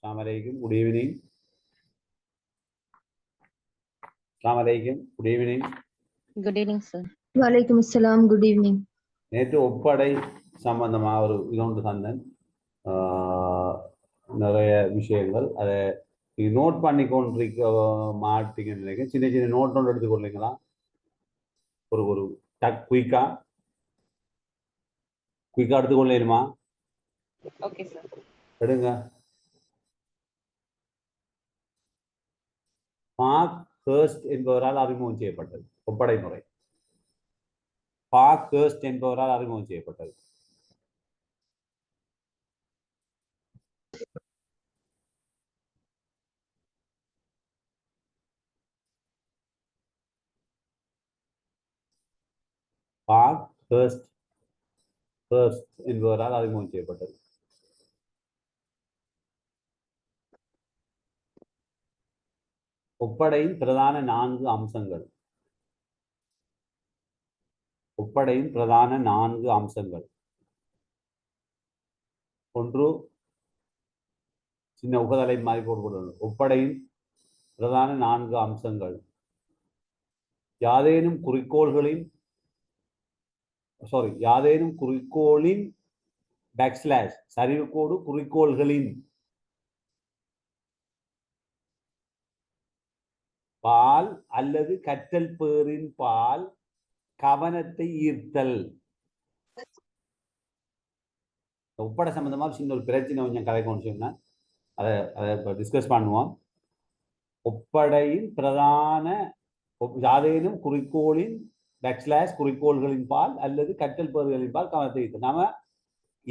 Assalamualaikum. Good evening. Assalamualaikum. Good evening. Good evening, sir. Walaikum Assalam. Good evening. நேற்று ஒப்படை சம்பந்தமாக ஒரு இதொன்று தந்தேன். நிறைய விஷயங்கள் அதை நோட் பண்ணி கொண்டிருக்க மாட்டீங்கன்னு நினைக்கிறேன். சின்ன சின்ன நோட் ஒன்று எடுத்துக்கொள்ளுங்களா? ஒரு ஒரு குயிக்கா எடுத்துக்கொள்ளேனுமா? Okay, sir. எடுங்க. பார்க் ஹர்ஸ்ட் என்பவரால் அறிமுகம் செய்யப்பட்டது ஒப்படை முறை. பார்க் ஹர்ஸ்ட் என்பவரால் அறிமுகம் செய்யப்பட்டது. பார்க் ஹர்ஸ்ட் என்பவரால் அறிமுகம் செய்யப்பட்டது. ஒப்படையின் பிரதான 4 அம்சங்கள். ஒப்படையின் பிரதான 4 அம்சங்கள். ஒன்று, சின்ன உகதலை மாதிரி போடுவது. ஒப்படையின் பிரதான 4 அம்சங்கள். யாதேனும் குறிக்கோளின் பேக்ஸ்லாஷ் சரிவுக்கோடு குறிக்கோள்களின் பால் அல்லது கற்றல் பேரின் பால் கவனத்தை ஈர்த்தல். ஒப்படை சம்பந்தமா சின்ன ஒரு பிரச்சனை கொஞ்சம் கதை கொண்டு சொன்னேன். அதை டிஸ்கஸ் பண்ணுவோம். ஒப்படையின் பிரதான யாதேனும் குறிக்கோளின் பேக்ஸ்லாஷ் குறிக்கோள்களின் பால் அல்லது கற்றல் பேறுகளின் பால் கவனத்தை ஈர்த்தல். நாம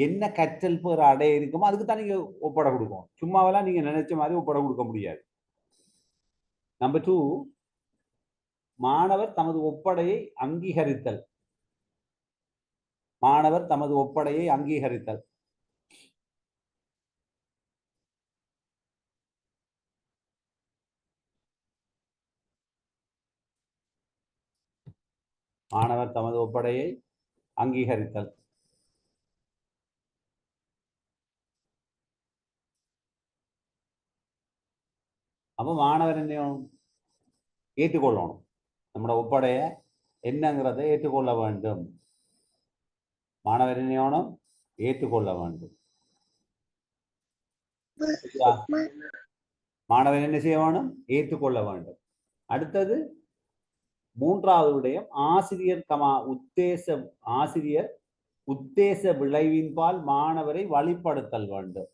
என்ன கற்றல் பேர் அடைய இருக்குமோ அதுக்கு தான் நீங்க ஒப்படை கொடுக்கும். சும்மாவெல்லாம் நீங்க நினைச்ச மாதிரி ஒப்படை கொடுக்க முடியாது. நம்பர் 2, மாணவர் தமது ஒப்படையை அங்கீகரித்தல். மாணவர் தமது ஒப்படையை அங்கீகரித்தல். மாணவர் தமது ஒப்படையை அங்கீகரித்தல். அப்போ மாணவர் என்ன ஏற்றுக்கொள்ளணும். நம்மளோட ஒப்படைய என்னங்கிறதை ஏற்றுக்கொள்ள வேண்டும். மாணவர் என்ன ஏற்றுக்கொள்ள வேண்டும். மாணவர் என்ன செய்ய வேணும்? ஏற்றுக்கொள்ள வேண்டும். அடுத்தது 3வது விடயம், ஆசிரியர் உத்தேச விளைவின்பால் மாணவரை வழிப்படுத்தல் வேண்டும்.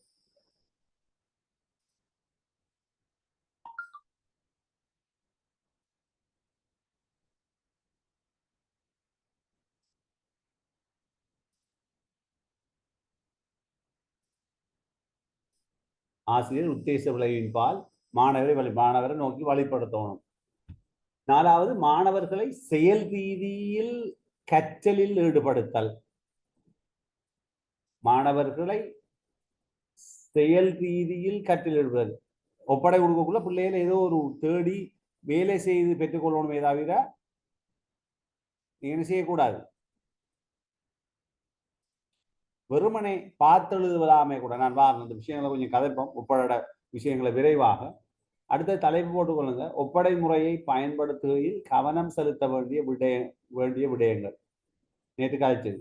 ஆசிரியர் உத்தேச விளைவின்பால் மாணவரை நோக்கி வழிப்படுத்தணும். 4வது மாணவர்களை செயல் ரீதியில் கற்றலில் ஈடுபடுத்தல். மாணவர்களை செயல் ரீதியில் கற்றலில் ஈடுபடுதல். ஒப்படை கொடுக்கக்குள்ள பிள்ளைகளை ஏதோ ஒரு தேடி வேலை செய்து பெற்றுக்கொள்ளணுமே தவிர என்ன செய்யக்கூடாது. வெறுமனை பார்த்தெழுதுவதாமே கூட நான் அந்த விஷயங்களை கொஞ்சம் கதைப்போம். ஒப்பட விஷயங்களை விரைவாக அடுத்த தலைப்பு போட்டுக்கொள்ளுங்க. ஒப்படை முறையை பயன்படுத்துகையில் கவனம் செலுத்த வேண்டிய விடயங்கள். நேற்று காய்ச்சது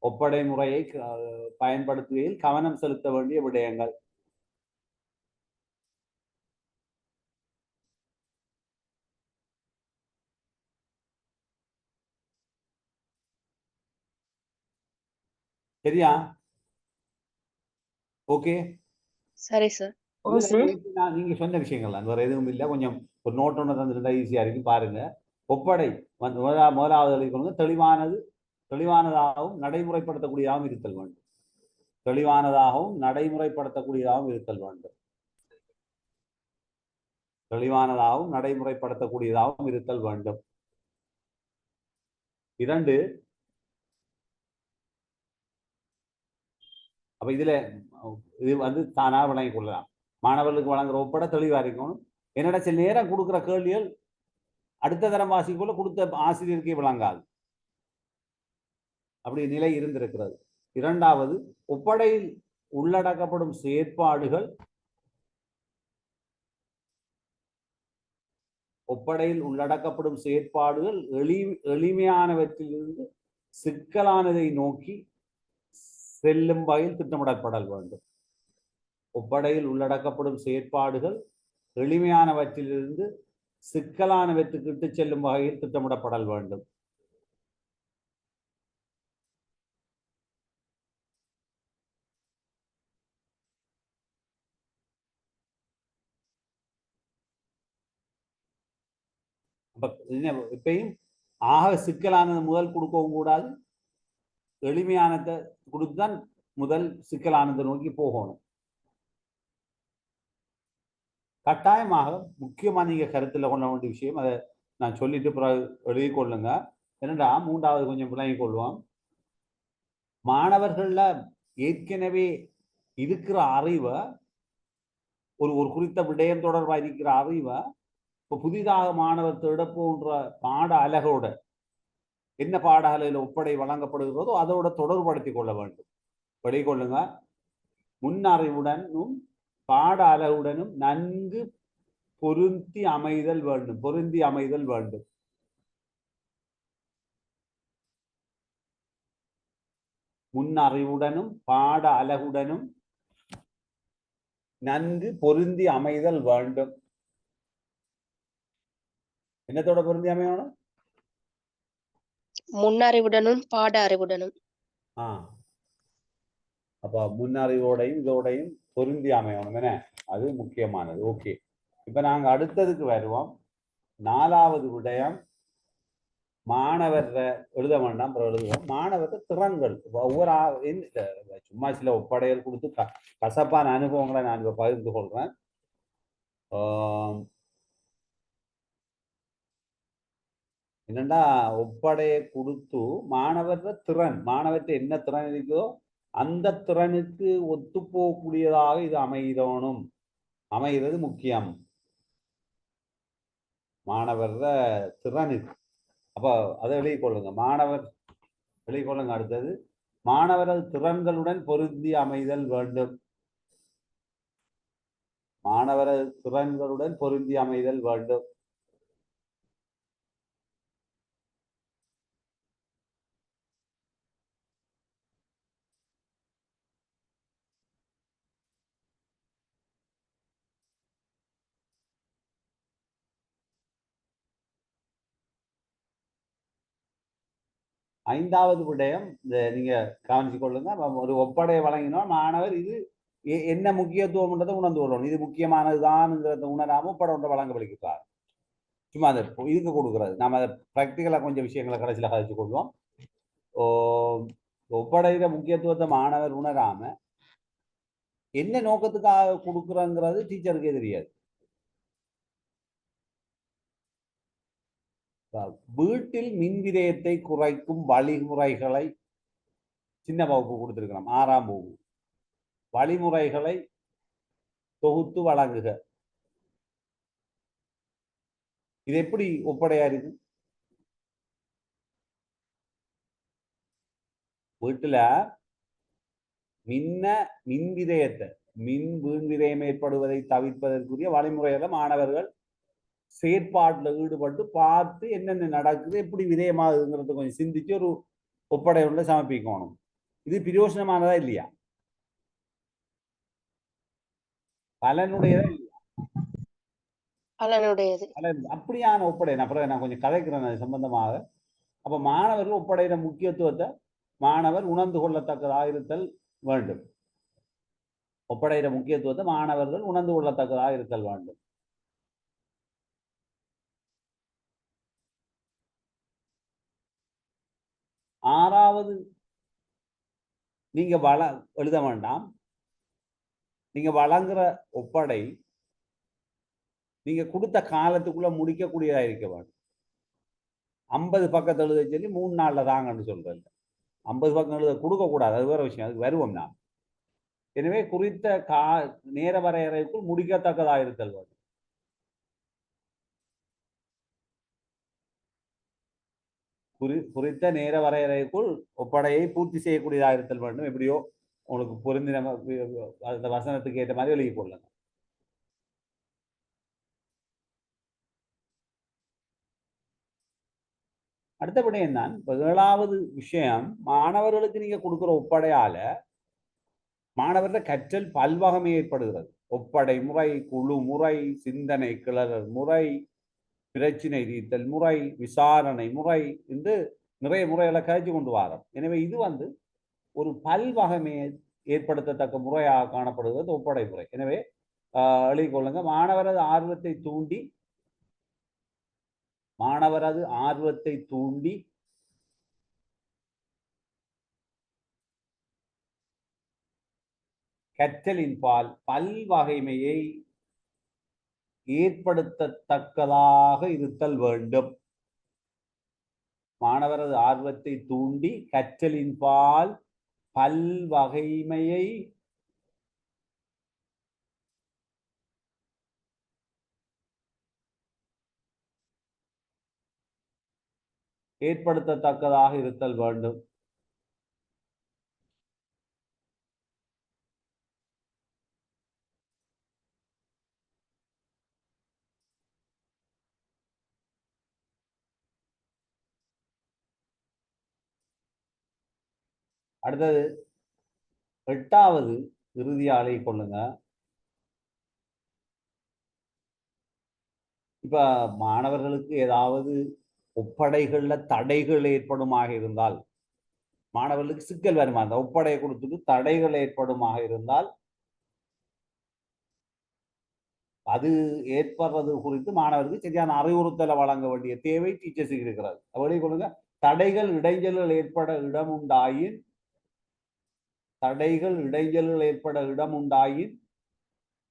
ஒப்படை முறையை பயன்படுத்துகையில் கவனம் செலுத்த வேண்டிய விடயங்கள். சரியா? ஓகே சரி சார். நீங்க சொன்ன விஷயங்கள் தான், வேற எதுவும் இல்லை. கொஞ்சம் ஒரு நோட் ஒன்று தந்துருந்தா ஈஸியா இருக்கு. பாருங்க, ஒப்படை முதலாவது தெளிவானதாகவும் நடைமுறைப்படுத்தக்கூடியதாகவும் இருத்தல் வேண்டும். தெளிவானதாகவும் நடைமுறைப்படுத்தக்கூடியதாகவும் இருத்தல் வேண்டும். தெளிவானதாகவும் நடைமுறைப்படுத்தக்கூடியதாகவும் இருத்தல் வேண்டும். 2, அப்ப இதுல இது தானா வழங்கிக் கொள்ளலாம். மாணவர்களுக்கு வழங்குற ஒப்படை தெளிவா இருக்கணும். என்னடா சில நேரம் கொடுக்குற கேள்விகள் அடுத்த தரம் வாசிக்குள்ள கொடுத்த ஆசிரியருக்கே விளங்காது. அப்படி நிலை இருந்திருக்கிறது. 2வது ஒப்படையில் உள்ளடக்கப்படும் செயற்பாடுகள் எளிமையானவற்றிலிருந்து சிக்கலானதை நோக்கி செல்லும் வகையில் திட்டமிடப்படல் வேண்டும். ஒப்படையில் உள்ளடக்கப்படும் செயற்பாடுகள் எளிமையானவற்றிலிருந்து சிக்கலானவற்றுக்கு இட்டு செல்லும் வகையில் திட்டமிடப்படல் வேண்டும். இப்பயும் ஆக சிக்கலானது முதல் கொடுக்கவும் கூடாது, எளிமையானதை கொடுத்துதான் முதல் சிக்கலானதை நோக்கி போகணும். கட்டாயமாக முக்கியமா நீங்க கருத்துல கொள்ள வேண்டிய விஷயம், அதை நான் சொல்லிட்டு பிறகு எழுதி கொள்ளுங்க. என்னடா 3வது கொஞ்சம் விளங்கிக் கொள்வோம். மாணவர்கள்ல ஏற்கனவே இருக்கிற அறிவை, ஒரு குறித்த விடயம் தொடர்பாக இருக்கிற அறிவை இப்போ புதிதாக மாணவர் தேட போன்ற பாட அலகோட என்ன பாட அலையில் ஒப்படை வழங்கப்படுகிறதோ அதோட தொடர்படுத்திக் கொள்ள வேண்டும். வெளிக்கொள்ளுங்க. முன்னறிவுடனும் பாட அலகுடனும் நன்கு பொருந்தி அமைதல் வேண்டும். முன்னறிவுடனும் பாட அலகுடனும் நன்கு பொருந்தி அமைதல் வேண்டும். என்னத்தோட பொருந்தி அமையணும்? முன்னறிவுடனும் பாட அறிவுடனும். அப்ப முன்னறிவோடையும் இதோடையும் பொருந்தி அமையணும். என்ன, அது முக்கியமானது. ஓகே, இப்ப நாங்க அடுத்ததுக்கு வருவோம். 4வது விடயம், மாணவர் எழுத வேண்டாம், எழுதுவோம். மாணவர் திறன்கள். ஒவ்வொரு சும்மா சில ஒப்படைகள் கொடுத்து கசப்பான அனுபவங்களை நான் இப்ப பகிர்ந்து கொள்றேன். என்னன்னா, ஒப்படையை கொடுத்து மாணவர்கிட்ட என்ன திறன் இருக்கோ அந்த திறனுக்கு ஒத்து போகக்கூடியதாக இது அமைகிறது முக்கியம். மாணவர் திறனுக்கு அப்ப அதை எழுதிக்கொள்ளுங்க. அடுத்தது, மாணவர்கள் திறன்களுடன் பொருந்தி அமைதல் வேண்டும். 5வது விடயம் நீங்க கவனிச்சு கொள்ளுங்க. ஒரு ஒப்படையை வழங்கினோம், மாணவர் இது என்ன முக்கியத்துவம்ன்றதை உணர்ந்து கொள்ளணும். இது முக்கியமானதுதான்ங்கிறத உணராம ஒப்படை ஒன்றை வழங்க வலிக்கிறார். சும்மா அதை இதுக்கு கொடுக்குறது. நாம அதை ப்ராக்டிக்கலா கொஞ்சம் விஷயங்களை கடைசியில் கதைச்சு கொள்வோம். ஒப்படைகிற முக்கியத்துவத்தை மாணவர் உணராம என்ன நோக்கத்துக்காக கொடுக்குறங்கிறது டீச்சருக்கே தெரியாது. வீட்டில் மின் விரயத்தை குறைக்கும் வழிமுறைகளை சின்ன வகுப்பு கொடுத்திருக்கிறோம், 6ஆம் வகுப்பு. வழிமுறைகளை தொகுத்து வழங்குக. இது எப்படி ஒப்படையா இருக்கு? வீட்டுல மின் விரயத்தை மின் வீண் விரயம் ஏற்படுவதை தவிர்ப்பதற்குரிய வழிமுறைகளை மாணவர்கள் செயற்பாட்டில் ஈடுபட்டு பார்த்து என்னென்ன நடக்குது, எப்படி விரயமாகுதுங்கிறத கொஞ்சம் சிந்திச்சு ஒரு ஒப்படை ஒன்று சமர்ப்பிக்கணும். இது பிரயோசனமானதா இல்லையா? பலனுடையதா இல்லையா? பலனுடையது. அப்படியான ஒப்படை நான் கொஞ்சம் கதைக்கிறேன் அது சம்பந்தமாக. அப்ப மாணவர்கள் ஒப்படைகிற முக்கியத்துவத்தை மாணவர் உணர்ந்து கொள்ளத்தக்கதாக இருத்தல் வேண்டும். ஒப்படைகிற முக்கியத்துவத்தை மாணவர்கள் உணர்ந்து கொள்ளத்தக்கதாக இருத்தல் வேண்டும். ஆறாவது, நீங்க எழுத வேண்டாம். நீங்க வழங்குற ஒப்படை நீங்க கொடுத்த காலத்துக்குள்ள முடிக்கக்கூடியதா இருக்க வேண்டும். 50 பக்கத்தை எழுத சொல்லி 3 நாள்ல தாங்கன்னு சொல்றேன். 50 பக்கம் எழுத கொடுக்க கூடாது, அது வேற விஷயம், அதுக்கு வருவோம் நான். எனவே குறித்த நேர வரையறைக்குள் முடிக்கத்தக்கதாக இருத்தல் வேண்டும். குறித்த நேர வரையறைக்குள் ஒப்படையை பூர்த்தி செய்யக்கூடியதாக இருத்தல் வேண்டும். எப்படியோ உங்களுக்கு பொருந்தின அந்த வசனத்துக்கு ஏற்ற மாதிரி எழுதி கொள்ளுங்க. அடுத்தபடி என்னன்னு, 7வது விஷயம், மாணவர்களுக்கு நீங்க கொடுக்குற ஒப்படையால மாணவர்கள் கற்றல் பல்வகமை ஏற்படுகிறது. ஒப்படை முறை, குழு முறை, சிந்தனை கிளறல் முறை, பிரச்சினை தீர்த்தல் முறை, விசாரணை முறை என்று நிறைய முறைகளை கழிச்சு கொண்டு வரோம். எனவே இது ஒரு பல்வகைமையை ஏற்படுத்தத்தக்க முறையாக காணப்படுகிறது ஒப்படை முறை. எனவே எழுதிக் கொள்ளுங்க. மாணவரது ஆர்வத்தை தூண்டி கற்றலின் பால் பல்வகைமையை ஏற்படுத்தத்தக்கதாக இருத்தல் வேண்டும். மாணவரது ஆர்வத்தை தூண்டி கற்றலின் பால் பல்வகைமையை ஏற்படுத்தத்தக்கதாக இருத்தல் வேண்டும். அடுத்தது 8வது இறுதியாலை கொள்ளுங்க. இப்ப மாணவர்களுக்கு ஏதாவது ஒப்படைகள்ல தடைகள் ஏற்படுமாக இருந்தால், மாணவர்களுக்கு சிக்கல் வருமா, அந்த ஒப்படையை கொடுத்துட்டு தடைகள் ஏற்படுமாக இருந்தால் அது ஏற்படுறது குறித்து மாணவர்களுக்கு சரியான அறிவுறுத்தலை வழங்க வேண்டிய தேவை டீச்சர்ஸுக்கு இருக்கிறது. அப்படி கொள்ளுங்க. தடைகள் இடைஞ்சல்கள் ஏற்பட இடமுண்டாயின்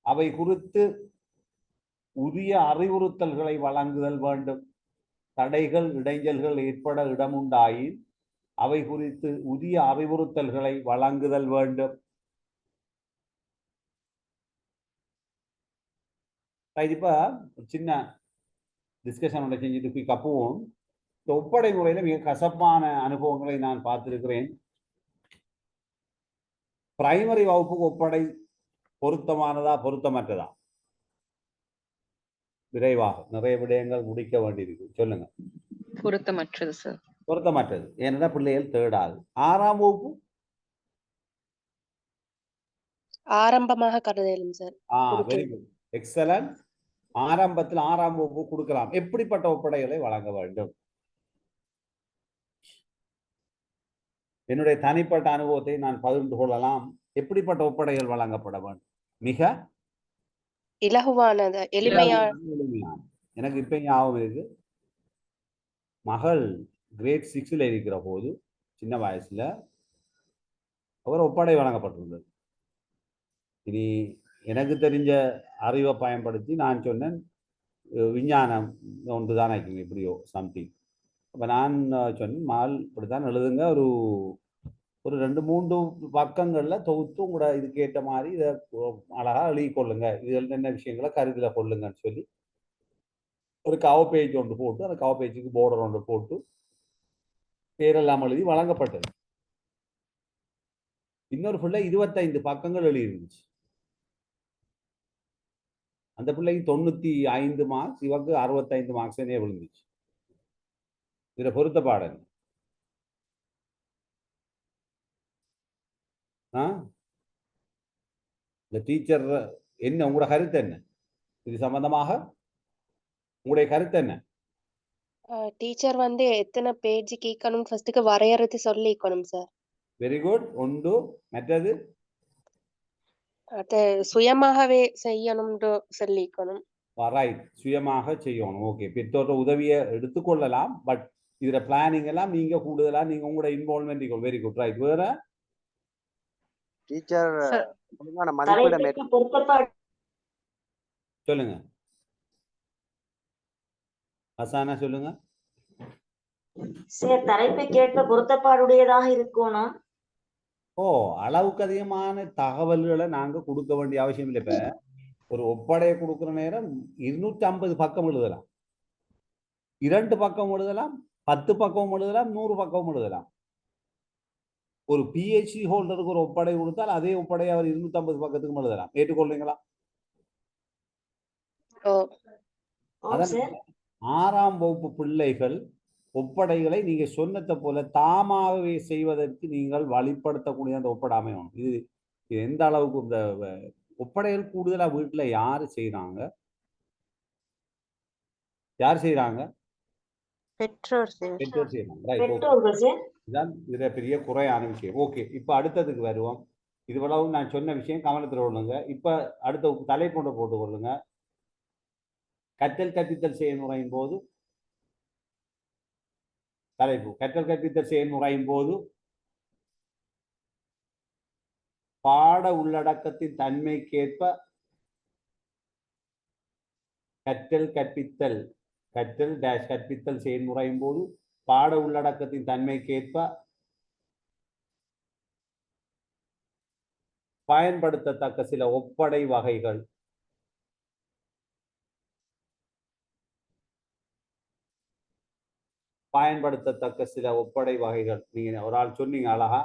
அவை குறித்து உரிய அறிவுறுத்தல்களை வழங்குதல் வேண்டும். தடைகள் இடைஞ்சல்கள் ஏற்பட இடமுண்டாயின் அவை குறித்து உரிய அறிவுறுத்தல்களை வழங்குதல் வேண்டும். இப்ப சின்ன டிஸ்கஷன் ஒன்றை செஞ்சுட்டு கப்புவோம். இந்த ஒப்படை முறையில மிக கசப்பான அனுபவங்களை நான் பார்த்திருக்கிறேன். பிரைமரி வகுப்புக்கு ஒப்படை பொருத்தமானதா பொருத்தமற்றதா? விரைவாக நிறைய விடயங்கள் முடிக்க வேண்டியிருக்கு, சொல்லுங்க. பொருத்தமற்றது சார். பொருத்தமற்றது. ஏன்னா பிள்ளைகள் தேடாது. 6ஆம் வகுப்பு ஆரம்பமாக கருதலும் சார். Very good, excellent. ஆரம்பத்தில் 6ஆம் வகுப்பு கொடுக்கலாம். எப்படிப்பட்ட ஒப்படைகளை வழங்க வேண்டும்? என்னுடைய தனிப்பட்ட அனுபவத்தை நான் பகிர்ந்து கொள்ளலாம். எப்படிப்பட்ட ஒப்படைகள் வழங்கப்பட வேண்டும்? மிக இலகுவானது, எளிமையான. எனக்கு இப்ப ஞாபகம் இருக்கு, மகள் கிரேட் 6ல் இருக்கிற போது சின்ன வயசுல அவர் ஒப்படை வழங்கப்பட்டிருந்தது. இனி எனக்கு தெரிஞ்ச அறிவை பயன்படுத்தி நான் சொன்னேன், விஞ்ஞானம் ஒன்று தான் ஆயிக்குங்க இப்படியோ சம்திங். அப்போ நான் சொன்னேன் மால் இப்படித்தான் எழுதுங்க, ஒரு ஒரு 2-3 பக்கங்களில் தொகுத்து உங்களோட இதுக்கு ஏற்ற மாதிரி இதை அழகாக எழுதி கொள்ளுங்க, இதில் என்ன விஷயங்களை கருத்தில் கொள்ளுங்கன்னு சொல்லி ஒரு கவர் பேஜ் ஒன்று போட்டு அந்த கவர் பேஜுக்கு போர்டர் ஒன்று போட்டு பேரெல்லாம் எழுதி வழங்கப்பட்டது. இன்னொரு பிள்ளை 25 பக்கங்கள் எழுதியிருந்துச்சு. அந்த பிள்ளைக்கு 95 மார்க்ஸ், இவருக்கு 65 மார்க்ஸ் விழுந்துச்சு. இதுல பொருத்த பாடல் இந்த டீச்சர் என்ன உங்களோட கருத்து என்ன இது சம்பந்தமாக? உங்களுடைய கருத்து என்ன? டீச்சர் வந்து எத்தனை பேஜ் கேட்கணும் ஃபர்ஸ்ட்டுக்கு வரையறது சொல்லிக்கணும் சார். Very good. ஒன்று. மற்றது அதை சுயமாகவே செய்யணும்னு சொல்லிக்கணும். ரைட், சுயமாக செய்யணும். ஓகே, பெற்றோர உதவியை எடுத்துக்கொள்ளலாம், பட் இதுல பிளானிங் எல்லாம் நீங்க கூடுதலா நீங்க உங்களோட இன்வால்வ்மெண்ட். Very good. ரைட். வேற டீச்சர் சொல்லுங்க. ஹசானா சொல்லுங்க. சார் தலைப்புக்கேற்ப பொருத்தப்பாடுடையதாக இருக்கணும். அளவுக்கு அதிகமான தகவல்களை நாங்க கொடுக்க வேண்டிய அவசியம் இல்லை. இப்ப ஒரு ஒப்படையை கொடுக்குற நேரம் 250 பக்கம் எழுதலாம், 2 பக்கம் எழுதலாம், 10 பக்கம் எழுதலாம், 100 பக்கம் எழுதலாம். ஒரு PhD ஹோல்டருக்கு ஒரு ஒப்படை கொடுத்தால் அதே ஒப்படை அவர் 250 பக்கத்துக்கு எழுதலாம். ஏற்றுக்கொள்றீங்களா? அதனால 6ஆம் வகுப்பு பிள்ளைகள் ஒப்படைகளை நீங்க சொன்னதை போல தாமாகவே செய்வதற்கு நீங்கள் வழிப்படுத்தக்கூடிய அந்த ஒப்படை அமையணும். இது எந்த அளவுக்கு இந்த ஒப்படைகள் கூடுதலா வீட்டுல யாரு செய்யறாங்க? யார் செய்யறாங்க? பெற்றோர் செய்யறாங்க. இதுதான் இதுல பெரிய குறையான விஷயம். ஓகே, இப்ப அடுத்ததுக்கு வருவோம். இதுவளவு நான் சொன்ன விஷயம் கவனத்தில் கொள்ளுங்க. இப்ப அடுத்த தலைப்பொண்டை போட்டு கொள்ளுங்க. கற்றல் கற்பித்தல் செயல்முறையின் போது தலைப்பு கற்றல் கற்பித்தல் செயல்முறையின் போது பாட உள்ளடக்கத்தின் தன்மைக்கேற்ப கற்றல் கற்பித்தல் செயல்முறையின் போது பாட உள்ளடக்கத்தின் தன்மைக்கேற்ப பயன்படுத்தத்தக்க சில ஒப்படை வகைகள். பயன்படுத்தத்தக்க சில ஒப்படை வகைகள். நீங்க ஒரு ஆள் சொன்னீங்க அழகா,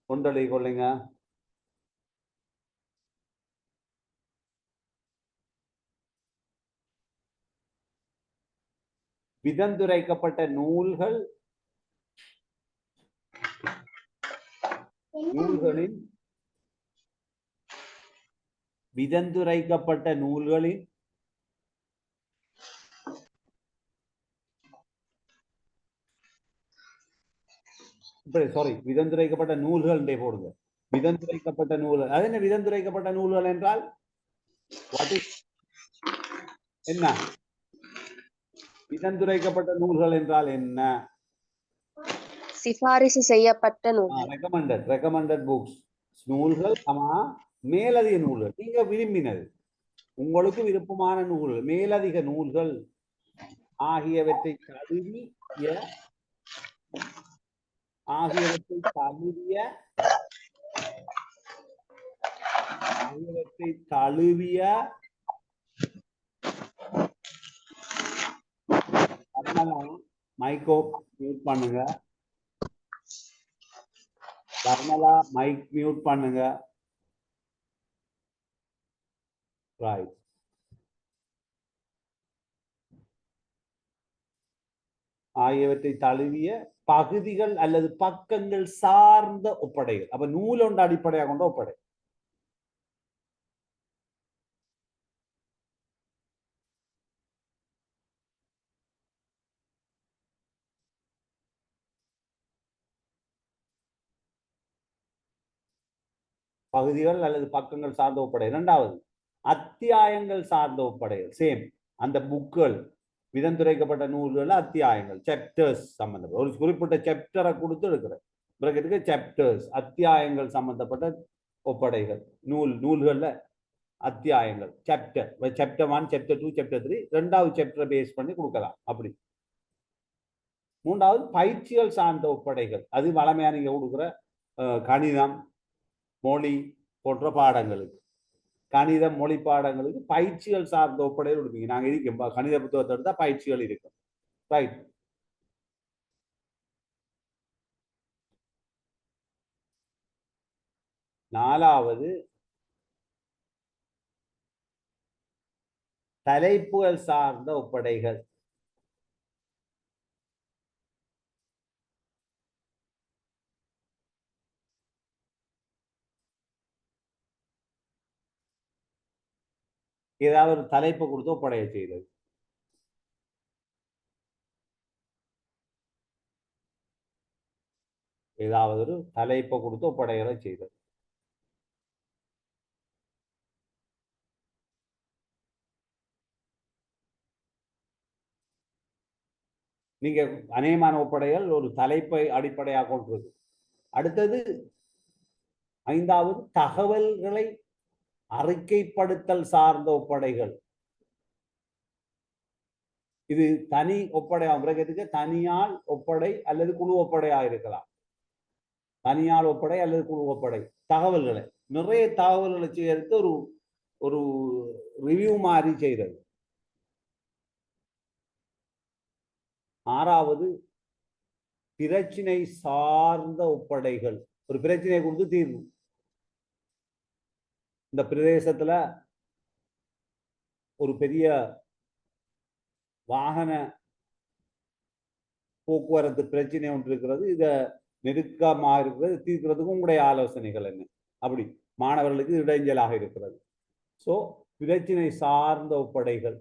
கொண்டலை கொள்ளுங்க. விதந்துரைக்கப்பட்ட நூல்களின் விதந்துரைக்கப்பட்ட நூல்களின் விதந்துரைக்கப்பட்ட நூல்கள் போடுங்க. விதந்துரைக்கப்பட்ட நூல்கள், அது என்ன விதந்துரைக்கப்பட்ட நூல்கள் என்றால் என்ன? விதந்துரைக்கப்பட்ட நூல்கள் என்றால் என்ன? சிபாரிசு செய்யப்பட்ட நூல்கள். Recommended books. நூல்கள் மேலதிக நூல்கள், நீங்க விரும்பினது, உங்களுக்கு விருப்பமான நூல்கள், மேலதிக நூல்கள் ஆகியவற்றை தழுவிய மைக்கோ மியூட் பண்ணுங்க. வர்மலா மைக் மியூட் பண்ணுங்க. ரைட். ஆகியவற்றை தழுவிய பகுதிகள் அல்லது பக்கங்கள் சார்ந்த ஒப்படைகள். அப்ப நூல் ஒன்று அடிப்படையாக கொண்ட ஒப்படை. பகுதிகள் அல்லது பக்கங்கள் சார்ந்த ஒப்படை. இரண்டாவது அத்தியாயங்கள் சார்ந்த ஒப்படைகள். சேம், அந்த புக்குகள் விதந்துரைக்கப்பட்ட நூல்கள் அத்தியாயங்கள், சாப்டர்ஸ் சம்பந்தப்பட்ட ஒரு குறிப்பிட்ட சாப்டரை கொடுத்து எடுக்கிற பிறகு சாப்டர்ஸ் அத்தியாயங்கள் சம்பந்தப்பட்ட ஒப்படைகள். நூல்கள்ல அத்தியாயங்கள் சாப்டர் 1 சாப்டர் 2 சாப்டர் 3 ரெண்டாவது சாப்டரை பேஸ் பண்ணி கொடுக்கலாம். அப்படி மூன்றாவது பயிற்சிகள் சார்ந்த ஒப்படைகள், அது வளமையா நீங்க கொடுக்குற கணிதம் மொழி போன்ற பாடங்களுக்கு, கணிதம் மொழி பாடங்களுக்கு பயிற்சிகள் சார்ந்த ஒப்படைகள் கொடுப்பீங்க. நாங்க இருக்கோம் கணித புத்தகத்தை எடுத்தா பயிற்சிகள் இருக்கும். ரைட். நாலாவது தலைப்புகள் சார்ந்த ஒப்படைகள். ஏதாவது ஒரு தலைப்பு கொடுத்து ஒப்படைய செய்தது. ஏதாவது ஒரு தலைப்பை கொடுத்து ஒப்படைகளை செய்தது. நீங்க அநேகமான ஒப்படைகள் ஒரு தலைப்பை அடிப்படையாக கொண்டிருக்கு. அடுத்தது ஐந்தாவது தகவல்களை அறிக்கைப்படுத்தல் சார்ந்த ஒப்படைகள். இது தனி ஒப்படைக்கு தனியால் ஒப்படை அல்லது குழு ஒப்படையாக இருக்கலாம். தனியால் ஒப்படை அல்லது குழு ஒப்படை. தகவல்களை நிறைய தகவல்களை செய்யறதுக்கு ஒரு ஒரு ரிவ்யூ மாதிரி செய்யறது. ஆறாவது பிரச்சினை சார்ந்த ஒப்படைகள். ஒரு பிரச்சனையை கொடுத்து தீர்வு. இந்த பிரதேசத்துல ஒரு பெரிய வாகன போக்குவரத்து பிரச்சனை ஒன்று இருக்கிறது, இத நெருக்கமா இருக்கிறது, தீர்க்கிறதுக்கு உங்களுடைய ஆலோசனைகள் என்ன? அப்படி மாணவர்களுக்கு இடைஞ்சலாக இருக்கிறது. சோ பிரச்சனை சார்ந்த ஒப்படைகள்.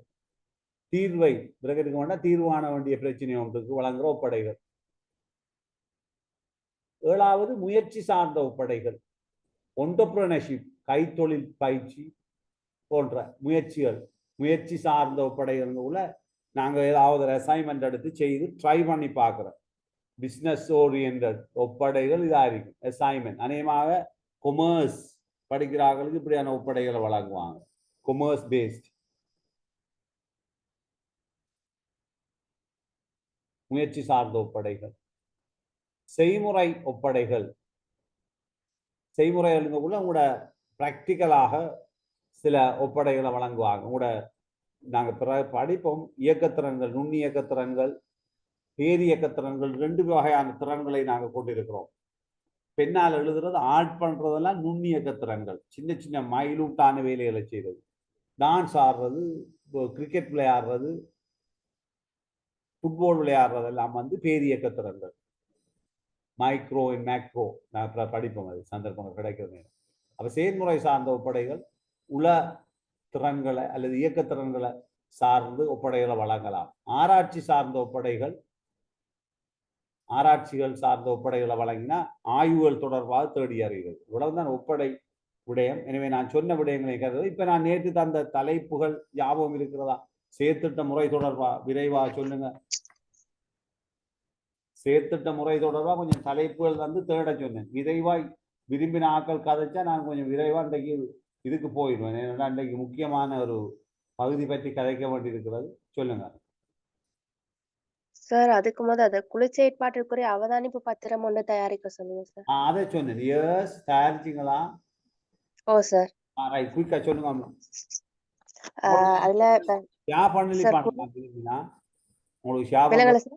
தீர்வை பிறகு வேண்டாம், தீர்வான வேண்டிய பிரச்சனை ஒன்றுக்கு வழங்குற ஒப்படைகள். ஏழாவது முயற்சி சார்ந்த ஒப்படைகள். என்டர்பிரினர்ஷிப், கைத்தொழில் பயிற்சி போன்ற முயற்சிகள். முயற்சி சார்ந்த ஒப்படைகள் உள்ள நாங்கள் ஏதாவது ஒரு அசைன்மெண்ட் எடுத்து செய்து ட்ரை பண்ணி பார்க்குறோம். பிஸ்னஸ் ஓரியன்ட் ஒப்படைகள் இதாக இருக்கும். அசைன்மெண்ட் அநேகமாக கொமர்ஸ் படிக்கிறார்களுக்கு இப்படியான ஒப்படைகளை வழங்குவாங்க. கொமர்ஸ் பேஸ்ட் முயற்சி சார்ந்த ஒப்படைகள். செய்முறை ஒப்படைகள். செய்முறைகளுக்குள்ள உங்களோட பிராக்டிக்கலாக சில ஒப்படைகளை வழங்குவாங்க. உங்களோட நாங்கள் படிப்போம் இயக்கத்திறன்கள், நுண்ணி இயக்கத்திறன்கள், பேரி இயக்கத்திறன்கள், 2 வகையான திறன்களை நாங்கள் கொண்டிருக்கிறோம். பெண்ணால் எழுதுறது, ஆர்ட் பண்றதெல்லாம் நுண்ணி இயக்கத்திறன்கள், சின்ன சின்ன மைலூட்டான வேலைகளை செய்யறது. டான்ஸ் ஆடுறது, கிரிக்கெட் விளையாடுறது, ஃபுட்பால் விளையாடுறதெல்லாம் பேரி இயக்கத்திறன்கள். மைக்ரோ மேக்ரோ நாங்கள் படிப்போம், அது சந்தர்ப்பங்கள் கிடைக்கிறது. அப்ப செயல்முறை சார்ந்த ஒப்படைகள் உள திறன்களை அல்லது இயக்கத்திறன்களை சார்ந்து ஒப்படைகளை வழங்கலாம். ஆராய்ச்சி சார்ந்த ஒப்படைகள், ஆராய்ச்சிகள் சார்ந்த ஒப்படைகளை வழங்கினா ஆய்வுகள் தொடர்பாக தேடி அறிகிறது. இவ்வளவுதான் ஒப்படை விடயம். எனவே நான் சொன்ன விடயங்களை கருது. இப்ப நான் நேற்று தந்த தலைப்புகள் ஞாபகம் இருக்கிறதா? செயற்திட்ட முறை தொடர்பா விரைவா சொல்லுங்க. செயற்திட்ட முறை தொடர்பா கொஞ்சம் தலைப்புகள் தேட சொன்னேன். விரைவாய் விரும்பின ஆக்கள் கதைச்சா நான் கொஞ்சம் விரைவா இன்றைக்கு இதுக்கு போயிடுவேன். ஏன்னா இன்றைக்கு முக்கியமான ஒரு பகுதி பற்றி கதைக்க வேண்டியிருக்கிறது. சொல்லுங்க சார். அதுக்கு அத குழு செயற்பாட்டிற்குரிய அவதானிப்பு பத்திரம் ஒன்று தயாரிக்க சொல்லுங்க சார். அதை சொன்னேன். எஸ், தயாரிச்சிங்களா? ஓ சார். ரைட், குயிக்கா சொல்லுங்க. அதுல ஷேர் பண்ணி பண்ணுங்க. உங்களுக்கு ஷேர்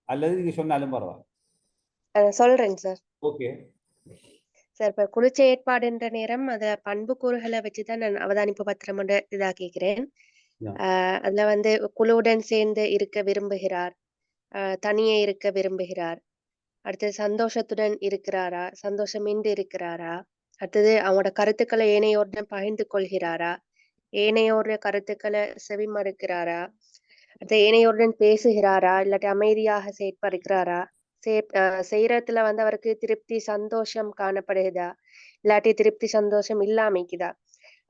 அல்லது நீங்க சொன்னாலும் பரவாயில்ல. சொல்றேன் சார். ஓகே சார், இப்ப குழு செயற்பாடுன்ற நேரம் அத பண்புக்கூறுகளை வச்சுதான் நான் அவதானிப்பு பத்திரம் இதா கேட்கிறேன். அதுல குழுவுடன் சேர்ந்து இருக்க விரும்புகிறார், தனியே இருக்க விரும்புகிறார், அடுத்தது சந்தோஷத்துடன் இருக்கிறாரா, சந்தோஷமின்றி இருக்கிறாரா, அடுத்தது அவங்களோட கருத்துக்களை ஏனையோருடன் பகிர்ந்து கொள்கிறாரா, ஏனையோருடைய கருத்துக்களை செவிமடுக்கிறாரா, அடுத்த ஏனையோருடன் பேசுகிறாரா, இல்லாட்டி அமைதியாக செயற்படுகிறாரா, செய்யறதுல அவருக்கு திருப்தி சந்தோஷம் காணப்படுகிறதா, இல்லாட்டி திருப்தி சந்தோஷம் இல்லாமைக்குதா,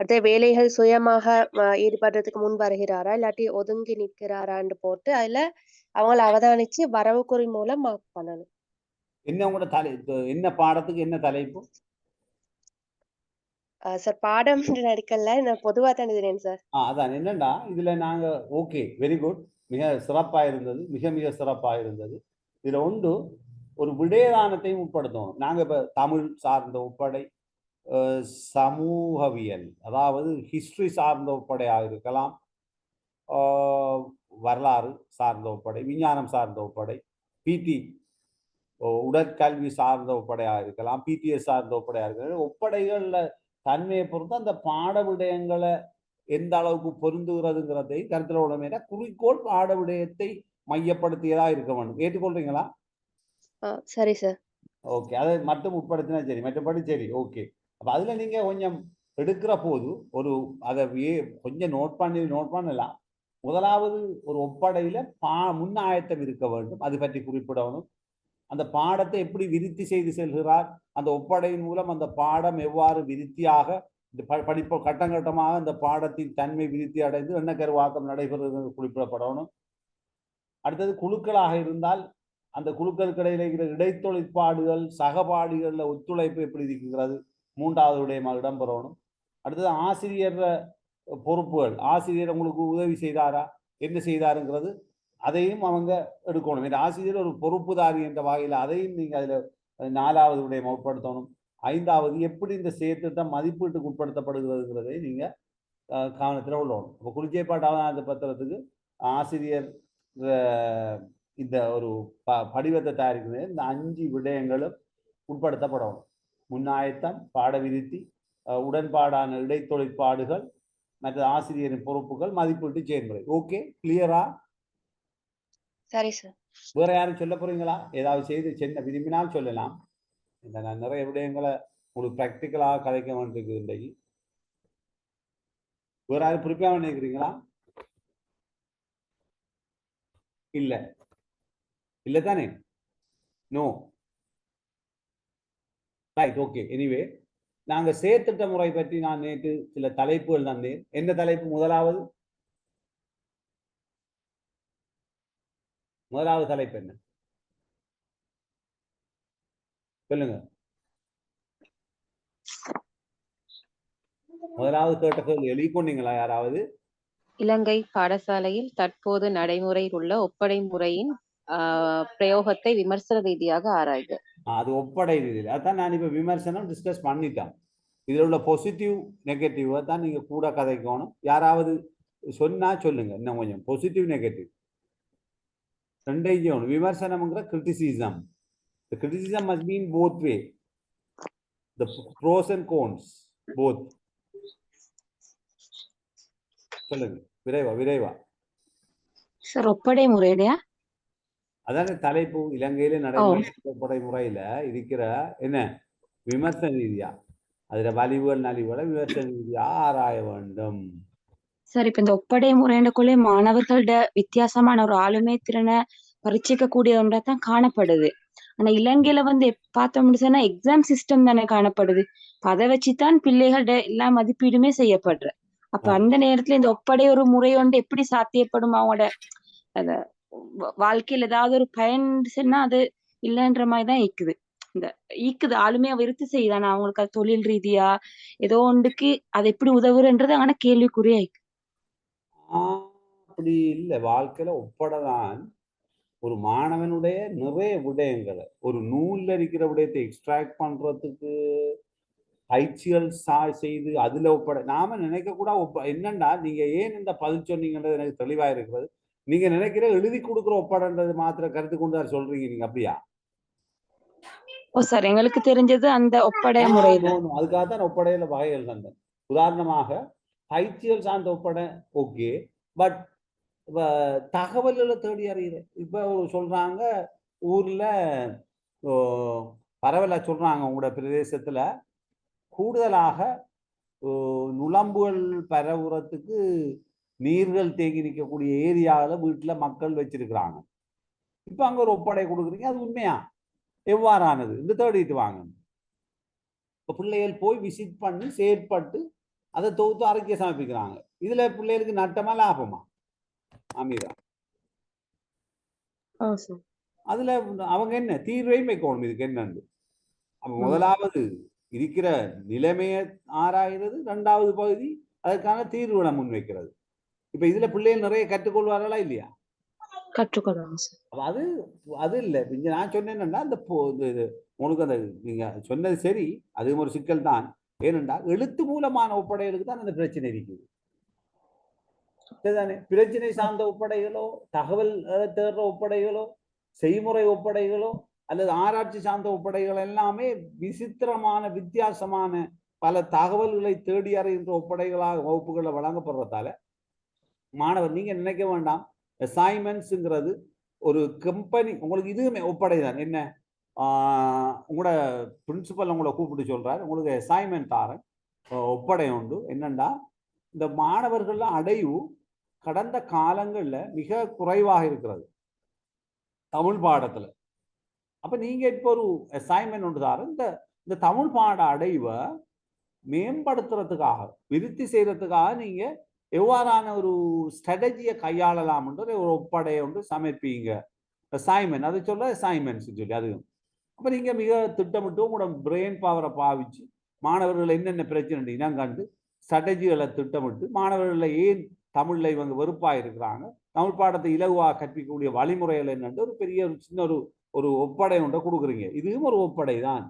அடுத்த வேலைகள் சுயமாக ஈடுபடுறதுக்கு முன் வருகிறாரா, இல்லாட்டி ஒதுங்கி நிற்கிறாரான்னு போட்டு அதுல அவங்கள அவதானிச்சு வரவுக்குறி மூலம் மார்க் பண்ணணும். என்ன உங்களோட என்ன பாடத்துக்கு என்ன தலைப்பு? சார் பாடம் எடுக்கல நான் பொதுவா தான் எழுதினேன் சார். அதான் என்னண்டா இதுல நாங்க ஓகே வெரி குட், மிக சிறப்பா இருந்தது, மிக மிக சிறப்பா இருந்தது. இதுல ஒன்று ஒரு விடயதானத்தையும் உட்படுத்தணும். நாங்க இப்ப தமிழ் சார்ந்த உட்படை, சமூகவியல் அதாவது ஹிஸ்டரி சார்ந்த உட்படையாக இருக்கலாம், வரலாறு சார்ந்த உட்படை, விஞ்ஞானம் சார்ந்த உட்படை, பிடி உடற்கல்வி சார்ந்த ஒப்படையாக இருக்கலாம், பிடிஎஸ் சார்ந்த ஒப்படையாக இருக்கலாம். ஒப்படைகள்ல தன்மையை பொறுத்து அந்த பாட விடயங்களை எந்த அளவுக்கு பொருந்துகிறதுங்கிறதை கருத்தில் உடனே குறிக்கோள் பாட விடயத்தை மையப்படுத்தியதா இருக்க வேண்டும். ஏற்றுக்கொள்றீங்களா? சரி சார். ஓகே, அதை மட்டும் உட்படுத்தினா சரி, மற்றபடி சரி. ஓகே, அப்ப அதுல நீங்க கொஞ்சம் எடுக்கிற போது ஒரு அதை கொஞ்சம் நோட் பண்ணலாம். முதலாவது ஒரு ஒப்படையில முன்னாயத்தம் இருக்க வேண்டும், அது பற்றி குறிப்பிடணும். அந்த பாடத்தை எப்படி விருத்தி செய்து செல்கிறார், அந்த ஒப்படையின் மூலம் அந்த பாடம் எவ்வாறு விருத்தியாக படிப்பு கட்டம் கட்டமாக அந்த பாடத்தின் தன்மை விருத்தி அடைந்து எண்ணக்கருவாக்கம் நடைபெறுவது குறிப்பிடப்படணும். அடுத்தது குழுக்களாக இருந்தால் அந்த குழுக்களுக்கு இடையில இருக்கிற இடைத்தொழிற்பாடுகள், சகபாடிகளில் ஒத்துழைப்பு எப்படி இருக்கிறது, மூன்றாவது விடயமாக இடம்பெறணும். அடுத்தது ஆசிரியர் பொறுப்புகள், ஆசிரியர் உங்களுக்கு உதவி செய்தாரா, என்ன செய்தாருங்கிறது அதையும் அவங்க எடுக்கணும். இந்த ஆசிரியர் ஒரு பொறுப்புதாரி என்ற வகையில் அதையும் நீங்கள் அதில் நாலாவது விடயம் உட்படுத்தணும். ஐந்தாவது எப்படி இந்த செயற்திட்டம் மதிப்பீட்டுக்கு உட்படுத்தப்படுகிறதுங்கிறதை நீங்கள் கவனத்தில் உள்ளணும். இப்போ குறிச்சேப்பாட்டு அவதான பத்திரத்துக்கு ஆசிரியர் இந்த ஒரு படிவத்தை தயாரிக்கிறது இந்த 5 விடயங்களும் உட்படுத்தப்படணும். முன்னாயத்தம், பாடவிருத்தி, உடன்பாடான இடைத்தொழிற்பாடுகள், மற்ற ஆசிரியரின் பொறுப்புகள், மதிப்பீட்டு செயல்முறை. ஓகே, கிளியரா? சரி சார். வேற யாரும் சொல்ல போறீங்களா? ஏதாவது செய்து சென்ன விரும்பினால் சொல்லலாம். இந்த நான் நிறைய விடயங்களை உங்களுக்கு ப்ராக்டிக்கலாக கதைக்க வேண்டியிருக்கு. இன்றைக்கு வேற யாரும் ப்ரிப்பேர் பண்ணிக்கிறீங்களா? இல்லை இல்லை தானே? No, right, okay. எனிவே நாங்கள் செயற்திட்ட முறை பற்றி நான் நேற்று சில தலைப்புகள் தந்தேன். என்ன தலைப்பு? முதலாவது தலைப்பு என்ன சொல்லுங்க. முதலாவது கேட்ட கேள்வி எழுதிக்கொண்டீங்களா யாராவது? இலங்கை பாடசாலையில் தற்போது நடைமுறையில் உள்ள ஒப்படை முறையின் பிரயோகத்தை விமர்சன ரீதியாக ஆராய்வு. அது ஒப்படை ரீதியில் அதான் நான் இப்ப விமர்சனம் டிஸ்கஸ் பண்ணிட்டேன். இதுல உள்ள பாசிட்டிவ் நெகட்டிவ் தான் நீங்க கூட கதைக்கணும். யாராவது சொன்னா சொல்லுங்க. இன்னும் கொஞ்சம் பாசிட்டிவ் நெகட்டிவ் ரெண்டையும். விமர்சனம்ங்கிற criticism. The criticism must be in both way. The pros and cons both. சொல்லுங்க விரைவா. சார் ஒப்படை முறையிலையா? அதான தலைப்பு. இலங்கையில நடைமுறை முறையில இருக்கிற என்ன விமர்சன ரீதியா, அதுல வலிவுகள் நலிவுகளை விமர்சன ரீதியா ஆராய வேண்டும். சார் இப்ப இந்த ஒப்படை முறைக்குள்ளே மாணவர்களோட வித்தியாசமான ஒரு ஆளுமை திறனை பரீட்சிக்க கூடிய ஒன்றாதான் காணப்படுது. ஆனா இலங்கையில பார்த்தோம்னு சொன்னா எக்ஸாம் சிஸ்டம் தானே காணப்படுது. அதை வச்சுதான் பிள்ளைகளோட எல்லா மதிப்பீடுமே செய்யப்படுற. அப்ப அந்த நேரத்துல இந்த ஒப்படை ஒரு முறை ஒன்று எப்படி சாத்தியப்படும்? அவங்களோட அத வாழ்க்கையில ஏதாவது ஒரு பயன் சொன்னா அது இல்லைன்ற மாதிரிதான் ஈக்குது ஆளுமையா விருத்தி செய்யுதானா அவங்களுக்கு அது தொழில் ரீதியா ஏதோ ஒன்றுக்கு அது எப்படி உதவுறன்றது ஆனா கேள்விக்குறியா இருக்கு. அப்படி இல்லை. வாழ்க்கையில ஒப்படைதான் ஒரு மாணவனுடைய நிறைய விடயங்களை ஒரு நூல்ல இருக்கிற விடயத்தை எக்ஸ்ட்ராக்ட் பண்றதுக்கு பயிற்சிகள் செய்து அதுல ஒப்படை. நாம நினைக்க கூட என்னண்டா நீங்க ஏன் இந்த பதில் சொன்னீங்கன்றது எனக்கு தெளிவா இருக்கிறது. நீங்க நினைக்கிற எழுதி கொடுக்குற ஒப்படைன்றது மாத்திர கருத்து கொண்டு சொல்றீங்க நீங்க. அப்படியா? ஓ சார், எங்களுக்கு தெரிஞ்சது அந்த ஒப்படை முறை. அதுக்காக தான் ஒப்படையில வகைகள் தந்தேன். உதாரணமாக பயிற்சிகள் சார்ந்த ஒப்படை ஓகே, பட் தகவல்களை தேடி அறிகிற இப்ப சொல்றாங்க ஊர்ல பரவலா சொல்றாங்க உங்களோட பிரதேசத்துல கூடுதலாக நுளம்புகள் பரவுறதுக்கு நீர்கள் தேங்கி நிற்கக்கூடிய ஏரியாவில் வீட்டில் மக்கள் வச்சிருக்கிறாங்க. இப்போ அங்கே ஒரு ஒப்படை கொடுக்குறீங்க, அது உண்மையா எவ்வாறானது இந்த தேடிட்டு வாங்க. இப்போ பிள்ளைகள் போய் விசிட் பண்ணி செயற்பட்டு அதை தொகுத்து அறிக்கை சமர்ப்பிக்கிறாங்க. இதுல பிள்ளைகளுக்கு நட்டமா லாபமா? அமீரா, அதுல அவங்க என்ன தீர்வையும் வைக்கணும் இதுக்கு என்னன்னு. அப்ப முதலாவது இருக்கிற நிலைமையை ஆராய்கிறது 2வது பகுதி, அதற்கான தீர்வுகளை முன்வைக்கிறது. இப்ப இதுல பிள்ளைகள் நிறைய கற்றுக்கொள்வார்களா இல்லையா? கற்றுக்கொள்வாங்க சார். அப்ப அது அது இல்லை. இங்க நான் சொன்னேன்னா இந்த உங்களுக்கு அந்த நீங்க சொன்னது சரி, அதுவும் ஒரு சிக்கல் தான். ஏனென்றால் எழுத்து மூலமான ஒப்படைகளுக்கு தான் அந்த பிரச்சனை இருக்குது. சரிதானே? பிரச்சனை சார்ந்த ஒப்படைகளோ, தகவல் தேடுற ஒப்படைகளோ, செய்முறை ஒப்படைகளோ அல்லது ஆராய்ச்சி சார்ந்த ஒப்படைகள் எல்லாமே விசித்திரமான வித்தியாசமான பல தகவல்களை தேடி அறிகின்ற ஒப்படைகளாக வகுப்புகளில் வழங்கப்படுறதால மாணவர் நீங்க நினைக்க வேண்டாம் அசைன்மெண்ட்ஸுங்கிறது ஒரு கம்பெனி உங்களுக்கு இதுவுமே ஒப்படை தான். என்ன உங்களோட பிரின்சிபல் உங்களை கூப்பிட்டு சொல்றாரு, உங்களுக்கு அசைன்மெண்ட் தாரேன், ஒப்படை உண்டு. என்னண்டா இந்த மாணவர்கள் அடைவு கடந்த காலங்கள்ல மிக குறைவாக இருக்கிறது தமிழ் பாடத்துல. அப்ப நீங்க இப்போ ஒரு அசைன்மெண்ட் ஒன்று தாரு, இந்த தமிழ் பாட அடைவை மேம்படுத்துறதுக்காக விருத்தி செய்யறதுக்காக நீங்க எவ்வாறான ஒரு ஸ்ட்ராட்டஜியை கையாளலாம்ன்ற ஒரு ஒப்படையை ஒன்று சமைப்பீங்க. அசைன்மெண்ட் அதை சொல்ல அசைன்மெண்ட்ஸ் சொல்லி அது. அப்ப நீங்க மிக திட்டமிட்டு உங்களோட பிரெயின் பவரை பாவிச்சு மாணவர்கள் என்னென்ன பிரச்சனை இனம் கண்டு ஸ்ட்ராட்டஜிகளை திட்டமிட்டு மாணவர்களை ஏன் தமிழ்ல இவங்க வெறுப்பாக இருக்கிறாங்க, தமிழ் பாடத்தை இலகுவாக கற்பிக்கக்கூடிய வழிமுறைகள் என்னென்று ஒரு பெரிய ஒரு சின்ன ஒரு ஒப்படை ஒன்றை கொடுக்குறீங்க. இதுவும் ஒரு ஒப்படை தான்.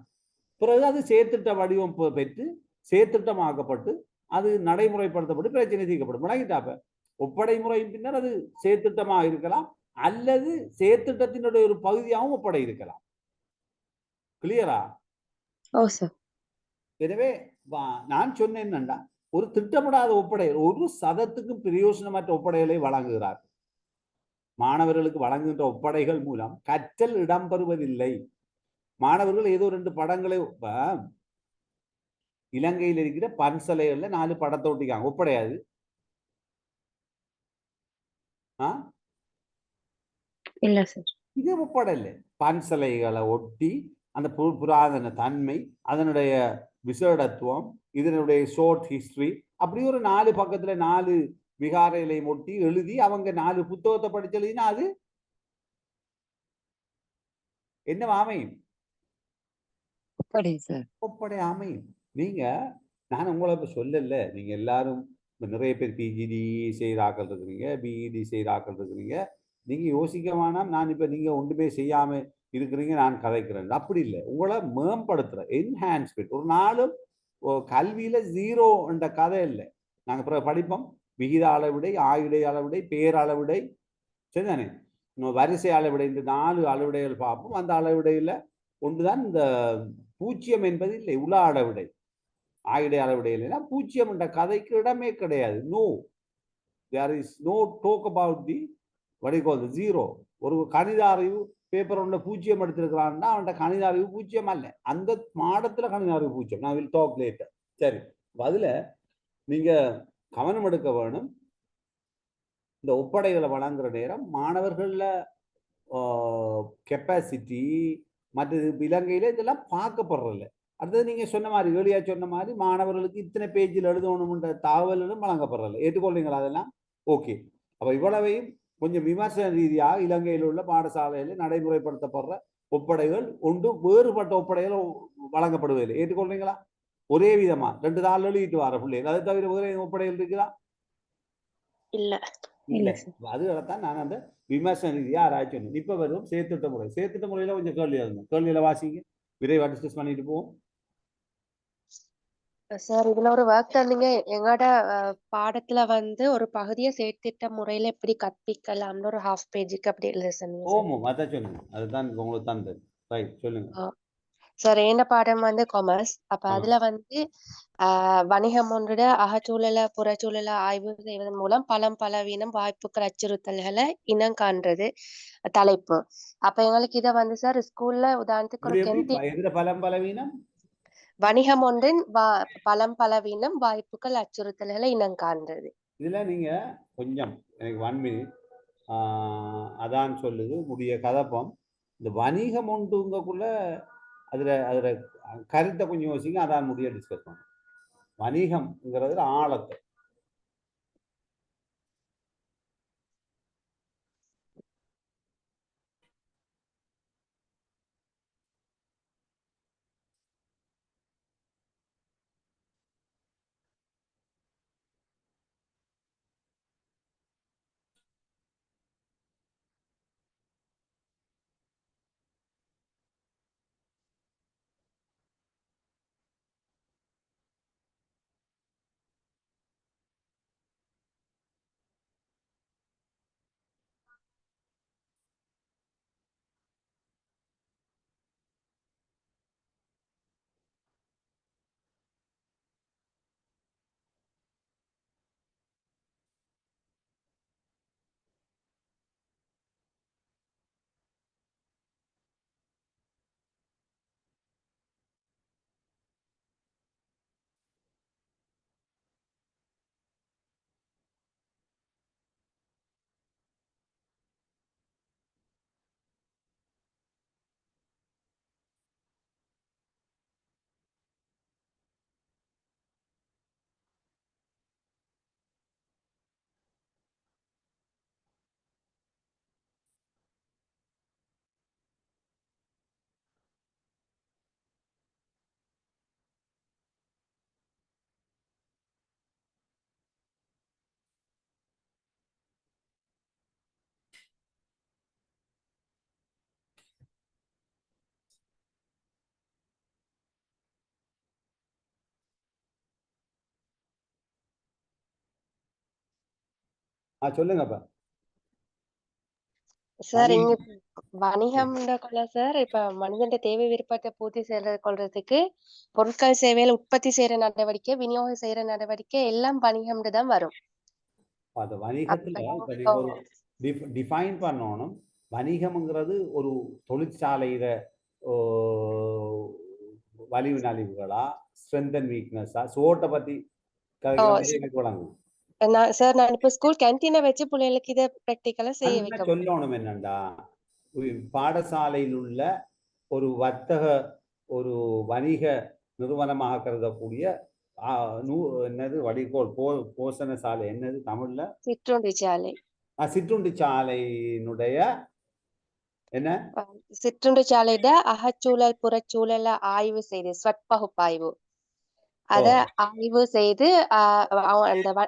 பிறகு அது சேர்த்திட்ட வடிவம் பெற்று சேர்த்திட்டமாக்கப்பட்டு அது நடைமுறைப்படுத்தப்பட்டு பிரச்சனை தீர்க்கப்படும். விளங்கிட்டாப்ப ஒப்படை முறையின் பின்னர் அது சேர்த்திட்டமாக இருக்கலாம் அல்லது சேர்த்திட்டத்தினுடைய ஒரு பகுதியாகவும் ஒப்படை இருக்கலாம். கிளியரா? ஓ சார். எனவே நான் சொன்னேன் என்னண்டா ஒரு திட்டமிடாத ஒப்படை ஒரு சதத்துக்கும் பிரயோசனமற்ற ஒப்படைகளை வழங்குகிறார். மாணவர்களுக்கு வழங்குகின்ற ஒப்படைகள் மூலம் கற்றல் இடம்பெறுவதில்லை. மாணவர்கள் ஏதோ 2 படங்களை இலங்கையில் இருக்கிற பன்சலைகள்ல 4 படத்தை ஒட்டிக்காங்க, ஒப்படையாது. இல்ல சார், இது ஒப்படை இல்லை. பன்சலைகளை ஒட்டி அந்த புராதன தன்மை, அதனுடைய விசேடத்துவம், இதனுடைய ஷோர்ட் ஹிஸ்டரி, அப்படி ஒரு 4 பக்கத்துல 4 விகாரைகளை ஒட்டி எழுதி அவங்க 4 புத்தகத்தை படிச்சதுன்னா அது என்ன அமையும்? ஒப்படை அமையும். நீங்க நான் உங்களை இப்ப சொல்லல, நீங்க எல்லாரும் நிறைய பேர் பிஜிடி செய்தாக்கள் இருக்கிறீங்க, பிஇடி செய்தாக்கள் இருக்கிறீங்க. நீங்க யோசிக்க வேணாம் நான் இப்ப நீங்க ஒன்றுமே செய்யாம இருக்கிறீங்க நான் கதைக்கிறேன், அப்படி இல்லை. உங்களை மேம்படுத்துற என்ஹான்ஸ்மெண்ட். ஒரு நாளும் கல்வியில 0 என்ற கதை இல்லை. நாங்க படிப்போம் விகித அளவிடை, ஆயுடை அளவிடை, பேர் அளவிடை, சரிதானே, வரிசை அளவிடை, இந்த 4 அளவிடைகள் பார்ப்போம். அந்த அளவிடையில ஒன்றுதான் இந்த பூஜ்ஜியம் என்பது இல்லை. உலா அளவிடை ஆயுடை அளவிடை இல்லைன்னா பூஜ்ஜியம் என்ற கதைக்கு இடமே கிடையாது. No, there is no talk about the what you call the zero. ஒரு கணித அறிவு பேப்பர் ஒன்று 0 எடுத்திருக்கிறான்னா அவன்கிட்ட கணித அறிவு 0 அல்ல. அந்த மாடத்துல கணித அறிவு 0. நான் வில் டாக் லேட்டர். சரி, அதுல நீங்க கவனம் எடுக்க வேணும். இந்த ஒப்படைகளை வழங்குற நேரம் மாணவர்கள்ல கெப்பாசிட்டி மற்றது இலங்கையில இதெல்லாம் பார்க்கப்படுறதில்ல. அடுத்தது நீங்க சொன்ன மாதிரி ஏழியா சொன்ன மாதிரி மாணவர்களுக்கு இத்தனை பேஜில் எழுதணும்ன்ற தகவல்களும் வழங்கப்படுறதில்ல. ஏற்றுக்கொள்றீங்களா? அதெல்லாம் ஓகே. அப்ப இவ்வளவையும் கொஞ்சம் விமர்சன ரீதியாக இலங்கையில் உள்ள பாடசாலையில் நடைமுறைப்படுத்தப்படுற ஒப்படைகள் ஒன்று வேறுபட்ட ஒப்படைகள் வழங்கப்படுவதில்லை. ஏற்றுக்கொள்றீங்களா? ஒரே விதமா 2 நாள் எழுதிட்டு வர பிள்ளைகள், அதை தவிர வேறு ஒப்படைகள் இருக்குதா? இல்ல இல்ல. அதுதான் நான் அந்த விமர்சன ரீதியா ஆராய்ச்சி சொன்னேன். இப்ப வரும் சேர்த்திட்ட முறை. சேர்த்திட்ட முறையில கொஞ்சம் கேள்வி எழுதணும். கேள்வியில வாசிங்க, விரைவாக டிஸ்கஸ் பண்ணிட்டு போவோம். சார் இதுல ஒரு ஒர்க் தந்தீங்க. எங்களோட பாடத்துல வந்து ஒரு பகுதியை சேர்த்திட்ட முறையில எப்படி கற்பிக்கலாம்னு ஒரு ஹாஃப் பேஜுக்கு அப்படி எழுத சொன்னீங்க சார். ஓமோ, அதான் சொன்னேன். அதுதான் உங்களுக்கு தந்தது. ரைட், சொல்லுங்க. சார் என்ன பாடம் வந்து காமர்ஸ். அப்ப அதுல வந்து வணிகம் ஒன்றிட அகச்சூழல புறச்சூழல ஆய்வு செய்வதன் மூலம் பலம் பலவீனம் வாய்ப்புகள் அச்சுறுத்தல்களை இனம் காண்றது தலைப்பு. அப்ப எங்களுக்கு இத வந்து சார் ஸ்கூல்ல உதாரணத்துக்கு ஒரு பலம் பலவீனம் வணிகம் ஒன்றின் பலம் பலவீனம் வாய்ப்புகள் அச்சுறுத்தல்களை இனம் காண்றது. இதுல நீங்க கொஞ்சம் எனக்கு 1 மினிட் அதான் சொல்லுது முடிய கதப்பம். இந்த வணிகம் ஒன்றுங்கக்குள்ள அதுல கருத்தை கொஞ்சம் யோசிங்க, அதான் முடிய டிஸ்கஸ் பண்ணும். வணிகம்ங்கிறது ஆழத்தை சொல்லுங்கப்பா. சார் வணிகம். இங்க வணிகம்ன்றக்குள்ள சார் இப்ப மனிதன் தேவை விருப்பத்தை பூர்த்தி கொள்றதுக்கு பொருட்கள் சேவையில உற்பத்தி செய்யற நடவடிக்கை, விநியோகம் செய்யற நடவடிக்கை எல்லாம் வணிகம்னு தான் வரும். அந்த வணிகத்துல இப்ப அப்ப நீங்க ஒரு டிஃபைன் பண்ணணும். வணிகம்ங்கிறது ஒரு தொழிற்சாலையில வலிவு நலிவுகளா, ஸ்ட்ரென்த் அண்ட் வீக்னஸா, சோட்டை பத்தி எனக்கு வழங்கும். நான் இப்ப ஸ்கூல் கேன்டீனை வச்சு பிள்ளைகளுக்கு இதை பிராக்டிக்கலா செய்ய வைக்க சொல்லணும் என்னண்டா, பாடசாலையில் உள்ள ஒரு வர்த்தக ஒரு வணிக நிறுவனமாக கருதக்கூடிய என்னது வடிகோல் போசன சாலை, என்னது தமிழ்ல சிற்றுண்டி சாலை. சிற்றுண்டி சாலையினுடைய என்ன சிற்றுண்டி சாலையிட அகச்சூழல் புறச்சூழல ஆய்வு செய்து ஸ்வட் பகுப்பாய்வு அத ஆய்வு செய்து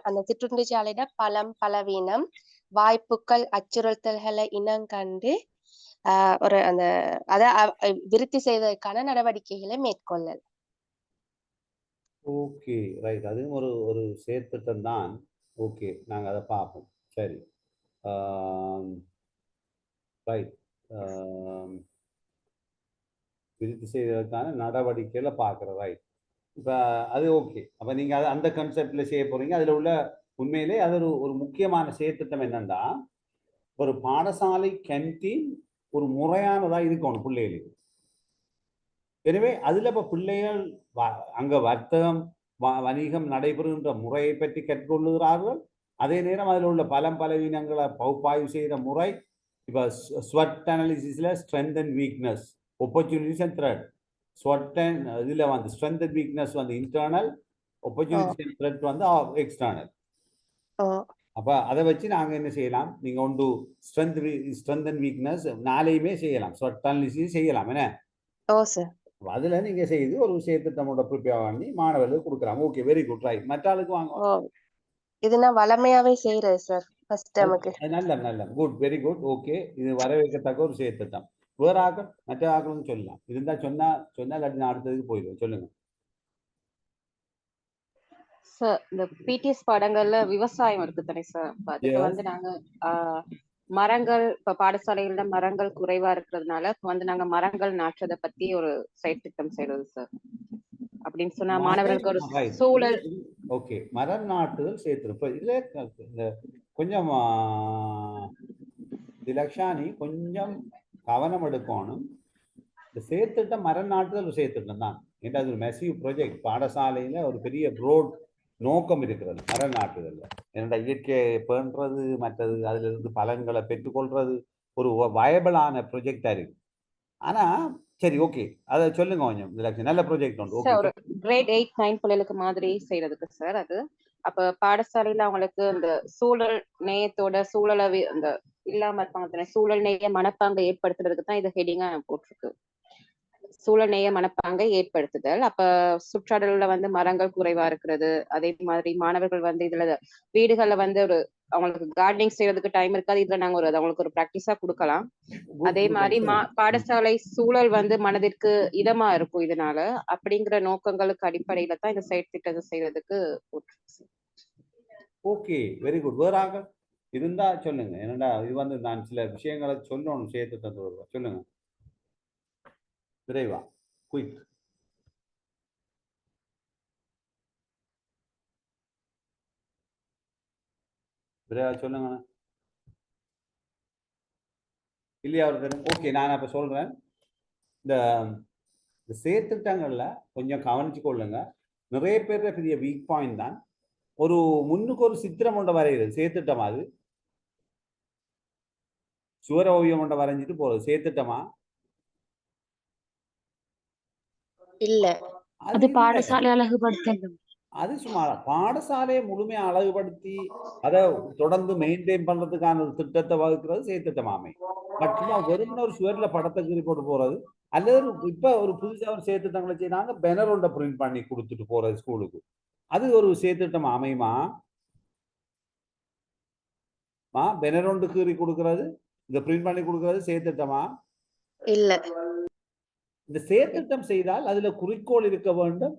அந்த சிற்றுண்டி சாலையிட பலம் பலவீனம் வாய்ப்புகள் அச்சுறுத்தல்களை இனங்கண்டு ஒரு அந்த விருத்தி செய்வதற்கான நடவடிக்கைகளை மேற்கொள்ளல். ஓகே ரைட், அதுவும் ஒரு செயற்திட்டம் தான். ஓகே, நாங்கள் அதை பார்ப்போம். சரி ரைட், விருத்தி செய்வதற்கான நடவடிக்கைகளை பார்க்குறோம். ரைட், இப்போ அது ஓகே. அப்போ நீங்கள் அது அந்த கான்செப்டில் செய்ய போகிறீங்க. அதில் உள்ள உண்மையிலே அது ஒரு முக்கியமான செயற்திட்டம் என்னென்னா, ஒரு பாடசாலை கேன்டீன் ஒரு முறையானதாக இருக்கணும் பிள்ளைகளுக்கு. எனவே அதில் இப்போ பிள்ளைகள் அங்கே வர்த்தகம் வணிகம் நடைபெறுகின்ற முறையை பற்றி கற்றுக்கொள்ளுகிறார்கள். அதே நேரம் அதில் உள்ள பலம் பலவீனங்களை பகுப்பாய்வு செய்கிற முறை. இப்போ ஸ்வட் அனாலிசிஸில் strength and weakness, opportunities and threat. ஸ்வட் அண்ட் இதில் வந்து ஸ்ட்ரென்த் அண்ட் வீக்னஸ் வந்து இன்டர்னல், ஆப்பர்ச்சுனிட்டிஸ் அண்ட் த்ரெட் வந்து எக்ஸ்டர்னல். அப்போ அதை வச்சு நாங்கள் என்ன செய்யலாம், நீங்கள் ஒன்று ஸ்ட்ரென்த் அண்ட் வீக்னஸ் நாளையுமே செய்யலாம், ஸ்வட் அனாலிசிஸ் செய்யலாம். என்ன அதுல நீங்க செய்து ஒரு செயற்திட்டமோட ப்ரிப்பேர் பண்ணி மாணவர்களுக்கு கொடுக்கலாம். Okay, very good, right. மற்ற ஆளுக்கு வாங்க. இது நான் வளமையாவே செய்யறேன் சார் ஃபர்ஸ்ட் டைமுக்கு. நல்ல குட், வெரி குட். ஓகே, இது வரவேற்கத்தக்க ஒரு செயற்திட்டம். வேற ஆக்கள் மற்ற ஆக்களும் சொல்லலாம். இருந்தா சொன்னா இல்லாட்டி நான் அடுத்ததுக்கு போயிடுவேன். சொல்லுங்க சார். இந்த பிடிஎஸ் பாடங்கள்ல விவசாயம் இருக்கு தானே சார்? அதுக்கு வந்து நாங்க மரங்கள் இப்ப பாடசாலைகள்ல மரங்கள் குறைவா இருக்கிறதுனால நாங்க மரங்கள் நாட்டுறதை பத்தி ஒரு செயற்திட்டம் செய்யறது சார். அப்படின்னு சொன்னா மாணவர்களுக்கு ஒரு சூழல். ஓகே, மரம் நாட்டுதல் சேர்த்து இதுல கொஞ்சம் லக்ஷானி கொஞ்சம் கவனம் எடுக்கணும். இந்த சேர்த்துட்டம் மரம் நாட்டுதல் சேர்த்துட்டம் தான். ஏன்னா அது ஒரு மெசிவ் ப்ராஜெக்ட். பாடசாலையில ஒரு பெரிய ப்ரோட் நோக்கம் இருக்கிறது மரம் நாட்டுதல்ல. என்னோட இயற்கையை பேணுறது, மற்றது அதுல இருந்து பலன்களை பெற்றுக்கொள்றது ஒரு வயபிளான ப்ரொஜெக்டா இருக்கு. ஆனா சரி, ஓகே, அதை சொல்லுங்க கொஞ்சம். நல்ல ப்ராஜெக்ட் உண்டு. ஒரு கிரேட் 8, 9 பிள்ளைகளுக்கு மாதிரி செய்யறதுக்கு சார். அது அப்ப பாடசாலையில அவங்களுக்கு இந்த சூழல் நேயத்தோட சூழலை இந்த இல்லாம இருப்பாங்க, சூழல் நேய மனப்பாங்கை ஏற்படுத்துறதுக்கு தான் இது ஹெடிங்கா போட்டிருக்கு. சூழல் நேய மனப்பாங்கை ஏற்படுத்துதல். அப்ப சுற்றாடல்ல வந்து மரங்கள் குறைவா இருக்கிறது. அதே மாதிரி மாணவர்கள் வந்து இதுல வீடுகள்ல வந்து ஒரு அவங்களுக்கு கார்டனிங் செய்யறதுக்கு டைம் இருக்காது. இதுல நாங்க அவங்களுக்கு ஒரு பிராக்டிஸா கொடுக்கலாம். அதே மாதிரி பாடசாலை சூழல் வந்து மனதிற்கு இதமா இருக்கும் இதனால. அப்படிங்கிற நோக்கங்களுக்கு அடிப்படையில தான் இந்த செயற்திட்டத்தை செய்யறதுக்கு போட்டிருக்கு. Okay, very good. வேறாக இருந்தா சொல்லுங்க. என்னடா இது வந்து நான் சில விஷயங்களை சொல்லணும் செயற்திட்டத்தோட. சொல்லுங்க விரைவா, குயிக். விரைவா சொல்லுங்க. இல்லையா ஒருத்தர்? ஓகே, நான் அப்ப சொல்றேன். இந்த செயற்திட்டங்கள்ல கொஞ்சம் கவனிச்சு கொள்ளுங்க. நிறைய பேர் பெரிய வீக் பாயிண்ட் தான் ஒரு முன்னுக்கு ஒரு சித்திரம் ஒன்றை வரைகிறது. சேர்த்துட்டமா அது சுவர ஓவியம் ஒன்றை வரைஞ்சிட்டு போறது சேர்த்துட்டமா? இல்ல, அது பாடசாலை அழகுபடுத்தல். அது சும்மா பாடசாலையை முழுமையா அழகுபடுத்தி அதை தொடர்ந்து மெயின்டைன் பண்றதுக்கான ஒரு திட்டத்தை வகுக்கிறது சேர்த்துட்டமாமே. பட் சும்மா வெறுமனே ஒரு சுவர்ல படத்தை கீறி போட்டு போறது, அல்லது இப்ப ஒரு புதுசா ஒரு சேர்த்துட்டங்களை செய்யறாங்க, பேனர் ஒன்றை பிரிண்ட் பண்ணி கொடுத்துட்டு போறது ஸ்கூலுக்கு. அது ஒரு சேர்த்துட்டம் அமையுமா? பேனர் ஒன்று கீறி கொடுக்கறது, இந்த பிரிண்ட் பண்ணி கொடுக்கறது சேர்த்துட்டமா? இல்ல. இந்த சேர்த்திட்டம் செய்தால் அதுல குறிக்கோள் இருக்க வேண்டும்.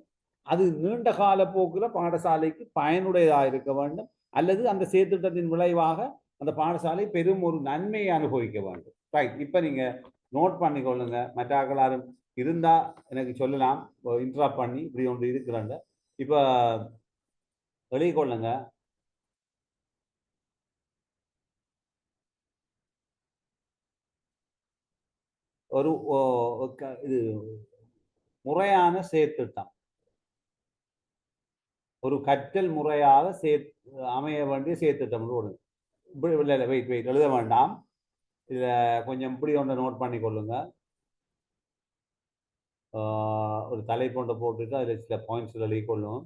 அது நீண்ட கால போக்குல பாடசாலைக்கு பயனுடையதா இருக்க வேண்டும். அல்லது அந்த செயற்திட்டத்தின் விளைவாக அந்த பாடசாலை பெரும் ஒரு நன்மையை அனுபவிக்க வேண்டும். ரைட், இப்போ நீங்க நோட் பண்ணிக்கொள்ளுங்க. மற்றாக்களாரும் இருந்தா எனக்கு சொல்லலாம், இன்ட்ராப்ட் பண்ணி இப்படி ஒன்று இருக்கிறாங்க. இப்போ வெளிக்கொள்ளுங்க. ஒரு இது முறையான செயற்திட்டம், ஒரு கற்றல் முறையாக அமைய வேண்டிய செயற்திட்டம். இப்படி இல்லை, வெயிட் எழுத வேண்டாம். இதில் கொஞ்சம் இப்படி ஒன்றை நோட் பண்ணி கொள்ளுங்க. ஒரு தலைப்பொண்டை போட்டுட்டு அதில் சில பாயிண்ட்ஸ் எழுதி கொள்ளும்.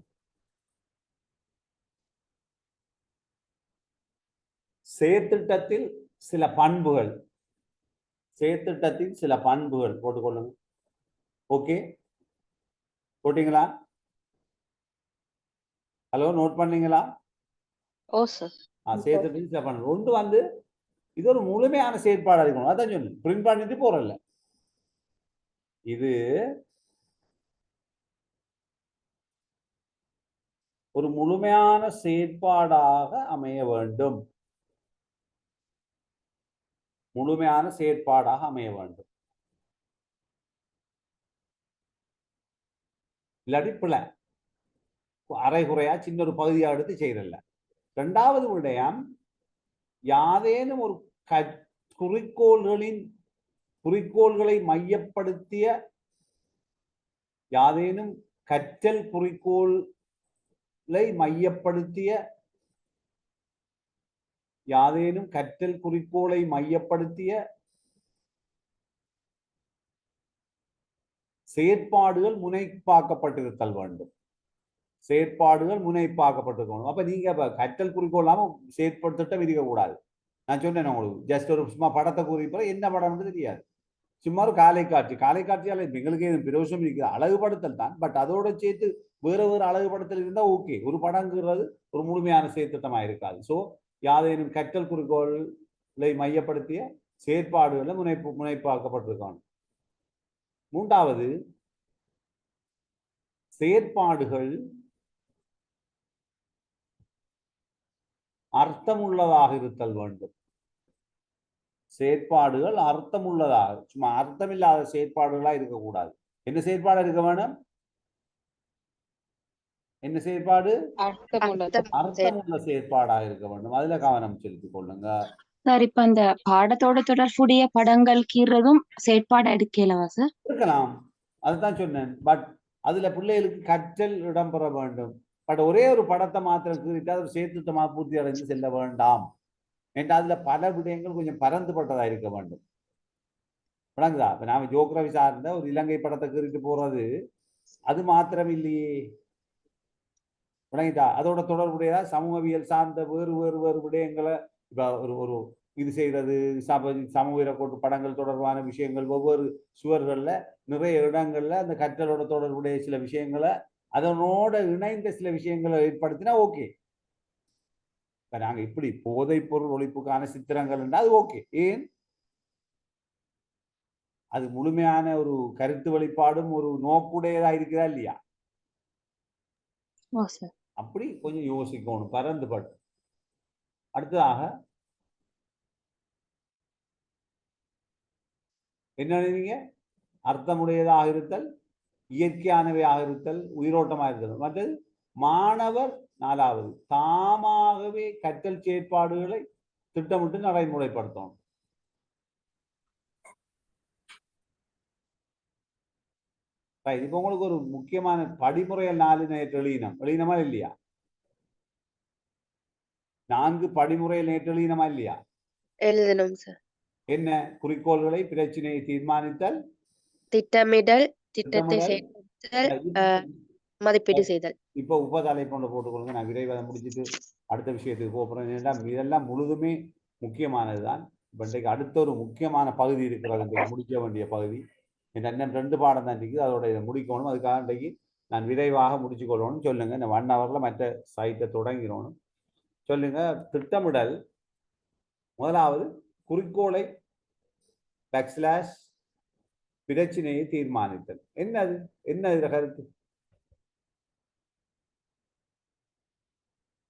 செயற்திட்டத்தில் சில பண்புகள், செயற்திட்டத்தின் சில பண்புகள் போட்டுக்கொள்ளுங்க. ஓகே, போட்டீங்களா? ஹலோ, நோட் பண்ணீங்களா? ஓ சார். செயற்திட்டத்தின் சில பண்புகள். ஒன்று வந்து இது ஒரு முழுமையான செயற்பாடாக இருக்கணும். அதான் சொன்னேன், பிரிண்ட் பண்ணிட்டு போறல. இது ஒரு முழுமையான செயற்பாடாக அமைய வேண்டும். முழுமையான செயற்பாடாக அமைய வேண்டும். இல்லாட்டி பிள்ளை அரைகுறையா சின்ன ஒரு பகுதியாக எடுத்து செய்யறல. இரண்டாவது விடயம், யாதேனும் ஒரு குறிக்கோள்களை மையப்படுத்திய யாதேனும் கற்றல் குறிக்கோளை மையப்படுத்திய செயற்பாடுகள் முனைப்பாக்கப்பட்டிருத்தல் வேண்டும். செயற்பாடுகள் முனைப்பாக்கப்பட்டிருக்கணும். அப்ப நீங்க கற்றல் குறிக்கோள் இல்லாம செயற்படுத்திட்டம் இருக்கக்கூடாது. நான் சொன்னேன் உங்களுக்கு, ஜஸ்ட் ஒரு சும்மா படத்தை குறிப்பிட என்ன படம்னு தெரியாது. சும்மா ஒரு காலை காட்சியால எங்களுக்கு எதுவும் பிரயோசனம் இருக்குது, அழகுபடுத்தல் தான். பட் அதோட சேர்த்து வேற அழகுபடுத்தல் இருந்தா ஓகே. ஒரு படங்கிறது ஒரு முழுமையான செயற்திட்டமாக இருக்காது. ஸோ யாதேனும் கற்றல் குறிக்கோளை மையப்படுத்திய செயற்பாடுகளை முனைப்பாக்கப்பட்டிருக்கணும். மூன்றாவது, செயற்பாடுகள் அர்த்தமுள்ளதாக இருத்தல் வேண்டும். செயற்பாடுகள் அர்த்தமுள்ளதாக, சும்மா அர்த்தமில்லாத செயற்பாடுகளா இருக்கக்கூடாது. என்ன செயற்பாடு இருக்க வேணும்? என்ன செயற்பாடு? அர்த்தமுள்ள செயற்பாடாக இருக்க வேண்டும். அதுல கவனம் செலுத்திக் கொள்ளுங்க. சார், இப்ப அந்த பாடத்தோட தொடர்புடைய படங்கள் கீறதும் செயற்பாடு எடுக்கலவா சார்? இருக்கலாம், அதுதான் சொன்னேன். பட் அதுல பிள்ளைகளுக்கு கற்றல் இடம்பெற வேண்டும். பட் ஒரே ஒரு படத்தை மாத்திரம் கீறிட்டா ஒரு செயற்திட்டமா பூர்த்தி அடைந்து செல்ல வேண்டாம். ஏன்னா அதுல பல விடயங்கள் கொஞ்சம் பரந்துபட்டதா இருக்க வேண்டும். விளங்குதா? இப்ப நாம ஜியோகிராபி சார்ந்த ஒரு இலங்கை படத்தை கீறிட்டு போறது அது மாத்திரம் இல்லையே. விளங்கிட்டா? அதோட தொடர்புடையதா சமூகவியல் சார்ந்த வேறு வேறு வேறு விடயங்களை இப்ப ஒரு இது செய்யறது, சமூக கோட்டு படங்கள் தொடர்பான விஷயங்கள் ஒவ்வொரு சுவர்கள்ல நிறைய இடங்கள்ல அந்த கற்றலோட தொடர்புடைய சில விஷயங்களை அதனோட இணைந்த சில விஷயங்களை ஏற்படுத்தினா ஓகே. நாங்க இப்படி போதைப் பொருள் ஒழிப்புக்கான சித்திரங்கள் அது ஓகே. ஏன்? அது முழுமையான ஒரு கருத்து வெளிப்பாடும் ஒரு நோக்குடையதா இருக்கிறதா இல்லையா? அப்படி கொஞ்சம் யோசிக்கணும், பரந்துபட்டு. அடுத்ததாக என்ன நீங்க அர்த்தமுடையதாக இருத்தல், இயற்கையானவையாக இருத்தல், உயிரோட்டமாக இருத்தல். மற்றது மாணவர் நாலாவது தாமாகவே கற்றல் செயற்பாடுகளை திட்டமிட்டு நடைமுறைப்படுத்தணும். இப்போ உங்களுக்கு ஒரு முக்கியமான படிமுறைகள் 4 நேற்று எழுதினமா இல்லையா? 4 படிமுறையில் நேற்று எழுதினமா இல்லையா? எழுதணும் சார். என்ன? குறிக்கோள்களை, பிரச்சனையை தீர்மானித்தல், திட்டமிடல், திட்டத்தை செயல்படுத்தல், மதிப்பீடு செய்தல். இப்போ உபதலைப்பொண்டு போட்டுக்கொள்ளுங்க. நான் விரைவாக முடிச்சுட்டு அடுத்த விஷயத்துக்கு போகிறேன். இதெல்லாம் முழுதுமே முக்கியமானதுதான். இப்போ இன்றைக்கு அடுத்த ஒரு முக்கியமான பகுதி இருக்கிறது, இன்றைக்கு முடிக்க வேண்டிய பகுதி. இன்னும் 2 பாடம் தான் இருக்குது, அதோட இதை முடிக்கணும். அதுக்காக இன்றைக்கு நான் விரைவாக முடிச்சு கொள்ளணும்னு சொல்லுங்க. இந்த 1 ஹவரில் மற்ற சைட்டை தொடங்கிடணும். சொல்லுங்க. திட்டமிடல் முதலாவது, குறிக்கோளை பிரச்சனையை தீர்மானித்தல். என்னது? என்ன இதுல கருத்து?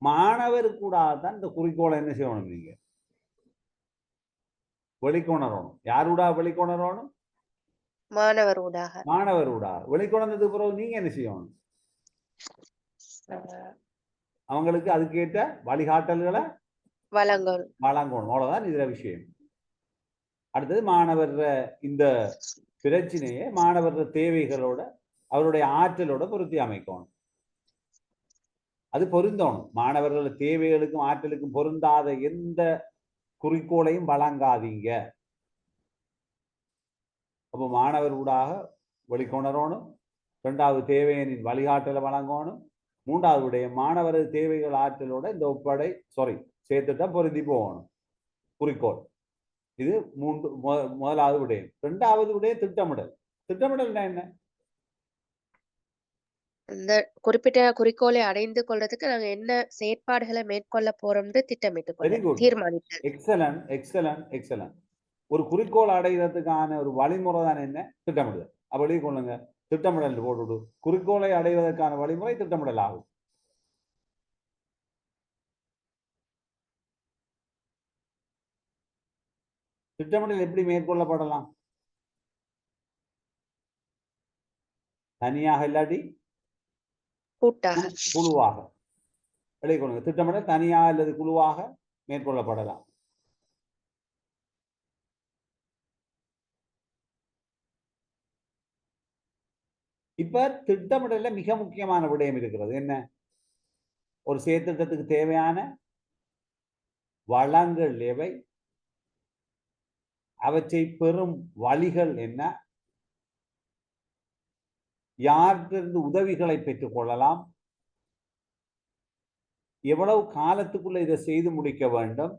மாணவருக்கூடாக தான் இந்த குறிக்கோளை என்ன செய்யணும் நீங்க வெளிக்கொணரணும். யாரூடாக வெளிக்கொணரணும்? மாணவர் ஊடாக. மாணவரூடாக வெளிக்கொணர்ந்ததுக்கு பிறகு நீங்க என்ன செய்யணும்? அவங்களுக்கு அதுக்கேற்ற வழிகாட்டல்களை வழங்கணும். அவ்வளவுதான் இதுல விஷயம். அடுத்தது மாணவர் இந்த பிரச்சனையை மாணவர் தேவைகளோட அவருடைய ஆற்றலோட பொருத்தி அமைக்கணும். அது பொருந்தணும். மாணவர்கள் தேவைகளுக்கும் ஆற்றலுக்கும் பொருந்தாத எந்த குறிக்கோளையும் வழங்காதீங்க. அப்போ மாணவர் ஊடாக வெளிக்கொணரணும். 2வது தேவையனின் வழிகாட்டலை வழங்கணும். 3வது விடய மாணவரது தேவைகள் ஆற்றலோட இந்த ஒப்படை சேர்த்துட்டம் பொருந்தி போகணும் குறிக்கோள். இது முதலாவது விடயம். 2வது விடயம் திட்டமிடல். திட்டமிடல்னா என்ன? இந்த குறிப்பிட்ட குறிக்கோளை அடைந்து கொள்றதுக்கு நாங்க என்ன செயற்பாடுகளை மேற்கொள்ள போறோம்னு திட்டமிட்டு தீர்மானித்து. எக்ஸலன்ட். ஒரு குறிக்கோள் அடைவதற்கான ஒரு வழிமுறை தான் என்ன? திட்டமிடுதல். அப்படி கொள்ளுங்க. திட்டமிடல் போட்டு குறிக்கோளை அடைவதற்கான வழிமுறை திட்டமிடல் ஆகும். திட்டமிடல் எப்படி மேற்கொள்ளப்படலாம்? தனியாக இல்லாட்டி கூட்டாக, குழுவாக. விளைக்கொள்ளுங்க. திட்டமிடல் தனியாக அல்லது குழுவாக மேற்கொள்ளப்படலாம். இப்ப திட்டமிடல மிக முக்கியமான விடயம் இருக்கிறது. என்ன? ஒரு செயற்திட்டத்துக்கு தேவையான வளங்கள் எவை, அவற்றை பெறும் வழிகள் என்ன, யாரிலிருந்து உதவிகளை பெற்றுக் கொள்ளலாம், எவ்வளவு காலத்துக்குள்ள இதை செய்து முடிக்க வேண்டும்,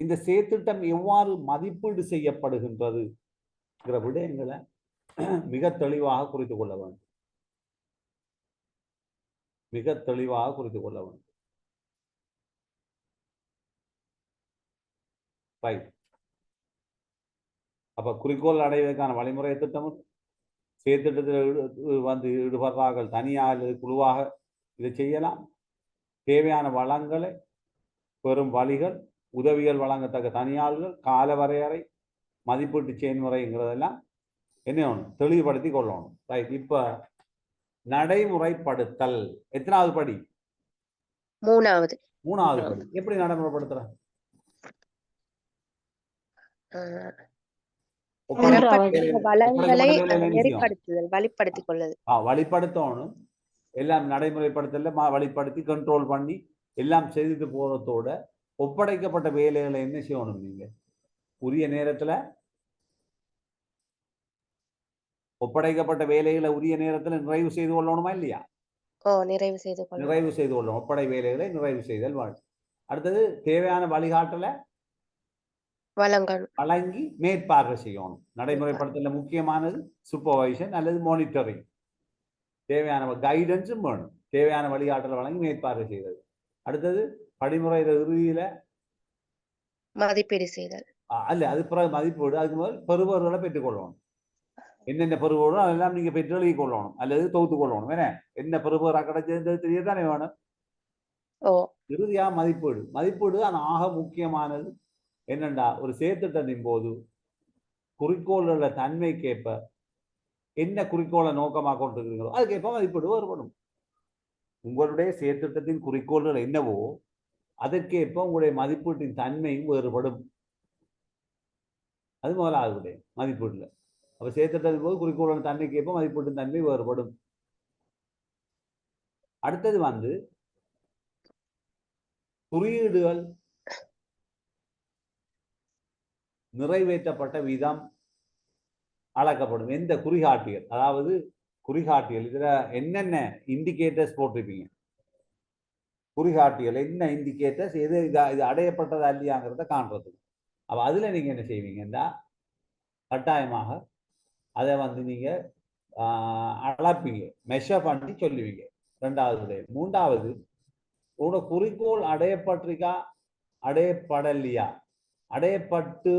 இந்த செயற்திட்டம் எவ்வாறு மதிப்பீடு செய்யப்படுகின்றது விடயங்களை மிக தெளிவாக குறித்து கொள்ள வேண்டும். மிக தெளிவாக குறித்து கொள்ள வேண்டும். அப்ப குறிக்கோள் அடைவதற்கான வழிமுறை திட்டமும் செயற்திட்டத்தில் ஈடுபடுறார்கள் தனியாக அல்லது குழுவாக இதை செய்யலாம். தேவையான வளங்களை பெறும் வழிகள், உதவிகள் வழங்கத்தக்க தனியாளர்கள், கால வரையறை, மதிப்பீட்டு செயல்முறைங்கிறதெல்லாம் என்ன ஒன்று தெளிவுபடுத்தி கொள்ளணும். இப்ப நடைமுறைப்படுத்தல் எத்தனாவது படி? 3வது படி. எப்படி நடைமுறைப்படுத்துற? வளங்களை வழிப்படுத்திக் கொள்ளுது. வழிப்படுத்தணும். எல்லாம் நடைமுறைப்படுத்தல வழிப்படுத்தி கண்ட்ரோல் பண்ணி எல்லாம் செய்துட்டு போறதோட ஒப்படைக்கப்பட்ட வேலைகளை என்ன செய்யணும்? நீங்க உரிய நேரத்துல ஒப்படைக்கப்பட்ட வேலைகளை உரிய நேரத்துல நிறைவு செய்து கொள்ளணுமா இல்லையா? நிறைவு செய்து கொள்ளணும். ஒப்படை வேலைகளை நிறைவு செய்தல் வாழ்க்கை. அடுத்தது தேவையான வழிகாட்டலை வழங்கி மேற்பார்வை செய்யணும். நடைமுறைப்படுத்தல முக்கியமானது சூப்பர்வைசன் அல்லது மானிட்டரிங். தேவையான கைடன்ஸும் வேணும். தேவையான வழிகாட்டலை வழங்கி மேற்பார்வை செய்தது. அடுத்தது படிமுறை இறுதியில மதிப்பீடு செய்தல். அல்ல, அது பிறகு மதிப்பீடு. அதுக்கு முதல் பெறுபவர்களை பெற்றுக்கொள்ளணும். என்னென்ன பெறுபவரும் அதெல்லாம் நீங்க பெற்று எழுதி கொள்ளணும் அல்லது தொகுத்து கொள்ளணும். என்ன பெறுபவராக கிடைச்சது தெரியத்தானே வேணும். இறுதியா மதிப்பீடு தான் ஆக முக்கியமானது. என்னண்டா, ஒரு செயற்திட்டத்தின் போது குறிக்கோளோட தன்மைக்கேற்ப என்ன குறிக்கோளை நோக்கமாக கொண்டிருக்கிறீங்களோ அதுக்கேற்ப மதிப்பீடு வேறுபடும். உங்களுடைய செயற்திட்டத்தின் குறிக்கோள்கள் என்னவோ அதற்கேற்ப உங்களுடைய மதிப்பீட்டின் தன்மையும் வேறுபடும். அது முதலாவது மதிப்பீடுல. அப்ப செயற்திட்டத்தின் போது குறிக்கோளோட தன்மைக்கேற்ப மதிப்பீட்டின் தன்மை வேறுபடும். அடுத்தது குறியீடுகள் நிறைவேற்றப்பட்ட விதம் அளக்கப்படும். எந்த குறிகாட்டியல், அதாவது குறிகாட்டியல் இதுல என்னென்ன இண்டிகேட்டர்ஸ் போட்டிருப்பீங்க. குறிகாட்டியல் என்ன இண்டிகேட்டர்ஸ், எது இது அடையப்பட்டதா இல்லையாங்கிறத காண்றதுக்கு. அப்ப அதுல நீங்க என்ன செய்வீங்கன்னா கட்டாயமாக அதை நீங்க அளப்பீங்க, மெஷர் பண்ணி சொல்லுவீங்க. 2வது. 3வது, உங்களோட குறிக்கோள் அடையப்பட்டிருக்கா அடையப்படலையா, அடையப்பட்டு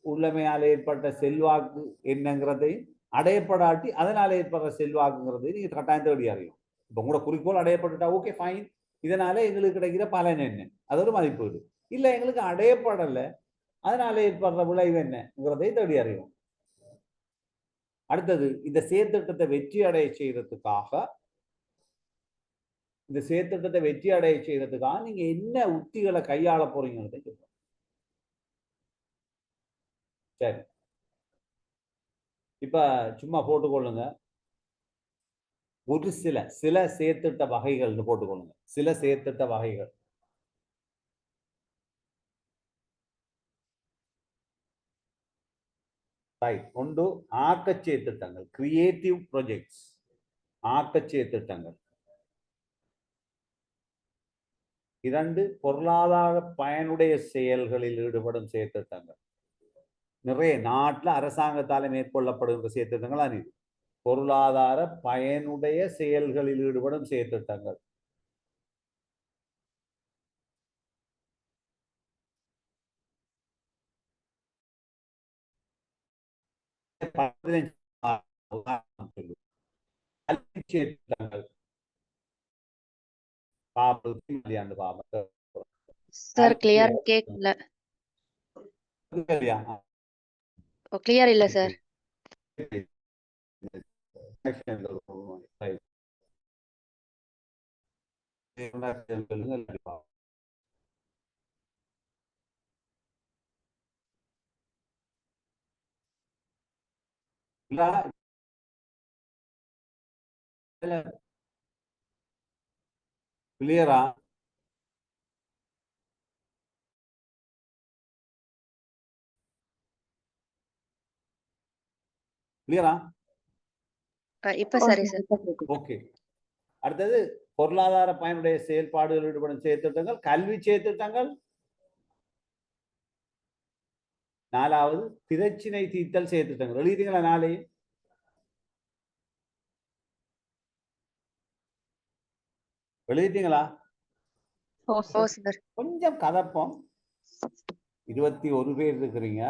உள்ளமையால் ஏற்பட்ட செல்வாக்கு என்னங்கிறதையும், அடையப்படாட்டி அதனால் ஏற்படுற செல்வாக்குங்கிறதையும் நீங்க கட்டாயம் தேடி அறியும். இப்போ உங்களோட குறிக்கோள் அடையப்பட்டுட்டா ஓகே ஃபைன், இதனால எங்களுக்கு கிடைக்கிற பலன் என்ன, அது ஒரு மதிப்பீடு. இல்லை எங்களுக்கு அடையப்படலை, அதனால ஏற்படுற விளைவு என்னங்கிறதை தேடி அறியும். அடுத்தது, இந்த செயற்திட்டத்தை வெற்றி அடைய செய்யறதுக்காக நீங்க என்ன உத்திகளை கையாள போறீங்கன்னு சொல்றோம். சரி, இப்ப சும்மா போட்டுக்கொள்ளுங்க, ஒரு சில செயற்திட்ட வகைகள்னு போட்டுக்கொள்ளுங்க. சில செயற்திட்ட வகைகள். ரைட். ஒன்று ஆக்கச்செய திட்டங்கள், கிரியேட்டிவ் ப்ராஜெக்ட்ஸ், ஆக்கச்செய திட்டங்கள். 2, பொருளாதார பயனுடைய செயல்களில் ஈடுபடும் செயற்திட்டங்கள். நிறைய நாட்டில் அரசாங்கத்தால் மேற்கொள்ளப்படுகின்ற செயற்திட்டங்கள் இது. பொருளாதார பயனுடைய செயல்களில் ஈடுபடும் செயற்திட்டங்கள். சார் கிளியர் கேட்கல. கிளியர் இல்ல சார். கிளியரா? கிளியரா? இப்ப சரி சார். ஓகே. அடுத்தது, பொருளாதார பயனுடைய செயல்பாடுகள் ஈடுபடும் செயற்திட்டங்கள், கல்வி செயற்திட்டங்கள். 4வது, பிரச்சினை தீர்த்தல் செயற்திட்டங்கள். எழுதிட்டீங்களா? 4 எழுதிட்டீங்களா? ஓ சார். கொஞ்சம் கதப்பம். 21 பேர் இருக்கிறீங்க.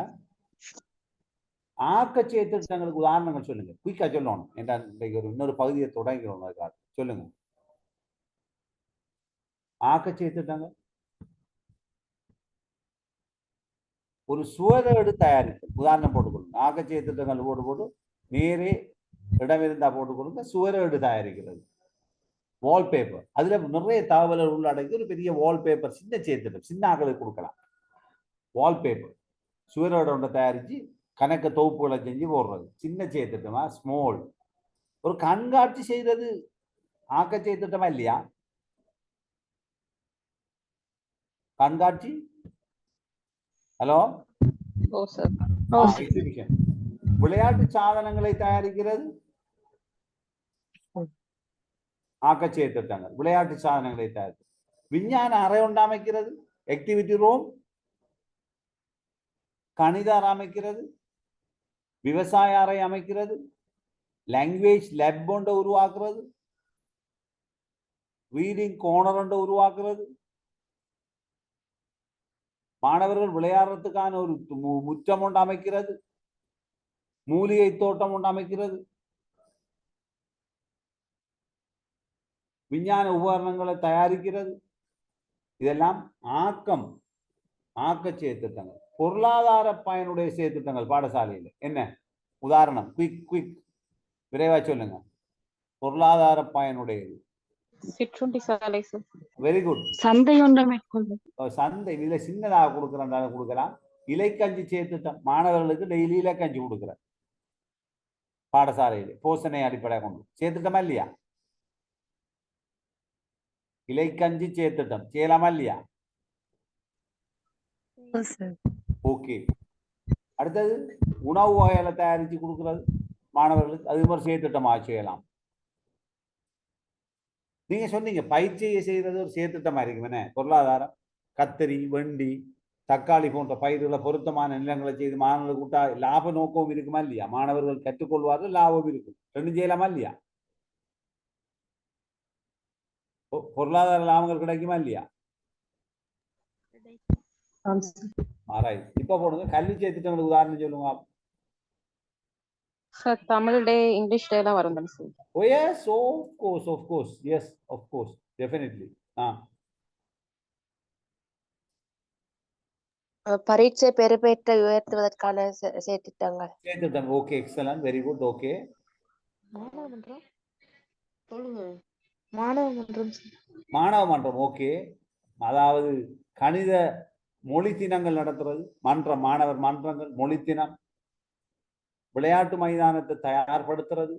ஆக்கச்செய திட்டங்களுக்கு உதாரணங்கள் சொல்லுங்க. குயிக்கா சொல்லணும். இன்னொரு பகுதியை தொடங்கிறோம். அதுக்காக சொல்லுங்க. ஆக்கச்செய திட்டங்கள். ஒரு சுவரேடு தயாரிப்பு உதாரணம் போட்டுக்கொள்ளுங்க. ஆக்கச்செய திட்டங்கள் போட்டு நேரே இடம் இருந்தா போட்டுக்கொள்ளுங்க. சுவரேடு தயாரிக்கிறது, வால்பேப்பர். அதுல நிறைய தகவல்கள் உள்ளடங்கி ஒரு பெரிய வால்பேப்பர், சின்ன செயற்திட்டம், சின்ன ஆக்களுக்கு கொடுக்கலாம். வால்பேப்பர் சுவரோட ஒன்றை தயாரிச்சு கணக்க தொகுப்புகளை செஞ்சு போடுறது சின்ன செயற்திட்டமா, ஸ்மால். ஒரு கண்காட்சி செய்யறது ஆக்க செயற்திட்டமா இல்லையா? கண்காட்சி. Hello, exhibition. விளையாட்டு சாதனங்களை தயாரிக்கிறது ஆக்க செயற்திட்டங்கள். விளையாட்டு சாதனங்களை தயாரிக்கிறது. விஞ்ஞான அறை ஒன்று அமைக்கிறது, ஆக்டிவிட்டி ரூம். கணித அறை அமைக்கிறது, விவசாய அறை அமைக்கிறது, லாங்குவேஜ் லேப் ஒன்றை உருவாக்குறது, ரீடிங் கோர்னர் ஒன்றை உருவாக்குறது, மாணவர்கள் விளையாடுறதுக்கான ஒரு முற்றம் ஒன்று அமைக்கிறது, மூலிகை தோட்டம் ஒன்று அமைக்கிறது, விஞ்ஞான உபகரணங்களை தயாரிக்கிறது. இதெல்லாம் ஆக்க செயற்திட்டங்கள். பொருளாதார பயனுடைய செயற்திட்டங்கள் பாடசாலையில் என்ன உதாரணம்? குயிக் விரைவா சொல்லுங்க. பொருளாதார பயனுடையது. சிற்றுண்டி சாலை. Very good. சந்தை ஒன்றை மேற்கொள்ளும். சந்தை இதுல சின்னதாக கொடுக்கலாம். இலைக்கஞ்சி செயற்திட்டம், மாணவர்களுக்கு டெய்லி இலைக்கஞ்சி கொடுக்குற பாடசாலையில் போஷணை அடிப்படை கொண்டு சேர்த்துட்டோமா இல்லையா? இலைக்கஞ்சி சேர்த்துட்டோம், செய்யலாமா இல்லையா? ஓகே. அடுத்தது, உணவு வகைகளை தயாரித்து கொடுக்கிறது மாணவர்களுக்கு, அது மாதிரி சேர்த்துட்டமாக செய்யலாம். நீங்க சொன்னீங்க பயிற்சியை செய்யறது ஒரு சேர்த்துட்டமா இருக்குமே. பொருளாதாரம், கத்தரி, வெண்டி, தக்காளி போன்ற பயிர்களை பொருத்தமான நிலங்களை செய்து மாணவர்களுக்கு கூட்டா லாப நோக்கமும் இருக்குமா இல்லையா? மாணவர்கள் கற்றுக்கொள்வார்கள், லாபம் இருக்கும். ரெண்டும் செய்யலாமா இல்லையா? பொருளாதார லாபங்கள் கிடைக்குமா இல்லையா? இப்ப போடுங்க. கல்வி சேர்த்துட்டவங்களுக்கு உதாரணம் சொல்லுங்க. சார் தமிழ் டே இங்கிலீஷ் டே எல்லாம் வரும் தானே sir? Oh yes, of course, yes, of course, definitely. பரீட்சை பெறுபேற்றை உயர்த்துவதற்கான செயற்திட்டங்கள். சேர்த்துட்டாங்க. Okay, excellent, very good. Okay, மாணவ மன்றம். ஓகே, அதாவது கணித மொழி தினங்கள் நடத்துறது, மாணவர் மன்றங்கள், மொழி தினம், விளையாட்டு மைதானத்தை தயார்படுத்துறது,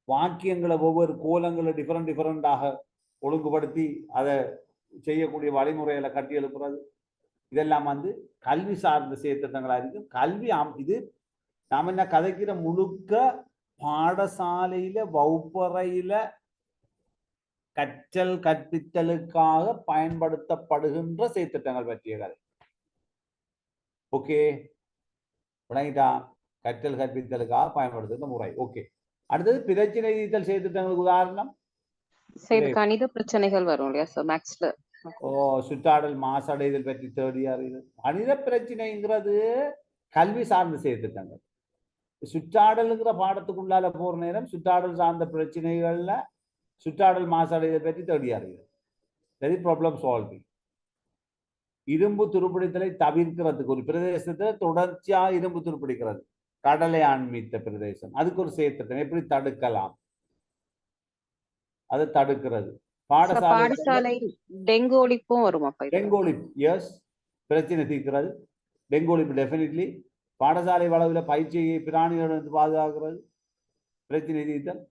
வாக்கியங்களை ஒவ்வொரு கோலங்களை டிஃபரெண்டாக ஒழுங்குபடுத்தி அதை செய்யக்கூடிய வழிமுறைகளை கட்டி எழுப்புறது, இதெல்லாம் வந்து கல்வி சார்ந்த செயற்திட்டங்களா இருக்கு. கல்வி இது நாம என்ன கதைக்கிற முழுக்க பாடசாலையில வகுப்பறையில கற்றல் கற்பித்தலுக்காக பயன்படுத்தப்படுகின்ற செயற்திட்டங்கள் பற்றிய கதை. ஓகே, விளங்கிட்டா? கற்றல் கற்பித்தலுக்காக பயன்படுத்துகிற முறை. ஓகே, அடுத்தது பிரச்சனை தீர்த்தல் செயற்திட்டங்களுக்கு உதாரணம் கணித பிரச்சனைகள் வரும் இல்லையா சார் மேக்ஸ்ல? சுற்றாடல் மாசடைதல் பற்றி தேடியார். கணித பிரச்சனைங்கிறது கல்வி சார்ந்த செயற்திட்டங்கள். சுற்றாடலுங்கிற பாடத்துக்குள்ளால போற நேரம் சுற்றாடல் சார்ந்த பிரச்சனைகள்ல சுற்றாடல் மாசடைதல் பற்றி தேடியார்கள். Problem solving. இரும்பு துருப்பிடித்தலை தவிர்க்கிறதுக்கு ஒரு பிரதேசத்தை தொடர்ச்சியா இரும்பு துருப்பிடிக்கிறது, கடலை ஆன்மீத்த பிரதேசம், அதுக்கு ஒரு செயற்திட்டம் எப்படி தடுக்கலாம், அதை தடுக்கிறது. பாடசாலை டெங்கு ஒழிப்பும் வருமா? டெங்கு ஒழிப்பு, எஸ், பிரச்சனை தீர்க்கிறது. டெங்கு ஒழிப்பு டெஃபினெட்லி. பாடசாலை வளவில் பயிற்சியை பிராணிகளிடம் பாதுகாக்கிறது, பிரச்சனை தீர்த்தல்.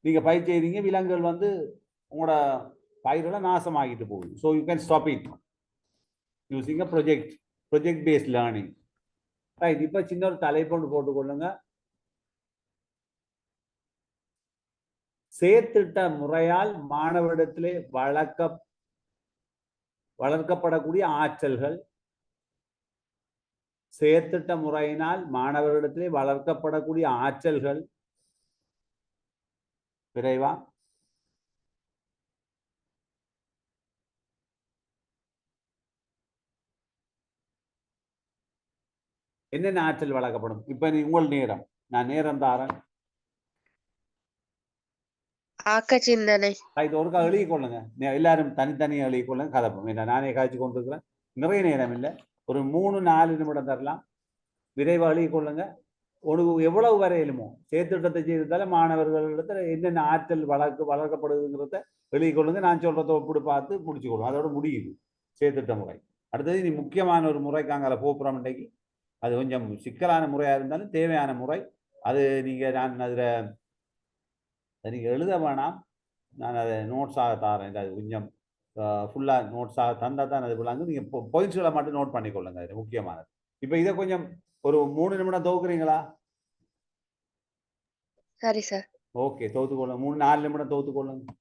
நீங்க பயிற்சி செய்றீங்க, விலங்குகள் வந்து உங்களோட பயிர்களை நாசமாகிட்டு போகுது. So you can stop it using a project paste learning. Right, இப்போ சின்ன ஒரு தலைப்பொண்டு போட்டுக்கொள்ளுங்க. செயற்திட்ட முறையால் மாணவரிடத்திலே வளர்க்கப்படக்கூடிய ஆற்றல்கள், செயற்திட்ட முறையினால் மாணவரிடத்திலே வளர்க்கப்படக்கூடிய ஆற்றல்கள். விரைவா என்னென்ன ஆற்றல் வளர்க்கப்படும்? இப்ப உங்கள் நேரம், நான் நேரம் தாரேன். ஆக்க சிந்தனை. இது ஒருக்கா எழுதி கொள்ளுங்க, எல்லாரும் தனித்தனியாக எழுதி கொள்ளுங்க. கதப்போம், நானே காய்ச்சி கொண்டிருக்கிறேன், நிறைய நேரம் இல்லை, ஒரு 3-4 நிமிடம் தரலாம். விரைவாக எழுதி கொள்ளுங்க. எவ்வளவு வரையிலுமோ செயற்திட்டத்தை செய்ததால மாணவர்களிடத்துல என்னென்ன ஆற்றல் வளர்க்கப்படுதுங்கிறத எழுதி கொள்ளுங்க. நான் சொல்றதை ஒப்பிடு பார்த்து முடிச்சு கொள்ளுங்க. அதோட முடியுது செயற்திட்ட முறை. அடுத்தது இனி முக்கியமான ஒரு முறைக்காங்க போப்புறம் இன்றைக்கு. அது கொஞ்சம் சிக்கலான முறையாக இருந்தாலும் தேவையான முறை. அது நான் அதில் நீங்கள் எழுத வேணாம், நான் அதை நோட்ஸாக தாரேன். அது கொஞ்சம் ஃபுல்லாக நோட்ஸாக தந்தால் தான் அது விளாங்க. நீங்கள் பாயிண்ட்ஸ்களை மட்டும் நோட் பண்ணிக்கொள்ளுங்க, அது முக்கியமானது. இப்போ இதை கொஞ்சம் ஒரு 3 நிமிடம் தோக்குறீங்களா? சரி சார். ஓகே, தோத்துக்கொள்ளுங்க. 3-4 நிமிடம் தோத்துக்கொள்ளுங்க.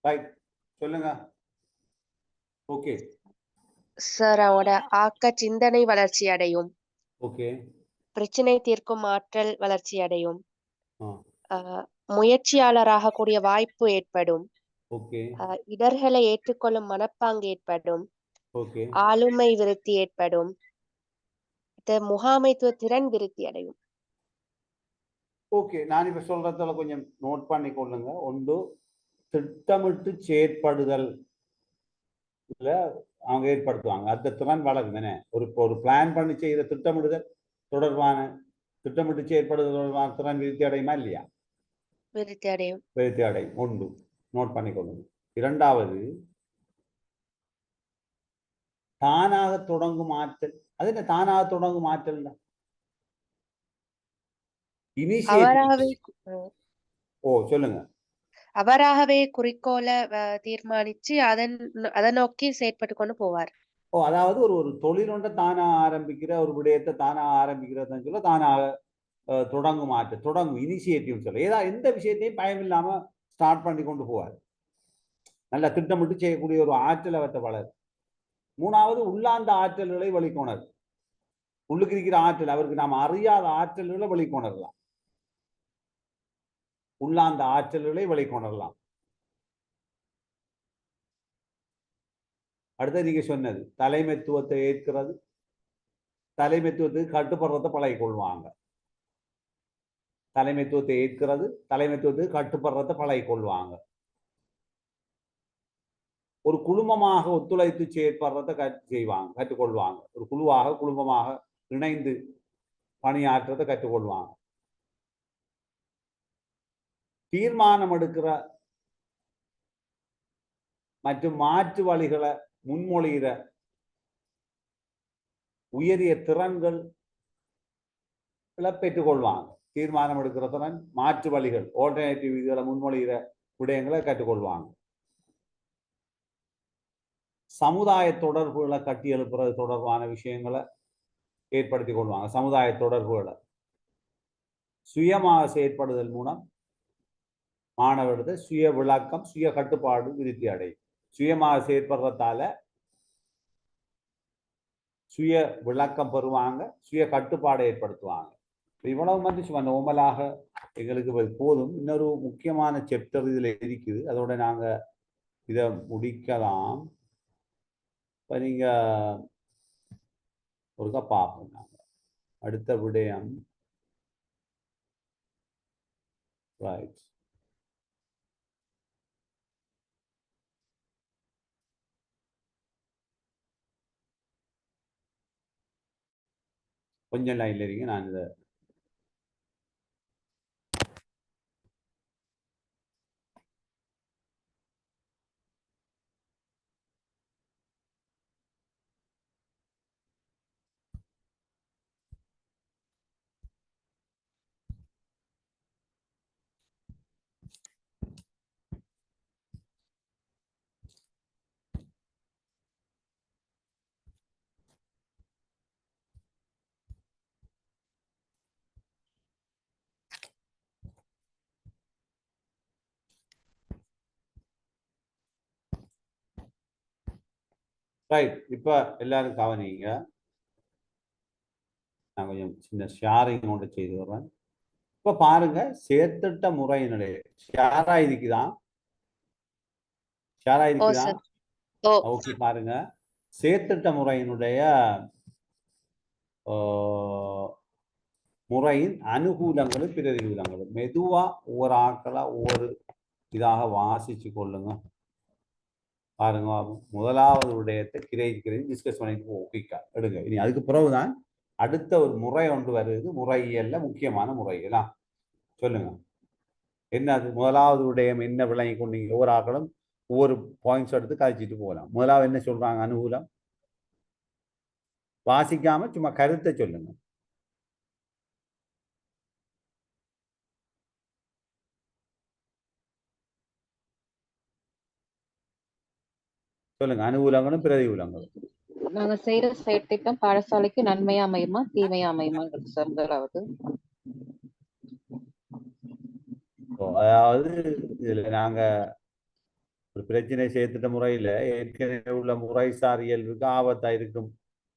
ரைட், சொல்லுங்க. ஓகே சார் அவங்களோட ஆக்க சிந்தனை வளர்ச்சி அடையும், ஓகே பிரச்சனை தீர்க்கும் ஆற்றல் வளர்ச்சி அடையும், ஆ முயற்சியாளராக கூடிய வாய்ப்பு ஏற்படும், ஓகே இடர்களை ஏற்றுக்கொள்ளும் மனப்பாங்கு ஏற்படும், ஓகே ஆளுமை விருத்தி ஏற்படும், முகாமைத்துவ திறன் விருத்தி அடையும். ஓகே. நான் இப்ப சொல்றதுல கொஞ்சம் நோட் பண்ணி கொள்ளுங்க. ஒன்று, திட்டமிட்டு செயற்படுதல் அவங்க ஏற்படுத்துவாங்க. அந்த திறன் வளரும். என்ன ஒரு பிளான் பண்ணி செய்கிற திட்டமிடுதல் தொடர்பான திட்டமிட்டு செயற்படுதல் தொடர்பான திறன் விருத்தி அடையுமா இல்லையா? விருத்தி அடையும். விருத்தி அடையும். ஒன்று நோட் பண்ணி கொள்ளுங்க. இரண்டாவது, தானாக தொடங்கும் ஆற்றல். அது என்ன தானாக தொடங்கும் ஆற்றல்? அவராகவே சொல்லுங்க. அவராகவே குறிக்கோளை தீர்மானிச்சு அதை நோக்கி செயற்பட்டு கொண்டு போவார். அதாவது ஒரு தொழில் ஒன்றை தானா ஆரம்பிக்கிற, ஒரு விடயத்தை தானா ஆரம்பிக்கிறதுன்னு சொல்ல தானாக தொடங்கும் ஆற்றல், தொடங்கும் இனிஷியேட்டிவ் சொல்ல. ஏதாவது எந்த விஷயத்தையும் பயம் இல்லாம ஸ்டார்ட் பண்ணி கொண்டு போவார். நல்லா திட்டமிட்டு செய்யக்கூடிய ஒரு ஆற்றல் அவற்றை வளர். மூணாவது, உள்ளாந்த ஆற்றல்களை வெளிக்கொணர். உள்ளுக்கு இருக்கிற ஆற்றல், அவருக்கு நாம் அறியாத ஆற்றல்களை வெளிக்கொணரலாம். உள்ளாந்த ஆற்றல்களை வெளிக்கொணரலாம். அடுத்து நீங்க சொன்னது தலைமைத்துவத்தை ஏற்கிறது, தலைமைத்துவத்துக்கு கட்டுப்படுறதை பழகி கொள்வாங்க. தலைமைத்துவத்தை ஏற்கிறது, தலைமைத்துவத்துக்கு கட்டுப்படுறதை பழகி கொள்வாங்க. ஒரு குழுமமாக ஒத்துழைத்து செயற்படுறதை கற்றுக்கொள்வாங்க. ஒரு குழுமமாக இணைந்து பணியாற்றதை கற்றுக்கொள்வாங்க. தீர்மானம் எடுக்கிற மற்றும் மாற்று வழிகளை முன்மொழிகிற உயரிய திறன்கள் பெற்றுக்கொள்வாங்க. தீர்மானம் எடுக்கிற திறன், மாற்று வழிகள், ஆல்டர்னேட்டிவ் இதுகளை முன்மொழிகிற விடயங்களை கற்றுக்கொள்வாங்க. சமுதாய தொடர்புகளை கட்டி எழுப்புறது தொடர்பான விஷயங்களை ஏற்படுத்தி கொள்வாங்க. சமுதாய தொடர்புகளை சுயமாக செயற்படுதல் மூலம் மாணவர்களது சுய விளக்கம், சுய கட்டுப்பாடு விருத்தி அடையும். சுயமாக செயற்படுறதால சுய விளக்கம் பெறுவாங்க, சுய கட்டுப்பாடை ஏற்படுத்துவாங்க. இவ்வளவு வந்து நோமலாக எங்களுக்கு போதும். இன்னொரு முக்கியமான சாப்டர் இதுல இருக்குது, அதோட நாங்க இதை முடிக்கலாம். இப்ப நீங்க ஒருக்கா பார்ப்போம். நாங்க அடுத்த விடயம் ரைட். கொஞ்சம் லைன்ல இருங்க, நான் இதை ரைட். இப்ப எல்லாரும் கவனிங்க. நான் கொஞ்சம் சின்ன ஷேரிங் ஒன்று செய்து வர்றேன். இப்ப பாருங்க, சேர்த்திட்ட முறையினுடைய ஷேரா இருக்குதான். ஓகே, பாருங்க, சேர்த்திட்ட முறையினுடைய முறையின் அனுகூலங்களும் பிரதிகூலங்களும் மெதுவா ஒவ்வொரு ஆக்களா ஒவ்வொரு இதாக வாசிச்சு கொள்ளுங்க. பாருங்க, முதலாவது விடயத்தை கிரேஜ் டிஸ்கஸ் பண்ணிட்டு ஓகேக்கா எடுங்க. இனி அதுக்கு பிறகுதான் அடுத்த ஒரு முறை ஒன்று வருது. முறையியல்ல முக்கியமான முறைகளா சொல்லுங்க. என்ன அது முதலாவது விடயம் என்ன விளங்கி கொண்டீங்க? ஒவ்வொரு ஆக்களும் ஒவ்வொரு பாயிண்ட்ஸ் எடுத்து கழிச்சிட்டு போகலாம். முதலாவது என்ன சொல்றாங்க? அனுகூலம். வாசிக்காம சும்மா கருத்தை சொல்லுங்க. சொல்லுங்க, அனுகூலங்களும் பிரதிகூலங்களும். நாங்க செய்யற செயற்திட்டம் பாடசாலைக்கு நன்மையா அமையுமா தீமையா அமையுமா சார்? முதலாவது, அதாவது இதுல நாங்க ஒரு பிரச்சனை சேர்த்துட்ட முறையில் ஏற்கனவே உள்ள முறைசார் இயல்புக்கு ஆபத்தா இருக்கும்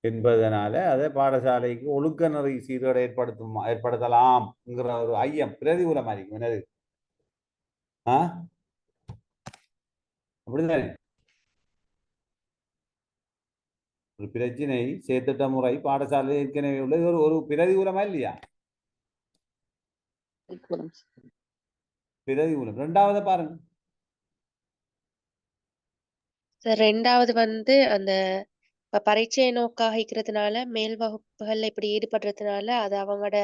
என்பதனால அதை பாடசாலைக்கு ஒழுக்க நெறி சீர்கேடு ஏற்படுத்தலாம்ங்கிற ஒரு ஐயம் பிரதிகூலமா இருக்கும். என்னது அப்படிதானே? ஒரு பிரச்சனை சேர்த்துட்ட முறை பாடசாலை ஏற்கனவே உள்ள ஒரு ஒரு பிரதிகூலமா இல்லையா? பிரதிகூலம். ரெண்டாவது பாருங்க சார் ரெண்டாவது வந்து அந்த பரீட்சையை நோக்காகிக்கிறதுனால மேல் வகுப்புகள்ல இப்படி ஈடுபடுறதுனால அது அவங்களோட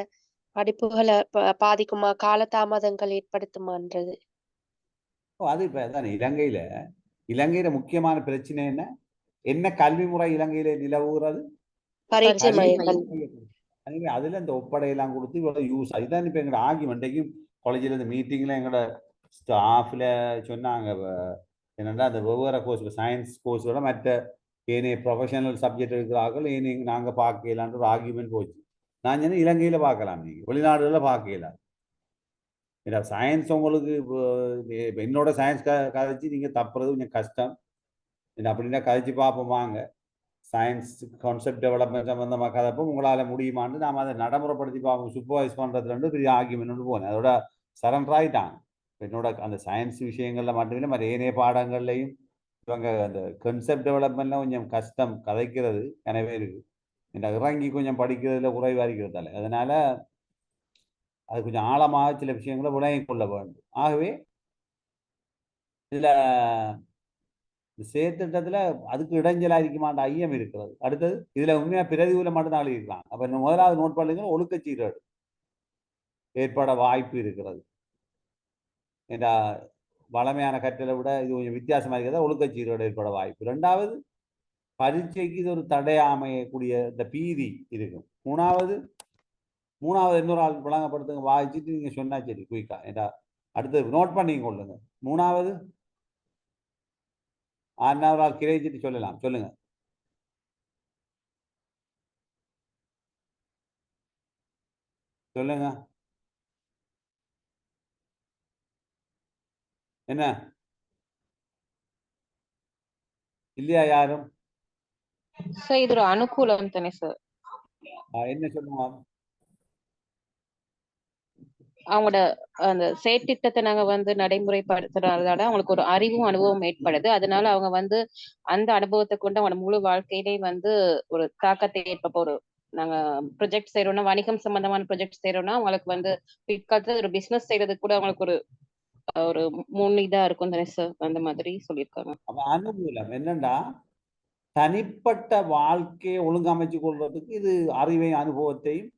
படிப்புகளை பாதிக்குமா, காலதாமதங்கள் ஏற்படுத்துமான்றது. அது இப்ப தானே இலங்கையில முக்கியமான பிரச்சனை என்ன கல்வி முறை இலங்கையில நிலவுகிறது? பரீட்சை மையங்கள். அதுல இந்த ஒப்படையெல்லாம் கொடுத்து இவ்வளவு யூஸ். அதுதான் இப்ப எங்களோட ஆர்கியூமெண்ட்டையும் காலேஜில் இந்த மீட்டிங்ல எங்களோட ஸ்டாஃப்ல சொன்னாங்க. என்னென்னா அந்த வெவ்வேறு கோர்ஸ் சயின்ஸ் கோர்ஸோட மற்ற ஏனைய ப்ரொஃபஷனல் சப்ஜெக்ட் இருக்கிறார்கள் நாங்கள் பார்க்கலான்ற ஒரு ஆர்கியூமெண்ட் போச்சு. நான் சொன்னேன் இலங்கையில பார்க்கலாம், நீங்கள் வெளிநாடுகளில் பார்க்கலாம். ஏன்னா சயின்ஸ் உங்களுக்கு என்னோட சயின்ஸ் கதைச்சு நீங்கள் தப்புறது கொஞ்சம் கஷ்டம். என்ன அப்படின்னா கதைச்சு பார்ப்போம் வாங்க, சயின்ஸ் கான்செப்ட் டெவலப்மெண்ட் சம்பந்தமாக கதைப்போ உங்களால் முடியுமான்னு நாம் அதை நடைமுறைப்படுத்தி பார்ப்போம், சூப்பர்வைஸ் பண்ணுறதுல பெரிய ஆர்கியூமெண்ட் போனேன். அதோட சரண்டர் ஆகிட்டாங்க. என்னோட அந்த சயின்ஸ் விஷயங்களில் மட்டுமில்லை மற்ற ஏனைய பாடங்கள்லையும் இவங்க அந்த கான்செப்ட் டெவலப்மெண்ட்லாம் கொஞ்சம் கஷ்டம் கதைக்கிறது. எனவே இருக்கு இந்த இறங்கி கொஞ்சம் படிக்கிறதுல குறைவாக இருக்கிறதால அதனால அது கொஞ்சம் ஆழமாக சில விஷயங்களை விளங்கிக் கொள்ள வேண்டும். ஆகவே இதில் சேர்த்திட்டத்தில் அதுக்கு இடைஞ்சலாக இருக்குமான்ற ஐயம் இருக்கிறது. அடுத்தது இதில் உண்மையாக பிரதிகூலம் மட்டும்தான் இருக்கலாம். அப்போ முதலாவது நோட் பண்ணுங்க, ஒழுக்கச்சீரேடு ஏற்பட வாய்ப்பு இருக்கிறது. என்ற வளமையான கற்றலை விட இது கொஞ்சம் வித்தியாசமாக இருக்கிறதா ஒழுக்கச்சீரோடு ஏற்பட வாய்ப்பு. ரெண்டாவது பரீட்சைக்கு இது ஒரு தடை அமையக்கூடிய இந்த பீதி இருக்கும். மூணாவது இன்னொரு ஆள் விளங்கப்படுத்துங்க, வாய்ச்சிட்டு நீங்க சொன்னா சரி குயிக்கா. ஏண்டா அடுத்து நோட் பண்ணி கொள்ளுங்க. மூணாவது ஆறாவது ஆள் கிரைச்சிட்டு சொல்லலாம். சொல்லுங்க. சொல்லுங்க என்ன இல்லையா யாரும்? சார் இது ஒரு அனுகூலம் தானே சார்? என்ன சொல்லுங்க. அவங்களோட அந்த செயற்திட்டத்தை நாங்க வந்து நடைமுறைப்படுத்துறதால அவங்களுக்கு ஒரு அறிவும் அனுபவம் ஏற்படுது. அதனால அவங்க வந்து அந்த அனுபவத்தை கொண்டு அவங்களோட முழு வாழ்க்கையிலே வந்து ஒரு தாக்கத்தை ஒரு நாங்க ப்ரொஜெக்ட் செய்யறோம்னா, வணிகம் சம்பந்தமான ப்ரொஜெக்ட் செய்யறோம்னா அவங்களுக்கு வந்து பிற்காலத்துல ஒரு பிசினஸ் செய்யறதுக்கு கூட அவங்களுக்கு ஒரு முன் இதா இருக்கும் தானே சார்? அந்த மாதிரி சொல்லியிருக்காங்க. அனுகூலம் என்னண்டா தனிப்பட்ட வாழ்க்கையை ஒழுங்கமைச்சு கொள்றதுக்கு இது அறிவையும் அனுபவத்தையும்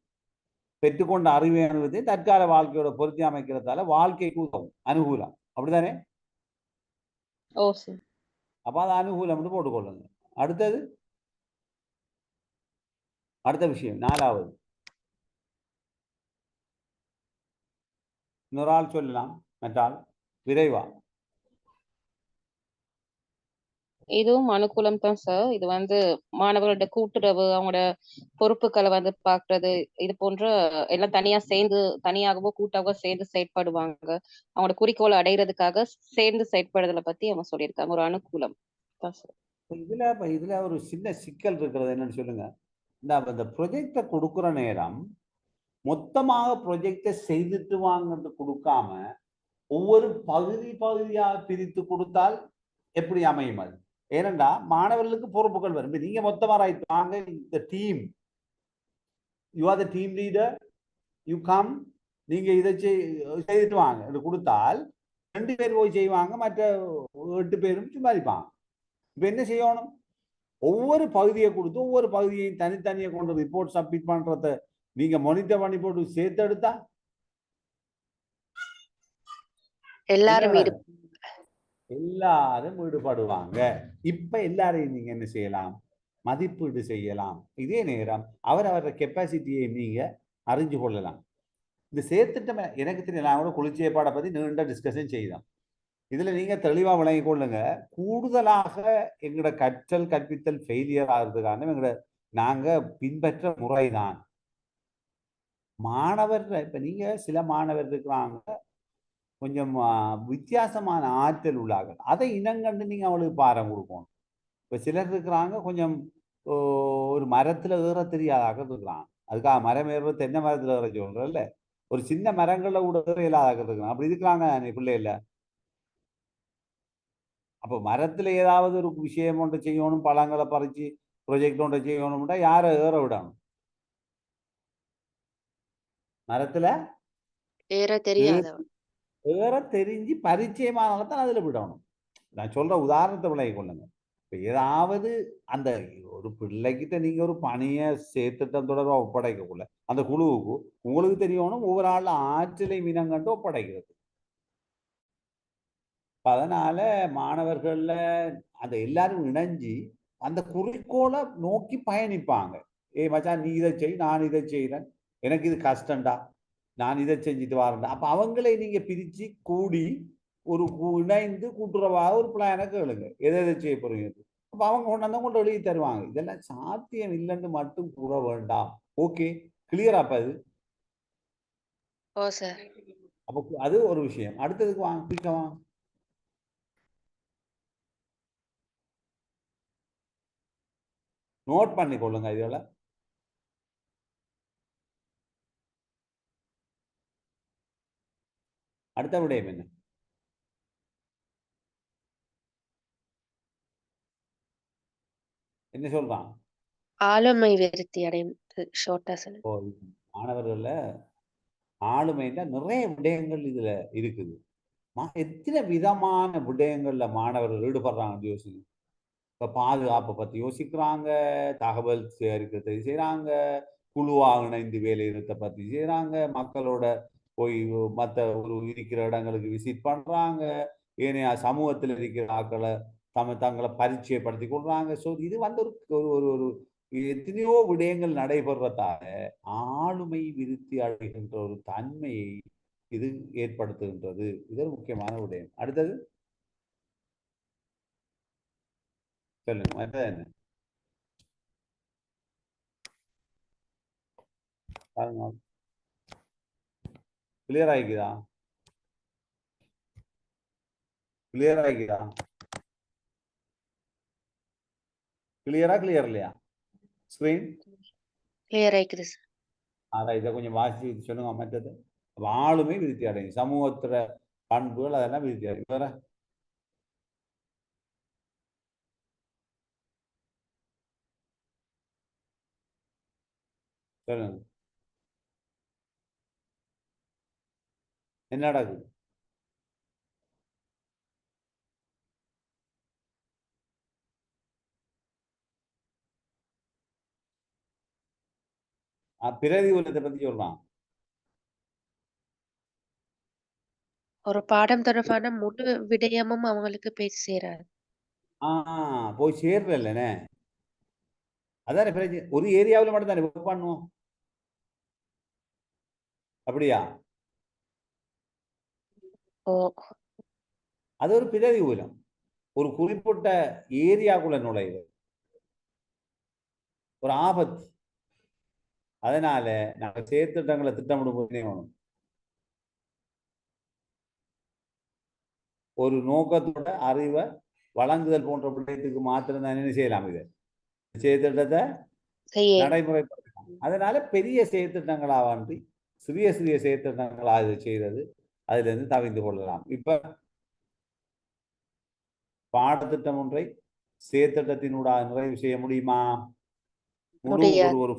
பெற்றுக்கொண்ட அறிவை அனுபவத்தையும் தற்கால வாழ்க்கையோட பொருத்தி அமைக்கிறதால வாழ்க்கைக்கு உதவும். அனுகூலம் அப்படித்தானே? ஓ சார். அப்ப அது அனுகூலம்னு போட்டுக்கொள்ளுங்க. அடுத்த விஷயம் நாலாவது இன்னொரு ஆள் சொல்லலாம், மற்றால் விரைவா. இதுவும் அனுகூலம் தான் சார். இது வந்து மாணவர்களோட கூட்டுறவு, அவங்களோட பொறுப்புகளை வந்து பாக்குறது, இது போன்ற எல்லாம் தனியாகவோ கூட்டாகவோ சேர்ந்து செயற்படுவாங்க. அவங்களோட குறிக்கோளை அடைகிறதுக்காக சேர்ந்து செயற்படுறதை பத்தி அவங்க சொல்லியிருக்காங்க. ஒரு அனுகூலம் தான் சார். இதுல ஒரு சின்ன சிக்கல் இருக்கிறது என்னன்னு சொல்லுங்க. இந்த ப்ரொஜெக்டை கொடுக்குற நேரம் மொத்தமாக ப்ரொஜெக்டை செய்துட்டு வாங்கிறது கொடுக்காம ஒவ்வொரு பகுதியாக பிரித்து கொடுத்தால் எப்படி அமையும்? அது ஏனென்றா மாணவர்களுக்கு பொறுப்புகள் வரும். நீங்க மொத்தமா வாங்க, இந்த team, you are the team leader, you come, நீங்க இதை செய்துட்டு வாங்க என்று கொடுத்தால் 2 பேர் போய் செய்வாங்க, மற்ற 8 பேரும் சும்மா இருப்பாங்க. இப்ப என்ன செய்யணும்? ஒவ்வொரு பகுதியை கொடுத்து ஒவ்வொரு பகுதியையும் தனித்தனியை கொண்டு ரிப்போர்ட் சப்மிட் பண்றத நீங்க மானிட்டர் பண்ணி போட்டு சேர்த்து எடுத்தா எல்லாரும் ஈடுபடுவாங்க. இப்ப எல்லாரையும் நீங்க என்ன செய்யலாம்? மதிப்பீடு செய்யலாம். இதே நேரம் அவரவர கெப்பாசிட்டியை நீங்க அறிஞ்சு கொள்ளலாம். இந்த சேர்த்துட்டம் எனக்கு தெரியல, நான் கூட குளிர்ச்சியப்பாடை பத்தி நீண்ட டிஸ்கஷன் செய்தோம். இதுல நீங்க தெளிவா விளங்கிக் கொள்ளுங்க. கூடுதலாக எங்களோட கற்பித்தல் ஃபெயிலியர் ஆகிறதுக்கான எங்களோட நாங்க பின்பற்ற முறைதான். மாணவர் இப்ப நீங்க சில மாணவர் இருக்கிறாங்க கொஞ்சம் வித்தியாசமான ஆற்றல் உள்ளார்கள். அதை இனங்கண்டு நீங்கள் அவளுக்கு பாரம் கொடுக்கணும். இப்போ சிலர் இருக்கிறாங்க கொஞ்சம் ஒரு மரத்தில் ஏற தெரியாதாக இருக்கிறாங்க. அதுக்காக மரம் ஏறுறது தென்னை மரத்தில் ஏற சொல்கிறல்ல, ஒரு சின்ன மரங்களில் கூட ஏற இல்லாதாக இருக்கிறாங்க. அப்படி இருக்கிறாங்க பிள்ளைல. அப்போ மரத்தில் ஏதாவது ஒரு விஷயம் ஒன்று செய்யணும், பழங்களை பறித்து ப்ரொஜெக்ட் ஒன்று செய்யணும்னா யாரை ஏற விடணும்? மரத்தில் ஏற தெரியாதவன். ஏற தெரிஞ்சு பரிச்சயமானவங்க தான் அதில் விடணும். நான் சொல்ற உதாரணத்தை விளங்கி கொள்ளுங்க. இப்போ ஏதாவது அந்த ஒரு பிள்ளைகிட்ட நீங்க ஒரு பணியை சேர்த்துட்டம் தொடர்பாக ஒப்படைக்கக்குள்ள அந்த குழுவுக்கு உங்களுக்கு தெரியணும் ஒவ்வொரு ஆள் ஆற்றலை இனங்கண்டு ஒப்படைக்கிறது. அதனால மாணவர்கள்ல அந்த எல்லாரும் இணைஞ்சு அந்த குறிக்கோளை நோக்கி பயணிப்பாங்க. மச்சான் நீ இதை செய், நான் இதை செய்கிறேன், எனக்கு இது கஷ்டம்டா, நான் இதை செஞ்சுட்டு வரேன்டா. அப்போ அவங்களை நீங்க பிரிச்சு கூடி ஒரு இணைந்து கூட்டுறவாக ஒரு பிளானை கேளுங்க, எதை எதை செய்ய போறீங்க. அப்போ அவங்க கொண்டாந்து கொண்டு எழுதி தருவாங்க. இதெல்லாம் சாத்தியம் இல்லைன்னு மட்டும் கூற வேண்டாம். ஓகே, கிளியரா? அப்ப அது ஓ சார். அப்போ அது ஒரு விஷயம். அடுத்ததுக்கு வாங்க, குயிக்கா வாங்க. நோட் பண்ணி கொள்ளுங்க இதெல்லாம். அடுத்த விடயம் என்ன? என்ன சொல்றான்? ஆளுமை விருத்தி அடையும். ஷார்ட்டா சொல்லுங்க. மாணவர்கள்ல ஆளுமைன்னா நிறைய விடயங்கள் இதுல இருக்குது. எத்தனை விதமான விடயங்கள்ல மாணவர்கள் ஈடுபடுறாங்கன்னு யோசிங்க. இப்ப பாதுகாப்பை பத்தி யோசிக்கிறாங்க, தகவல் சேகரிக்கிறதை செய்யறாங்க, குழுவாக இணைந்து வேலைநிறுத்த பத்தி செய்யறாங்க, மக்களோட போய் மற்ற ஒரு இருக்கிற இடங்களுக்கு விசிட் பண்றாங்க, ஏனைய சமூகத்தில் இருக்கிற ஆக்களை தங்களை பரிச்சயப்படுத்தி கொள்றாங்க. ஸோ இது வந்து ஒரு ஒரு ஒரு எத்தனையோ விடயங்கள் நடைபெறத்தால ஆளுமை விருத்தி அடைகின்ற ஒரு தன்மையை இது ஏற்படுத்துகின்றது. இது ஒரு முக்கியமான விடயம். அடுத்தது சொல்லுங்க, மற்றது என்ன பாருங்க. கிளியர் ஆகிக்குதா? கிளியர் ஆகிக்குதா? கிளியரா கிளியர் இல்லையா ஸ்கிரீன்? Clear ஆயிக்குது sir. அதான் இதை கொஞ்சம் வாசி சொல்லுங்க. மற்றது ஆளுமை விருத்தி அடையும், சமூகத்துல பண்புகள் அதெல்லாம் விருத்தி அடையும். வேற சொல்லுங்க, என்ன நடக்குது? பிரதிகூலத்தை பத்தி சொல்றான். ஒரு பாடம் தொடர்பான முழு விடயமும் அவங்களுக்கு போய் சேராது. போய் சேர்றல்லனே, அதானே பிரச்சனை. ஒரு ஏரியாவில் மட்டும் தானே ஒர்க் பண்ணுவோம், அப்படியா? ஓ. அது ஒரு பிரதிகூலம். ஒரு குறிப்பிட்ட ஏரியாக்குள்ள நுழைவு ஒரு ஆபத்து. அதனால நாங்க செயற்திட்டங்களை திட்டமிடும் ஒரு நோக்கத்தோட அறிவை வழங்குதல் போன்ற விடயத்துக்கு மாத்திரம் தான் என்ன செய்யலாம், இது செயற்திட்டத்தை நடைமுறைப்படுத்தலாம். அதனால பெரிய செயற்திட்டங்களாக சிறிய சிறிய செயற்திட்டங்களாக இதை செய்யறது, அதுல இருந்து தவிர்த்து கொள்ளலாம். இப்ப பாடத்திட்டம் ஒன்றை செயற்திட்டத்தினூடாக நிறைவு செய்ய முடியுமா? முழு ஒரு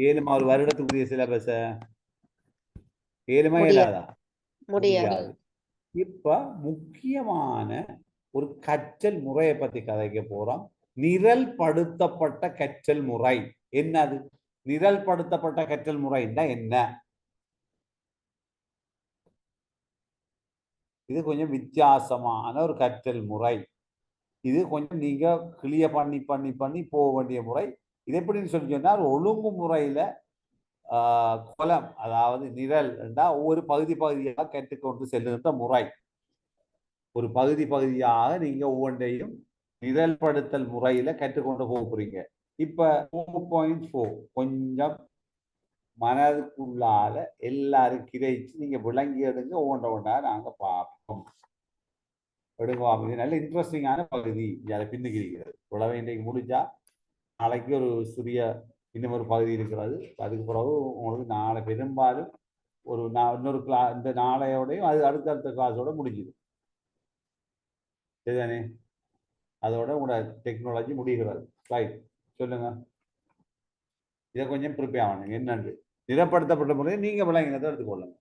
7 வருடத்துக்குரிய சிலபஸ ஏழுமா இயலாதா? முடியாது. இப்ப முக்கியமான ஒரு கற்றல் முறையை பத்தி கதைக்க போறோம். நிரல்படுத்தப்பட்ட கற்றல் முறை. என்னது நிரல்படுத்தப்பட்ட கற்றல் முறைன்னா என்ன? இது கொஞ்சம் வித்தியாசமான ஒரு கற்றல் முறை. இது கொஞ்சம் நீங்க கிளியர் பண்ணி பண்ணி பண்ணி போக வேண்டிய முறை. இது எப்படின்னு சொல்லி சொன்னால் ஒழுங்கு முறையில குலம், அதாவது நிரல் என்றால் ஒவ்வொரு பகுதி பகுதியாக கற்றுக்கொண்டு செல்லுகின்ற முறை. ஒரு பகுதி பகுதியாக நீங்க ஒவ்வொன்றையும் நிரல்படுத்தல் முறையில கற்றுக்கொண்டு போக போறீங்க. இப்ப 4.4 கொஞ்சம் மனதுக்குள்ளால எல்லாரும் கிரைச்சு நீங்க விளங்கி எடுங்க ஒவ்வொன்றா நாங்க பார்ப்போம். எடுங்க. இது நல்ல இன்ட்ரெஸ்டிங்கான பகுதி. அதை பின்னுக்கு இருக்கிறது. உழவை இன்றைக்கு முடிஞ்சா நாளைக்கு ஒரு சிறிய இன்னும் ஒரு பகுதி இருக்கிறது. அதுக்கு பிறகு உங்களுக்கு நாளை பெரும்பாலும் ஒரு இன்னொரு இந்த நாளையோடையும் அது அடுத்தடுத்த கிளாஸோட முடிஞ்சுது. சரிதானே? அதோட உங்களோட டெக்னாலஜி முடிகிறது. ரைட், சொல்லுங்க. இதை கொஞ்சம் ப்ரிப்பேர் ஆகணுங்க. என்னன்னு நிறப்படுத்தப்பட்ட முறையை நீங்க விளங்கினதை எடுத்துக்கொள்ளுங்க.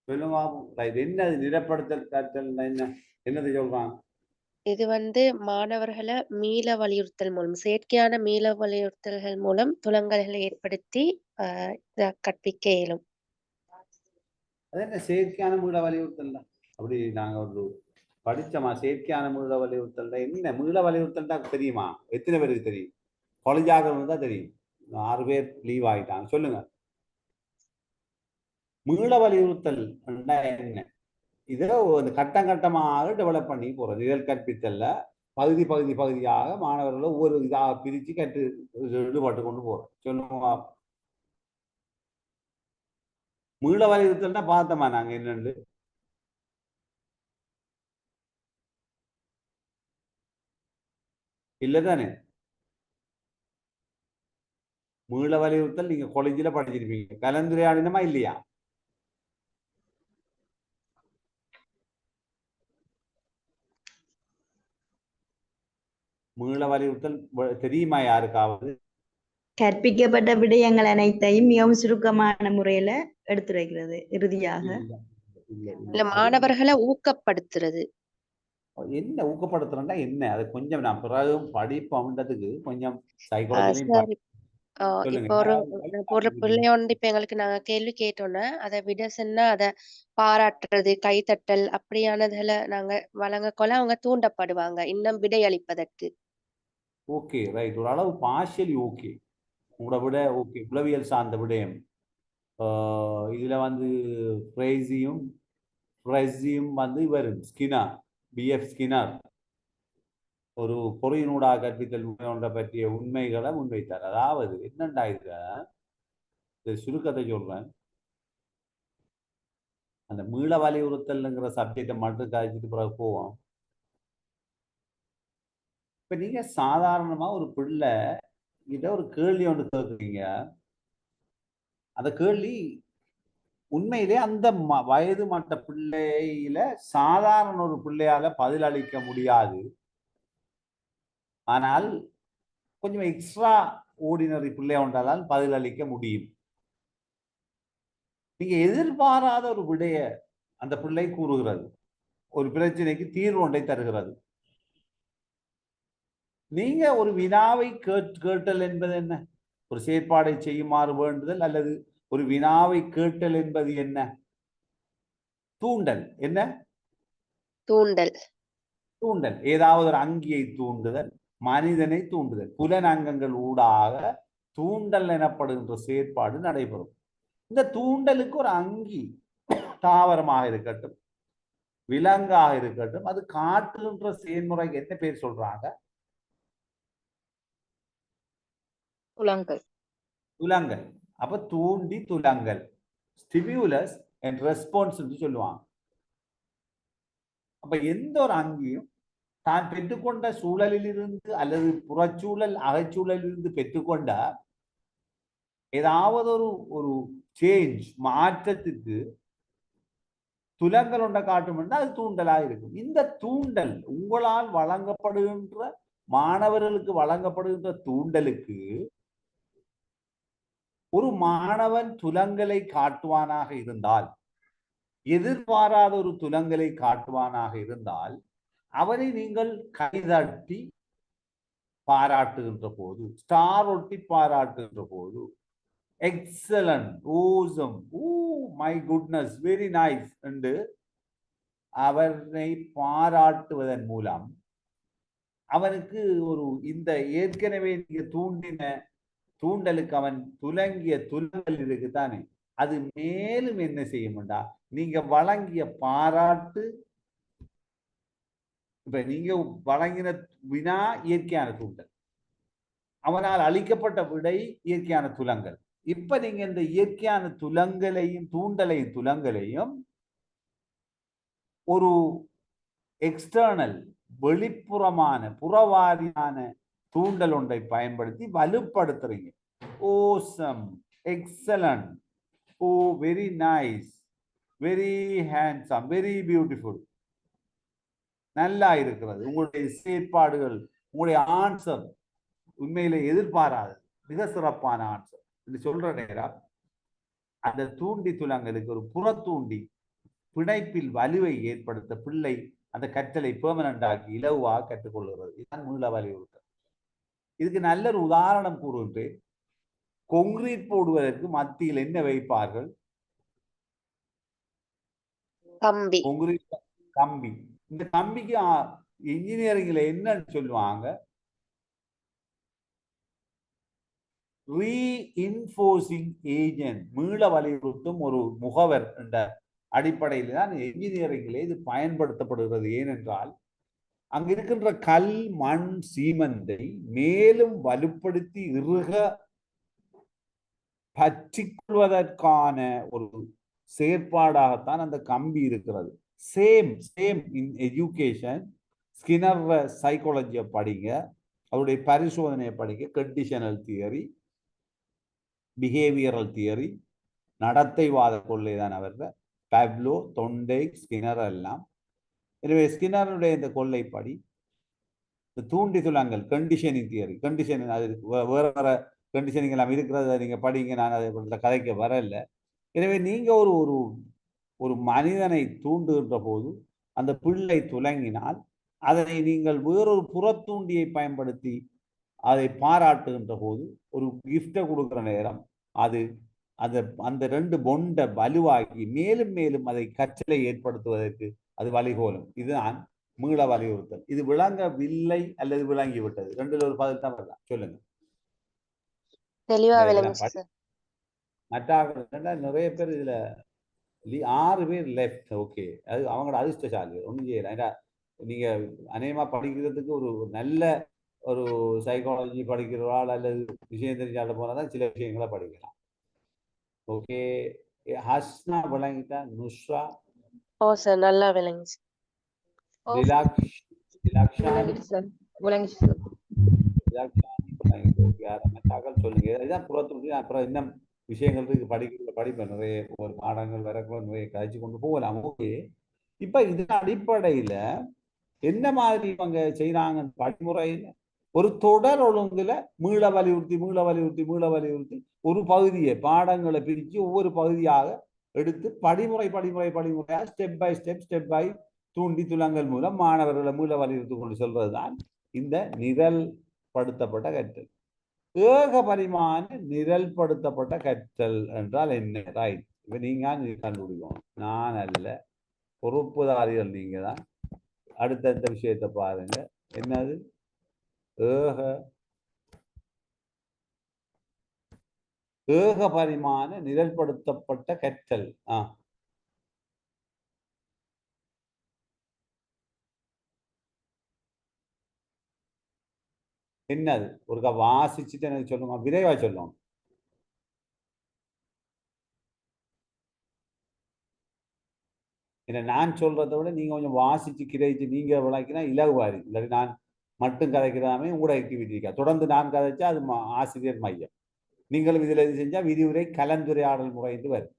சொல்லுங்க. என்னது நிறப்படுத்தல் கற்றல்? என்னது சொல்றான்? இது மாணவர்களை மீள வலியுறுத்தல் மூலம், செயற்கையான மீள வலியுறுத்தல்கள் மூலம் துலங்கல்களை ஏற்படுத்தி கற்பிக்க இயலும். அது என்ன செயற்கையான மீள வலியுறுத்தல்? அப்படி நாங்க ஒரு படிச்சோமா? செயற்கையான மீள வலியுறுத்தல் என்ன? மீள வலியுறுத்தல் தெரியுமா? எத்தனை பேருக்கு தெரியும்? காலேஜாக தான் தெரியும். 6 பேர் லீவ் ஆயிட்டாங்க. சொல்லுங்க. மீள வலியுறுத்தல் என்ன? இதை கட்டம் கட்டமாக டெவலப் பண்ணி போறது. இதழ் கற்பித்தல்ல பகுதி பகுதி பகுதியாக மாணவர்களை ஒவ்வொரு இதாக பிரிச்சு கற்று ஈடுபட்டு கொண்டு போறோம். சொல்லுங்க. மீள வலியுறுத்தல்னா பார்த்தோமா நாங்க என்னன்னு? இல்லதானே? மீள வலியுறுத்தல் நீங்க காலேஜில் படிச்சிருப்பீங்க. கலந்துரையாடினமா இல்லையா? மீள வலியுறுத்தல் தெரியுமா யாருக்காவது? கற்பிக்கப்பட்ட விடயங்கள் அனைத்தையும் மிகவும் சுருக்கமான முறையில எடுத்துரைக்கிறது. இறுதியாக இல்ல, மாணவர்களை ஊக்கப்படுத்துறது. என்ன ஊக்கப்படுத்துறா என்ன? அது கொஞ்சம் நான் பிறகு படிப்போம்ன்றதுக்கு கொஞ்சம் சைக்காலஜிலையும் இப்போ ஒரு பிள்ளை இப்ப எங்களுக்கு நாங்க கேள்வி கேட்டோம்னா அதை விட சொன்னா அதை பாராட்டுறது, கைத்தட்டல் அப்படியானதுல நாங்க வழங்கக்கொள்ள அவங்க தூண்டப்படுவாங்க இன்னும் விடையளிப்பதற்கு. Okay, right. ஒரு அளவு பார்ஷியலி ஓகே. உங்களோட விட ஓகே. உளவியல் சார்ந்த விடயம். இதுல பிரைஸியும் வரும். ஸ்கினர், பிஎஃப் ஸ்கினர் ஒரு பொறியினூடாக கற்பித்தல் ஒன்றை பற்றிய உண்மைகளை முன்வைத்தார். அதாவது என்னண்டா இது சுருக்கத்தை சொல்றேன். அந்த மீள வலியுறுத்தல்ங்கிற சப்ஜெக்டை மட்டும் காய்ச்சிட்டு பிறகு போவோம். இப்ப நீங்க சாதாரணமா ஒரு பிள்ளை கிட்ட ஒரு கேள்வி ஒன்று கேட்குறீங்க. அந்த கேள்வி உண்மையிலே அந்த வயது மட்ட பிள்ளையில சாதாரண ஒரு பிள்ளையால பதிலளிக்க முடியாது. ஆனால் கொஞ்சம் எக்ஸ்ட்ரா ஓர்டினரி பிள்ளை ஒன்றால் பதிலளிக்க முடியும். நீங்க எதிர்பாராத ஒரு விடைய அந்த பிள்ளை கூறுகிறது. ஒரு பிரச்சனைக்கு தீர்வு ஒன்றை தருகிறது. நீங்க ஒரு வினாவை கேட்டல் என்பது என்ன? ஒரு செயற்பாடை செய்யுமாறு வேண்டுதல் அல்லது ஒரு வினாவை கேட்டல் என்பது என்ன? தூண்டல். என்ன தூண்டல்? தூண்டல் ஏதாவது ஒரு அங்கியை தூண்டுதல், மனிதனை தூண்டுதல். புலனங்கங்கள் ஊடாக தூண்டல் எனப்படுகின்ற செயற்பாடு நடைபெறும். இந்த தூண்டலுக்கு ஒரு அங்கி தாவரமாக இருக்கட்டும், விலங்காக இருக்கட்டும், அது காட்டுகின்ற செயல்முறைக்கு என்ன பேர் சொல்றாங்க? துலங்கல். துலங்கல். அப்ப தூண்டி துலங்கல், ஸ்டிமுலஸ் அண்ட் ரெஸ்பான்ஸ் சொல்லுவாங்க. அப்ப எந்த ஒரு அங்கியும் தான் பெற்றுக்கொண்ட சூழலிலிருந்து அல்லது புறச்சூழல் அகச்சூழலிலிருந்து பெற்றுக்கொண்ட ஏதாவது ஒரு சேஞ்ச், மாற்றத்துக்கு துலங்கல் ஒன்றை காட்டும், அது தூண்டலாக இருக்கும். இந்த தூண்டல் உங்களால் வழங்கப்படுகின்ற மாணவர்களுக்கு வழங்கப்படுகின்ற தூண்டலுக்கு ஒரு மாணவன் துலங்கலை காட்டுவானாக இருந்தால், எதிர்பாராத ஒரு துலங்கலை காட்டுவானாக இருந்தால், அவனை நீங்கள் கைதட்டி பாராட்டுகின்ற போது, ஸ்டார் ஒட்டி பாராட்டுகின்ற போது, excellent, awesome, oh my goodness, very nice என்று அவனை பாராட்டுவதன் மூலம் அவனுக்கு ஒரு இந்த ஏற்கனவே நீங்க தூண்டின தூண்டலுக்கு அவன் துலங்கிய துலங்கல் இருக்குதானே, அது மேலும் என்ன செய்யும்டா, நீங்க வழங்கிய பாராட்டு, இப்ப நீங்க வழங்கின வினா இயற்கையான தூண்டல், அவனால் அளிக்கப்பட்ட விடை இயற்கையான துலங்கல். இப்ப நீங்க இந்த இயற்கையான துலங்கலையும் துலங்கலையும் ஒரு எக்ஸ்டர்னல் வெளிப்புறமான புறவாரியான தூண்டல் ஒன்றை பயன்படுத்தி வலுப்படுத்துறீங்க. Awesome, excellent, oh very nice, very handsome, very beautiful, நல்லா இருக்கிறது, உங்களுடைய செயற்பாடுகள், உங்களுடைய ஆன்சர் உண்மையிலே எதிர்பாராது மிக சிறப்பான ஆன்சர் என்று சொல்ற நேரம் அந்த தூண்டி துலங்களுக்கு ஒரு புறத்தூண்டி பிணைப்பில் வலுவை ஏற்படுத்த பிள்ளை அந்த கற்றலை பெர்மனண்ட் ஆக்கி இலவாக கற்றுக்கொள்கிறது. இதுதான் மீள வலியுறுத்தல். இதுக்கு நல்ல ஒரு உதாரணம் கூறுகின்றேன். கொங்கிரீட் போடுவதற்கு மத்தியில் என்ன வைப்பார்கள்? கம்பி. கொங்கிரீட் கம்பி. இந்த கம்பிக்கு இன்ஜினியரிங்ல என்னன்னு சொல்லுவாங்க? ரீஇன்ஃபோர்சிங் ஏஜென்ட், மீள வலியுறுத்தும் ஒரு முகவர் என்ற அடிப்படையில் தான் என்ஜினியரிங்கிலே இது பயன்படுத்தப்படுகிறது. ஏனென்றால் அங்க இருக்கின்ற கல், மண், சீமந்தை மேலும் வலுப்படுத்தி இறுக பற்றிக்கொள்வதற்கான ஒரு செயற்பாடாகத்தான் அந்த கம்பி இருக்கிறது. Same in education. ஸ்கினர் சைக்காலஜியை படிங்க, அவருடைய பரிசோதனையை படிங்க, கண்டிஷனல் தியரி, பிஹேவியரல் தியரி, நடத்தைவாத கொள்கை தான் அவர்கள், பாவ்லோ, தொண்டை, ஸ்கினர் எல்லாம். எனவே ஸ்கின்னருடைய இந்த கொள்ளைப்படி இந்த தூண்டி துலங்கல் கண்டிஷனிங் தியரி, கண்டிஷனிங், அது வேற வேற கண்டிஷனிங் எல்லாம் இருக்கிறத நீங்க படிங்க, நான் அதை கதைக்க வரல. எனவே நீங்க ஒரு ஒரு ஒரு மனிதனை தூண்டுகின்ற போது அந்த பிள்ளை துலங்கினால் அதனை நீங்கள் வேறொரு புறத்தூண்டியை பயன்படுத்தி அதை பாராட்டுகின்ற போது ஒரு கிஃப்டை கொடுக்கிற நேரம் அது அந்த அந்த ரெண்டு பொண்டை வலுவாக்கி மேலும் மேலும் அதை கற்றலை ஏற்படுத்துவதற்கு அது வழிகோலும். இதுதான் மீள வலியுறுத்தல். இது விளங்கவில்லை அல்லது விளங்கி விட்டது, ரெண்டுல ஒரு பதில் தான் வரலாம். சொல்லுங்க. தெளிவா விளங்குச்சு சார். மற்ற நிறைய பேர் இதுல 6 பேர் லெஃப்ட். ஓகே, அது அவங்களோட அதிர்ஷ்டசாலி, ஒன்றும் செய்யல. நீங்க அநேகமா படிக்கிறதுக்கு ஒரு நல்ல ஒரு சைக்காலஜி படிக்கிறவாள் அல்லது விஷயம் தெரிஞ்சால போனாதான் சில விஷயங்களை படிக்கலாம். ஓகே, ஹஸ்னா விளங்கிட்டா? நுஷ்ரா? ஓ சார், நல்லா விளங்குச்சு. சொல்லுங்க. இதுதான் புறத்தூண்டி. அப்புறம் இன்னும் விஷயங்கள் இருக்கு, படிப்பேன், நிறைய ஒரு பாடங்கள் வரக்குள்ள நிறைய கழிச்சு கொண்டு போகலாம். ஓகே, இப்ப இதன் அடிப்படையில என்ன மாதிரி இவங்க செய்யறாங்க படிமுறையில? ஒரு தொடர் ஒழுங்குல மீள வலியுறுத்தி ஒரு பகுதியை பாடங்களை பிரித்து ஒவ்வொரு பகுதியாக எடுத்து படிமுறையாக ஸ்டெப் பை தூண்டி துலங்கல் மூலம் மாணவர்களை மீள வலியுறுத்தி கொண்டு சொல்வதுதான் இந்த நிரல்படுத்தப்பட்ட கற்றல். ஏக பரிமாண நிரல்படுத்தப்பட்ட கற்றல் என்றால் என்ன? ரைட், இப்ப நீங்க கண்டுபிடிக்கணும், நான் அல்ல, பொறுப்புதாரிகள் நீங்க தான். அடுத்த விஷயத்தை பாருங்க. என்னது? ஏக பரிமாண நிரல்படுத்தப்பட்ட கற்றல். என்னது? ஒருக்கா வாசிச்சுட்டு எனக்கு சொல்லுங்க, விரைவா சொல்லணும். ஏன்னா நான் சொல்றதை விட நீங்க கொஞ்சம் வாசிச்சு கிரைச்சு நீங்க விளக்கினா இலகுவாரி. இல்லாட்டி நான் மட்டும் கதைக்கிறாமே உங்களோட ஆக்டிவிட்டி இருக்கா. தொடர்ந்து நான் கதைச்சா அது ஆசிரியர் மையம். நீங்களும் இதில் இது செஞ்சா விரிவுரை கலந்துரையாடல் முறை என்று வரும்.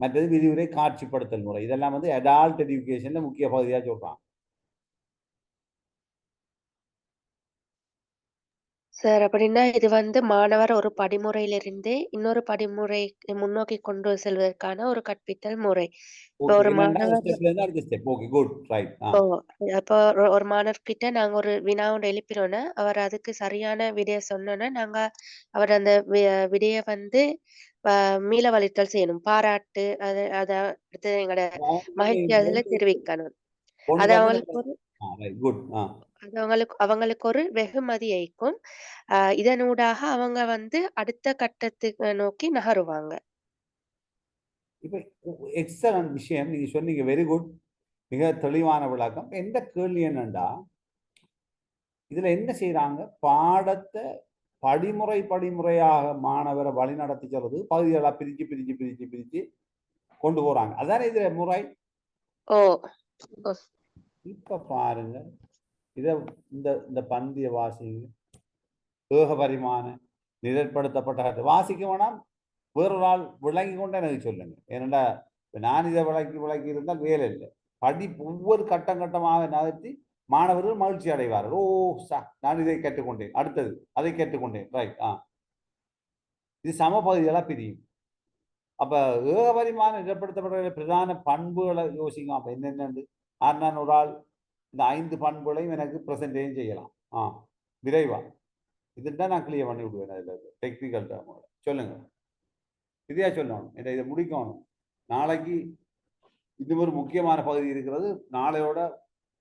மற்றது விரிவுரை காட்சிப்படுத்தல் முறை. இதெல்லாம் அடால்ட் எஜுகேஷன்ல முக்கிய பகுதியாக சொல்றான். சார் அப்படின்னா இது வந்து மாணவர் ஒரு படிமுறையிலிருந்து இன்னொரு படிமுறை முன்னோக்கி கொண்டு செல்வதற்கான ஒரு கற்பித்தல் முறை. இப்போ ஓகே ஒரு என்னண்டா மாணவர் ஸ்டெப்ல இருந்து அடுத்த ஸ்டெப் ஓகே குட் ரைட் ஓ அப்போ ஒரு மாணவர்கிட்ட நாங்க ஒரு வினா ஒன்று எழுப்பினோன்னா அவர் அதுக்கு சரியான விடைய சொன்னோன்னா நாங்க அவர் அந்த விடைய வந்து மீள வலித்தல் செய்யணும். பாராட்டு அத அடுத்து எங்களோட மகிழ்ச்சி அதுல தெரிவிக்கணும். அது அவங்களுக்கு ஒரு குட் அது அவங்களுக்கு ஒரு வெகுமதி அளிக்கும். இதனூடாக அவங்க வந்து அடுத்த கட்டத்துக்கு நோக்கி நகருவாங்க. இப்போ எக்ஸலன்ட் விஷயம் நீங்க சொன்னீங்க வெரி குட் மிக தெளிவான விளக்கம் எந்த கேள்வி என்னண்டா இதுல என்ன செய்யறாங்க பாடத்தை படிமுறையாக மாணவரை வழி நடத்தி சொல்றது பகுதிகளா பிரிச்சு கொண்டு போறாங்க அதானே இதுல முறை. ஓ இப்ப பாருங்க இத இந்த இந்த பந்திய வாசிங்க ஏக பரிமாண நிழற்படுத்தப்பட்ட வாசிக்க வேணாம் வேறொரு ஆள் விளங்கி கொண்டு எனக்கு சொல்லுங்க ஏனண்டா நான் இதை விளக்கி இருந்தால் வேலை இல்லை ஒவ்வொரு கட்டமாக நகர்த்தி மாணவர்கள் மகிழ்ச்சி அடைவார்கள். நான் இதை கேட்டுக்கொண்டேன் அடுத்தது அதை கேட்டுக்கொண்டேன் ரைட் இது சம பகுதிகளா பிரியும். அப்ப ஏக பரிமாண நிழற்படுத்தப்பட்ட பிரதான பண்புகளை யோசிங்க அப்ப என்னென்னு நான் ஒரு ஆள் இந்த 5 பண்புகளையும் எனக்கு பிரசன்டேஷன் செய்யலாம் விரைவா இதுதான் நான் கிளியர் பண்ணி விடுவேன். அதுல டெக்னிக்கல் டேர்மோட சொல்லுங்க இதையா சொல்லணும் இதை முடிக்கணும். நாளைக்கு இது ஒரு முக்கியமான பகுதி இருக்கிறது நாளையோட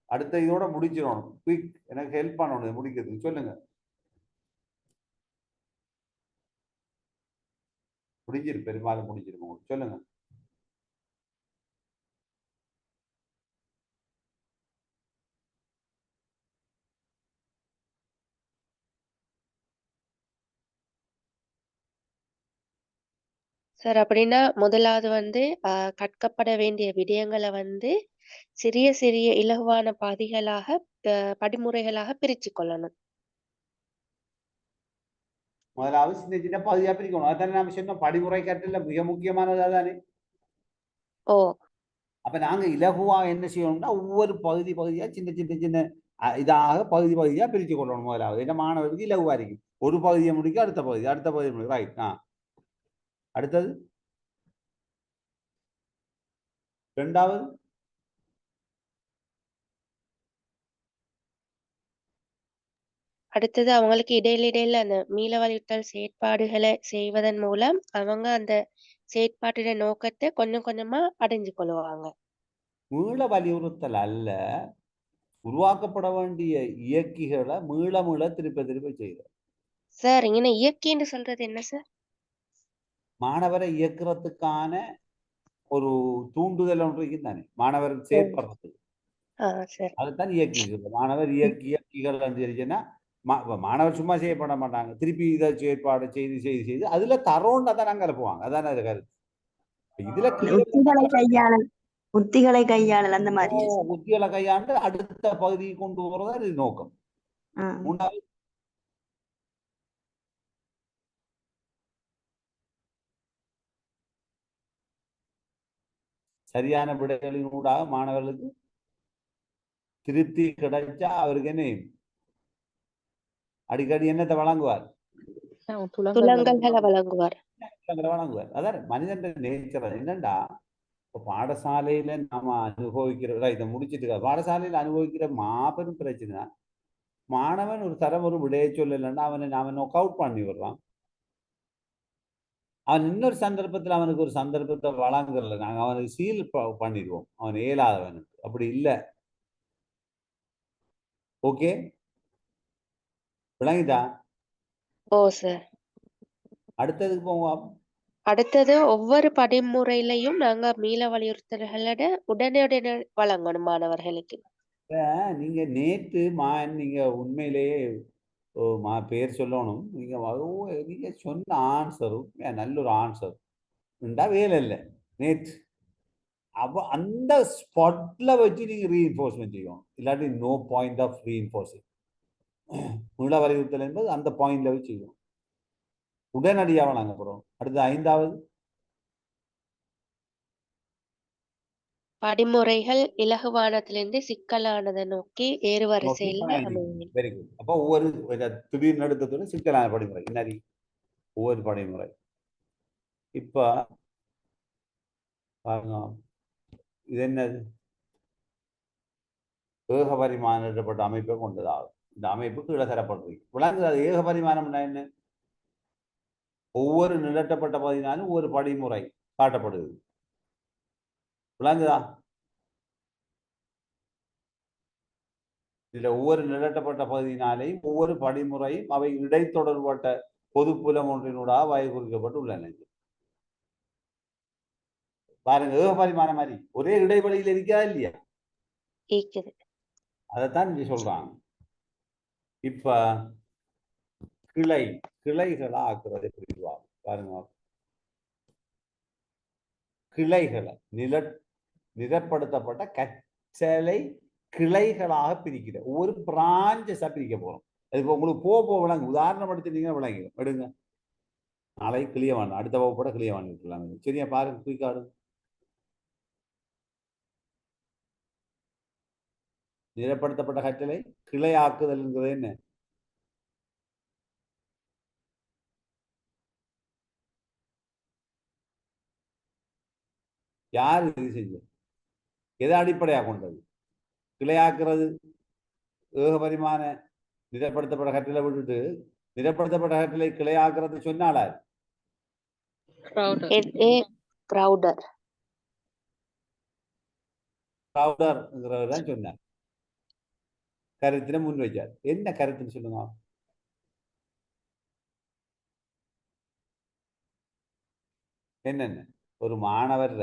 அடுத்த இதோட முடிச்சிடணும். குயிக் எனக்கு ஹெல்ப் பண்ணணும் முடிக்கிறதுக்கு சொல்லுங்க. பெரும்பாலும் முடிஞ்சிருக்கும் சொல்லுங்க. சார் அப்படின்னா முதலாவது வந்து கற்கப்பட வேண்டிய விடயங்களை வந்து சிறிய சிறிய இலகுவான பாதிகளாக படிமுறைகளாக பிரிச்சு கொள்ளணும். முதலாவது சின்ன சின்ன பகுதியா பிரிக்கணும். அதானே நாம சொன்னோம் படிமுறை கற்றல மிக முக்கியமானது அதானே. ஓ அப்ப நாங்க இலகுவா என்ன செய்யணும்னா ஒவ்வொரு பகுதியா சின்ன சின்ன சின்ன இதாக பகுதியா பிரிச்சு கொள்ளணும். முதலாவது என்ன மாணவருக்கு இலகுவா இருக்கும். ஒரு பகுதியை முடிக்க அடுத்த பகுதி முடிக்க ரைட். அடுத்தது ரெண்டாவது அடுத்தது அவங்களுக்கு இடையில அந்த மீள வலியுறுத்தல் செயற்பாடுகளை செய்வதன் மூலம் அவங்க அந்த செயற்பாட்டின நோக்கத்தை கொஞ்சம் கொஞ்சமா அடைஞ்சு கொள்வாங்க. மீள வலியுறுத்தல் அல்ல உருவாக்கப்பட வேண்டிய இயக்கிகளை மீள திருப்ப செய்யற சார் இங்க இயக்கின்னு சொல்றது என்ன சார்? மாணவரை இயக்குறதுக்கான ஒரு தூண்டுதல் ஒன்று தானே மாணவர் செயற்படுறதுக்கு அதுதான் இயக்கி. மாணவர் இயக்கிகள் தெரிஞ்சுன்னா மாணவர் சும்மா செய்யப்பட மாட்டாங்க. திருப்பி இதை செயற்பாடு செய்து அதுல தரோன்னு தான் நாங்க அனுப்புவாங்க. அதான அது கருத்து. இதுல உத்திகளை கையாளல் அந்த மாதிரி உத்திகளை கையாண்டு அடுத்த பகுதியை கொண்டு போறதா இது நோக்கம். மூன்றாவது சரியான விடைகளினூடாக மாணவர்களுக்கு திருப்தி கிடைச்சா அவருக்கு என்ன அடிக்கடி என்னத்தை வழங்குவார்? துலங்கல்களை வழங்குவார். அதான் மனிதன் நேச்சர். என்னண்டா பாடசாலையில நாம அனுபவிக்கிற இதை முடிச்சுட்டு பாடசாலையில அனுபவிக்கிற மாபெரும் பிரச்சனை மாணவன் ஒரு தரம் ஒரு விடைய சொல்லலைன்னா நாம நோக் அவுட் பண்ணி விடுறான். அவன் இன்னொரு சந்தர்ப்பத்தில் அவனுக்கு ஒரு சந்தர்ப்பத்தை வழங்குறல நாங்க அவனுக்கு சீல் பண்ணிடுவோம் அவன் இயலாதவனுக்கு. அப்படி இல்லை. ஓகே விளங்கிட்டா? ஓ சார். அடுத்ததுக்கு போவோம். அடுத்தது ஒவ்வொரு படிமுறையிலையும் நாங்க மீள வலியுறுத்தல்களோட உடனே வழங்கணும் மாணவர்களுக்கு. நீங்க நேற்று நீங்க உண்மையிலேயே பேர் சொல்லணும். நீங்க சொன்ன ஆன்சரும் நல்ல ஒரு ஆன்சர் வேலை இல்லை. நேற்று அந்த ஸ்பாட்ல வச்சு நீங்க ரீஎன்ஃபோர்ஸ்மெண்ட் செய்யணும். இல்லாட்டி நோ பாயிண்ட் ஆஃப் ரீஎன்ஃபோர்ஸிங். மீள வலியுறுத்தல் என்பது அந்த பாயிண்ட்ல வச்சு செய்யணும். உடனடியாக வழங்கப்படும். அடுத்து 5வது படிமுறைகள் இலகுவானதிலிருந்து சிக்கலானதை நோக்கி ஏறுவரிசையில் அமையும். Very good. அப்போ ஒவ்வொரு திடீர்னு எடுத்ததுடன் சிக்கலான படிமுறை என்னது ஒவ்வொரு படிமுறை. இப்ப பாருங்க, இது என்னது ஏகபரிமாணப்பட்ட அமைப்பை கொண்டதாகும். இந்த அமைப்பு கீழே தரப்பட்டிருக்கு. விளங்குது அது ஏகபரிமாணம்னா என்ன? ஒவ்வொரு நிலட்டப்பட்ட பகுதினாலும் ஒவ்வொரு படிமுறை காட்டப்படுது. விளங்குதா? இதுல ஒவ்வொரு நிலட்டப்பட்ட பகுதியினாலேயும் ஒவ்வொரு படிமுறையும் அவை இடைத்தொடர்பட்ட பொதுப்புலம் ஒன்றினூடாக வகை குறிக்கப்பட்டு உள்ளன. பாருங்க, ஏகபரிமாணம் மாதிரி ஒரே இடைவெளியில் இருக்கா இல்லையா? இருக்குது. அதைத்தான் இங்க சொல்றாங்க. இப்ப கிளைகளா ஆக்குறது புரியுவா? பாருங்க, கிளைகளை நிலப்படுத்தப்பட்ட கற்றலை கிளைகளாக பிரிக்கிற ஒவ்வொரு பிராஞ்சஸா பிரிக்க போறோம். அது இப்போ உங்களுக்கு போக விளங்கு. உதாரணம் எடுத்துட்டீங்கன்னா விளங்கிடும். எடுங்க, நாளை கிளியவான், அடுத்த வகுப்போட கிளியவான் இருக்கலாம். சரியா? பாருங்க, குயிக்காடு நிலப்படுத்தப்பட்ட கற்றலை கிளையாக்குதல்ங்கிறது என்ன? யார் இது செஞ்சது? எதை அடிப்படையாக கொண்டது? கிளையாக்குறது ஏகபரிமாண நிலப்படுத்தப்பட்ட கற்றலை விட்டுட்டு நிலப்படுத்தப்பட்ட கற்றலை கிளையாக்குறது சொன்னாலா? தான் சொன்னார். கருத்தின முன் வைச்சார். என்ன கருத்துன்னு சொல்லுங்க. என்னென்ன ஒரு மாணவர்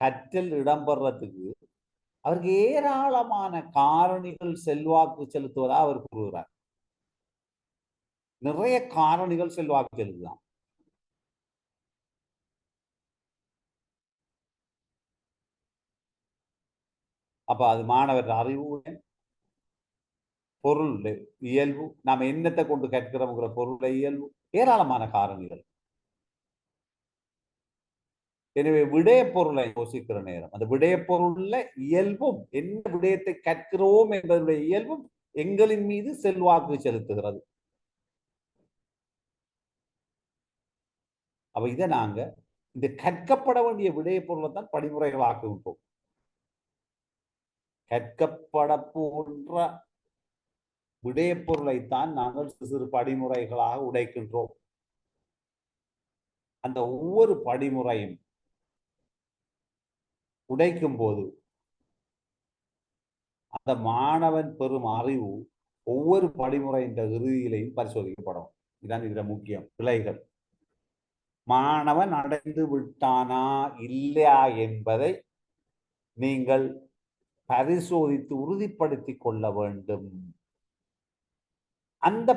கற்றல் இடம்பெறத்துக்கு அவருக்கு ஏராளமான காரணிகள் செல்வாக்கு செலுத்துவதா அவர் கூறுகிறார். நிறைய காரணிகள் செல்வாக்கு செலுத்துதான். அப்ப அது மாணவர் அறிவு, பொருள் இயல்பு, நாம் என்னத்தை கொண்டு கற்கிறோம்ங்கிற பொருளை இயல்பு, ஏராளமான காரணிகள். எனவே விடய பொருளை யோசிக்கிற நேரம் அந்த விடய பொருள்ல இயல்பும் என்ன விடயத்தை கற்கிறோம் என்பதனுடைய இயல்பும் எங்களின் மீது செல்வாக்கு செலுத்துகிறது. அப்ப இதை நாங்க இந்த கற்கப்பட வேண்டிய விடய பொருளை தான் படிமுறைகள் ஆக்குகின்றோம். கற்கப்பட போன்ற விடய பொருளைத்தான் நாங்கள் சிறு படிமுறைகளாக உடைக்கின்றோம். அந்த ஒவ்வொரு படிமுறையும் உடைக்கும் போது அந்த மாணவன் பெறும் அறிவு ஒவ்வொரு படிமுறையின் இறுதியிலையும் பரிசோதிக்கப்படும். இதுதான் இதுல முக்கியம். பிழைகள் மாணவன் அடைந்து விட்டானா இல்லையா என்பதை நீங்கள் பரிசோதித்து உறுதிப்படுத்திக் கொள்ள வேண்டும். அந்த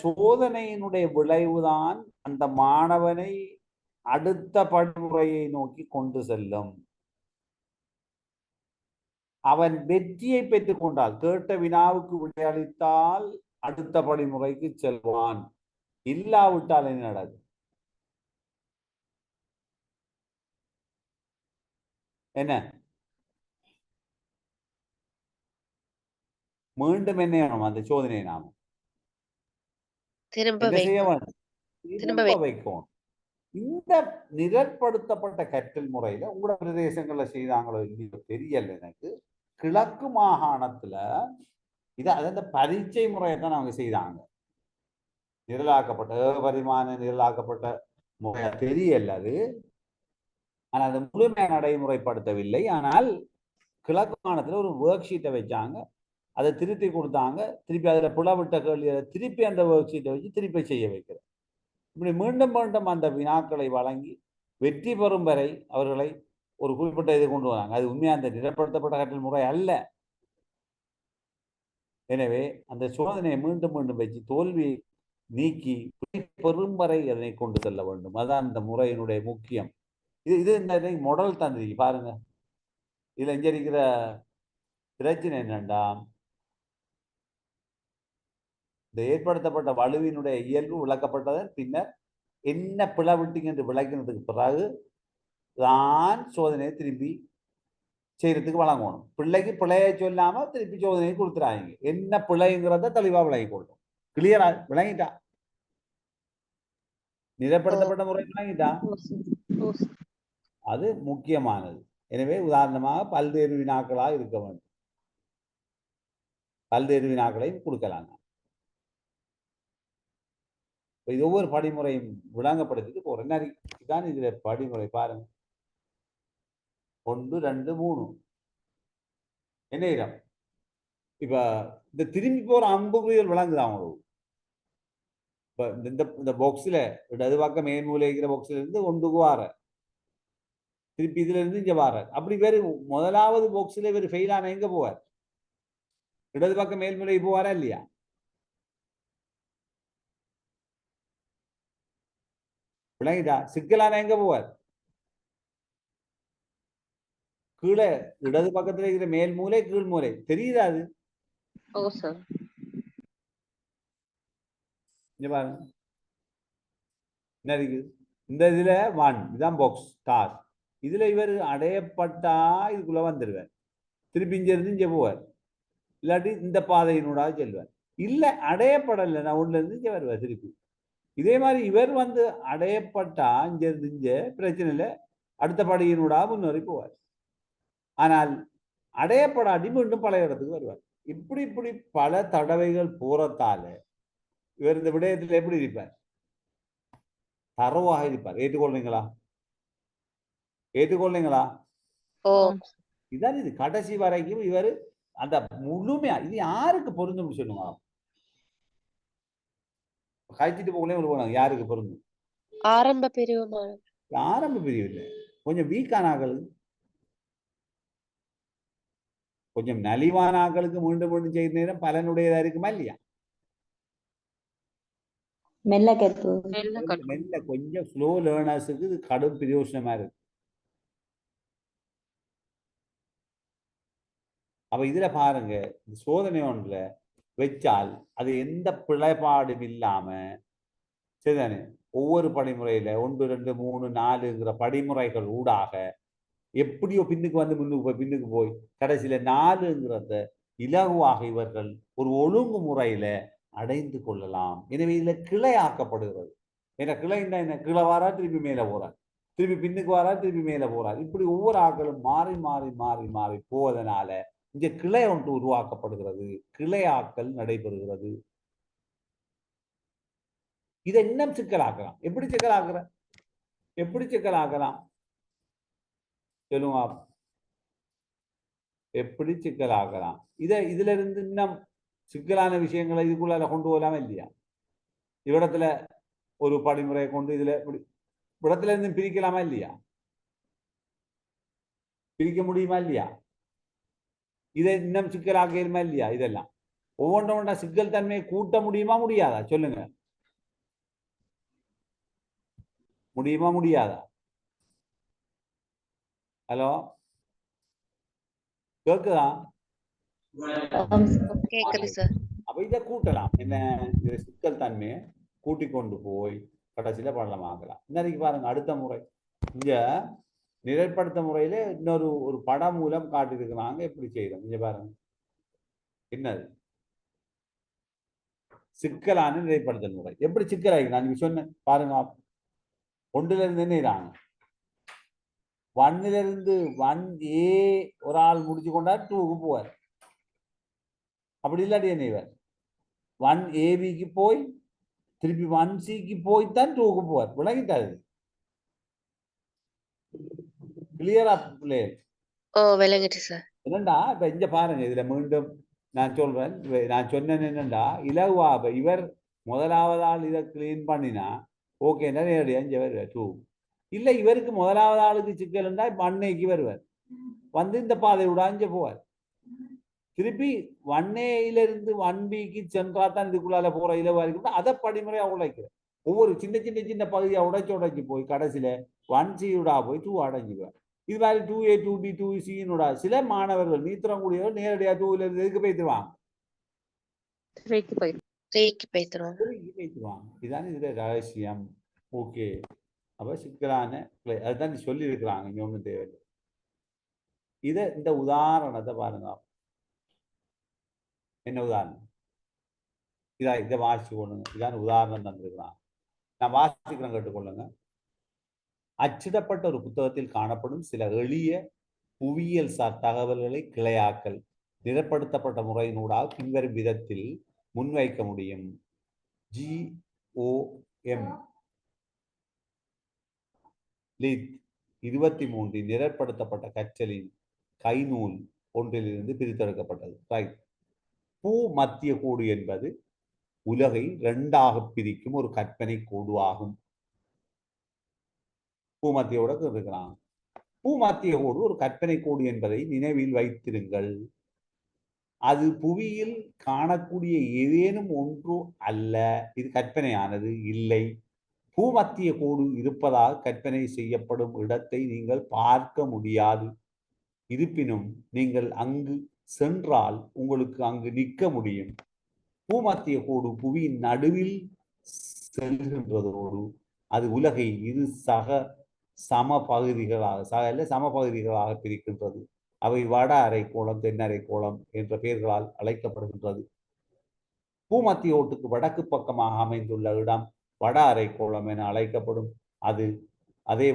சோதனையினுடைய விளைவுதான் அந்த மாணவனை அடுத்த படிமுறையை நோக்கி கொண்டு செல்லும். அவன் வெற்றியை பெற்றுக் கொண்டால், கேட்ட வினாவுக்கு விடையளித்தால் அடுத்த படிமுறைக்கு செல்வான். இல்லாவிட்டால் என்ன நடக்கும்? என்ன மீண்டும் என்ன வேணும்? அந்த சோதனையை நாம திரும்ப என்ன செய்ய வேண்டும்? திரும்ப வைக்கும். இந்த நிரற்படுத்தப்பட்ட கற்றல் முறையில உங்களோட பிரதேசங்கள்ல செய்தாங்களோ இல்லையோ தெரியல எனக்கு. கிழக்கு மாகாணத்துல இது அந்த பரீட்சை முறையை தான் அவங்க செய்தாங்க. நிரலாக்கப்பட்ட ஏகபரிமாண நிரலாக்கப்பட்ட முறையா தெரியல அது. ஆனால் அது முழுமையாக நடைமுறைப்படுத்தவில்லை. ஆனால் கிழக்கு மாகாணத்துல ஒரு ஒர்க் ஷீட்டை வச்சாங்க, அதை திருப்பி கொடுத்தாங்க. திருப்பி அதுல புலவிட்ட கேள்வியை திருப்பி அந்த ஒர்க் ஷீட்டை வச்சு திருப்பி செய்ய வைக்கிறேன். இப்படி மீண்டும் மீண்டும் அந்த வினாக்களை வழங்கி வெற்றி பெறும் வரை அவர்களை ஒரு குறிப்பிட்ட இதை கொண்டு வராங்க. அது உண்மையாக அந்த நிரப்படுத்தப்பட்ட கற்றல் முறை அல்ல. எனவே அந்த சோதனையை மீண்டும் மீண்டும் வச்சு தோல்வியை நீக்கி பெறும் வரை அதனை கொண்டு செல்ல வேண்டும். அதான் இந்த முறையினுடைய முக்கியம். இது இந்த மாடல் தந்திரிக்கு பாருங்க. இதுல இங்க இருக்கிற பிரச்சனை என்னண்டா, இந்த ஏற்படுத்தப்பட்ட வலுவினுடைய இயல்பு விளக்கப்பட்டதன் பின்னர் என்ன பிளவிட்டிங் என்று விளக்கினதுக்கு பிறகு தான் சோதனையை திருப்பி செய்யறதுக்கு வழங்கணும். பிள்ளைக்கு பிழையை சொல்லாம திருப்பி சோதனையை கொடுத்துறாங்க. என்ன பிழைங்கிறத தெளிவா விளங்கி கொள்ளும். கிளியரா விளங்கிட்டா? நிலைப்படுத்தப்பட்ட முறை விளங்கிட்டா? ஓ சார். அது முக்கியமானது. எனவே உதாரணமாக பல்வேறு வினாக்களா இருக்க வேண்டும். பல்வேறு வினாக்களையும் கொடுக்கலாம். இது ஒவ்வொரு படிமுறையும் விளங்கப்படுத்திட்டு போறேன். இதான் இதுல படிமுறை பாருங்க. 1 2 3 என்ன இடம்? இப்ப இந்த திரும்பி போற அம்புக்குறிகள் விளங்குதா உங்களுக்கு? இப்ப இந்த பாக்ஸ்ல இடது பக்கம் மேல் மூலை இருக்கிற பாக்ஸ்ல இருந்து ஒன்றுக்கு வார, திருப்பி இதுல இருந்து இங்க வார. அப்படி வேறு முதலாவது பாக்ஸ்ல வேறு ஃபெயில் ஆன எங்க போவார்? இடது பக்கம் மேல் மூலை போவாரா இல்லையா? விளங்கிட்டா? சிக்கலான எங்க போவார்? கீழே இடது பக்கத்துல இருக்கிற மேல் மூலை கீழ் மூலை தெரியுதா? அது ஓ சார். இங்க பாருங்க என்ன இருக்குது. இந்த இதுல 1 இதுதான் பாக்ஸ் ஸ்டார். இதுல இவர் அடையப்பட்டா இதுக்குள்ள வந்துடுவார். திருப்பி இங்க இருந்து இங்க போவார். இல்லாட்டி இந்த பாதையினூடாக செல்வார். இல்ல அடையப்படலை, நான் ஒண்ணுல இருந்து இங்க வருவார் திருப்பி. இதே மாதிரி இவர் வந்து அடையப்பட்டா இங்க இருந்து இங்க பிரச்சனை இல்லை, அடுத்த படியினூடாக முன்னேறி போவார். ஆனால் அடையப்படாட்டி மீண்டும் பழைய இடத்துக்கு வருவார். இப்படி பல தடவைகள் போறதால இவர் இந்த விடயத்தில் எப்படி இருப்பார்? தரவாக இருப்பார். ஏற்றுக்கொள்றீங்களா? ஏற்றுக்கொள்றீங்களா? ஓ இதான் இது கடைசி வரைக்கும் இவர் அந்த முழுமையா. இது யாருக்கு பொருந்தும் சொல்லுங்க? கழிச்சிட்டு போகலே போனாங்க. யாருக்கு பொருந்தும்? ஆரம்ப பிரிவு மாணவர். ஆரம்ப பிரிவு இல்லை, கொஞ்சம் வீக்கான ஆக்களுக்கு, கொஞ்சம் நலிவான ஆக்களுக்கு மீண்டும் மீண்டும் செய்த நேரம் பலனுடையதா இருக்குமா இல்லையா? மெல்ல கற்பு. மெல்ல கொஞ்சம் ஸ்லோ லேர்னர்ஸுக்கு இது கடும் பிரயோசனமா இருக்கு. அப்ப இதுல பாருங்க, இந்த சோதனை ஒன்றுல வச்சால் அது எந்த பிழைப்பாடும் இல்லாம சரிதானே ஒவ்வொரு படிமுறையில 1 2 3 4ங்கிற படிமுறைகள் ஊடாக எப்படியோ பின்னுக்கு வந்து பின்னுக்கு போய் கடைசியில 4ங்கிறத இலகுவாக இவர்கள் ஒரு ஒழுங்கு முறையில அடைந்து கொள்ளலாம். எனவே இதுல கிளை ஆக்கப்படுகிறது. ஏன்னா கிளைன்னா என்ன? கீழே வாரா திருப்பி மேல போறார், திருப்பி பின்னுக்கு வாரா திருப்பி மேல போறார். இப்படி ஒவ்வொரு ஆக்களும் மாறி மாறி மாறி மாறி போவதனால இங்க கிளை ஒன்று உருவாக்கப்படுகிறது, கிளை ஆக்கல் நடைபெறுகிறது. இதை இன்னும் சிக்கலாக்கலாம். எப்படி சிக்கலாக்குற? எப்படி சிக்கலாக்கலாம் சொல்லுங்க. எப்படி சிக்கலாக்கலாம்? இதுல இருந்து இன்னும் சிக்கலான விஷயங்களை இதுக்குள்ள கொண்டு போகலாமா இல்லையா? இவ்விடத்துல ஒரு படிமுறையை கொண்டு இதுல இடத்துல இருந்து பிரிக்கலாமா இல்லையா? பிரிக்க முடியுமா இல்லையா? இதை இன்னும் சிக்கலாக்கலுமா இல்லையா? இதெல்லாம் ஒவ்வொன்றா சிக்கல் தன்மையை கூட்ட முடியுமா முடியாதா சொல்லுங்க? முடியுமா முடியாதா? ஹலோ கேக்குதா? கேக்குது சார். அப்ப இதை கூட்டலாம். என்ன? இதை சிக்கல் தன்மையை கூட்டி கொண்டு போய் கடைசியில படலமாக்கலாம். இன்னைக்கு பாருங்க, அடுத்த முறை இங்க நிலைப்படுத்த முறையில இன்னொரு ஒரு படம் மூலம் காட்டியிருக்கிறாங்க எப்படி செய்யறோம். இங்க பாருங்க, என்னது சிக்கலான நிலைப்படுத்தல் முறை. எப்படி சிக்கலாகி நான் சொன்னேன் பாருங்க. 1ல இருந்து என்ன 1ல இருந்து 1A ஒரு ஆள் முடிச்சு கொண்டார் 2க்கு போவார். அப்படி இல்லாட்டி என்ன இவர் 1ABக்கு போய் திருப்பி 1Cக்கு போய்தான் 2க்கு போவார். விளங்கிட்டாரு? கிளியரா பிள்ளைகள்? ஓ விளங்கிட்டு சார். என்னண்டா இப்ப இங்க பாருங்க, இதுல மீண்டும் நான் சொல்றேன். நான் சொன்னேன் என்னண்டா, இலகுவா இவர் முதலாவது ஆள் இதை கிளீன் பண்ணினா ஓகே நேரடியா இங்க வருவார் 2. இல்ல இவருக்கு முதலாவது ஆளுக்கு சிக்கல் இருந்தா 1Aக்கு வருவார், வந்து இந்த பாதை விட இங்க போவார். திருப்பி 1Aல இருந்து 1Bக்கு சென்றா தான் இதுக்குள்ளால போற இலவா இருக்கு. அதை படிமுறையா உழைக்கிறேன். ஒவ்வொரு சின்ன சின்ன சின்ன பகுதியா உடைச்சு போய் கடைசியில 1Cடா போய் 2 அடைஞ்சிடுவார். இது மாதிரி 2A 2B 2Cனோட சில மாணவர்கள் நீத்திரக்கூடியவர் நேரடியா 2ல இருந்து எதுக்கு போய்த்துருவாங்க? 3க்கு போய்த்துருவாங்க. இதுதான் இதுல ரகசியம். ஓகே, அப்ப சிக்கலான அதுதான் சொல்லி இருக்கிறாங்க, இங்க ஒன்றும் தேவையில்லை. இந்த உதாரணத்தை பாருங்க. என்ன உதாரணம்? இதை வாசிச்சு கொள்ளுங்க. இதான் உதாரணம் தந்திருக்கிறான். நான் வாசிக்கிறேன், கேட்டுக்கொள்ளுங்க. அச்சிடப்பட்ட ஒரு புத்தகத்தில் காணப்படும் சில எளிய புவியியல் சார் தகவல்களை கிளையாக்கல் நிறப்படுத்தப்பட்ட முறையினூடாக பின்வரும் விதத்தில் முன்வைக்க முடியும். GOM லித் 23 நிறப்படுத்தப்பட்ட கற்றலின் கைநூல் ஒன்றிலிருந்து பிரித்தெடுக்கப்பட்டது. ரைட். பூ மத்திய கோடு என்பது உலகை இரண்டாக பிரிக்கும் ஒரு கற்பனை கோடு ஆகும். பூமத்தியோட இருக்கிறான். பூமத்திய கோடு ஒரு கற்பனை கோடு என்பதை நினைவில் வைத்திருங்கள். அது புவியில் காணக்கூடிய ஏதேனும் ஒன்று அல்ல. இது கற்பனையானது இல்லை. பூமத்திய கோடு இருப்பதாக கற்பனை செய்யப்படும் இடத்தை நீங்கள் பார்க்க முடியாது. இருப்பினும் நீங்கள் அங்கு சென்றால் உங்களுக்கு அங்கு நிற்க முடியும். பூமத்திய கோடு புவியின் நடுவில் செல்கின்றதோடு அது உலகை இரு சம பகுதிகளாக பிரிக்கின்றது. அவை வட அரைக்கோளம், தென் அரைக்கோளம் என்ற பெயர்களால் அழைக்கப்படுகின்றது. பூமத்திய ஓட்டுக்கு வடக்கு பக்கமாக அமைந்துள்ள இடம் வட அரைக்கோளம் என அழைக்கப்படும். அதே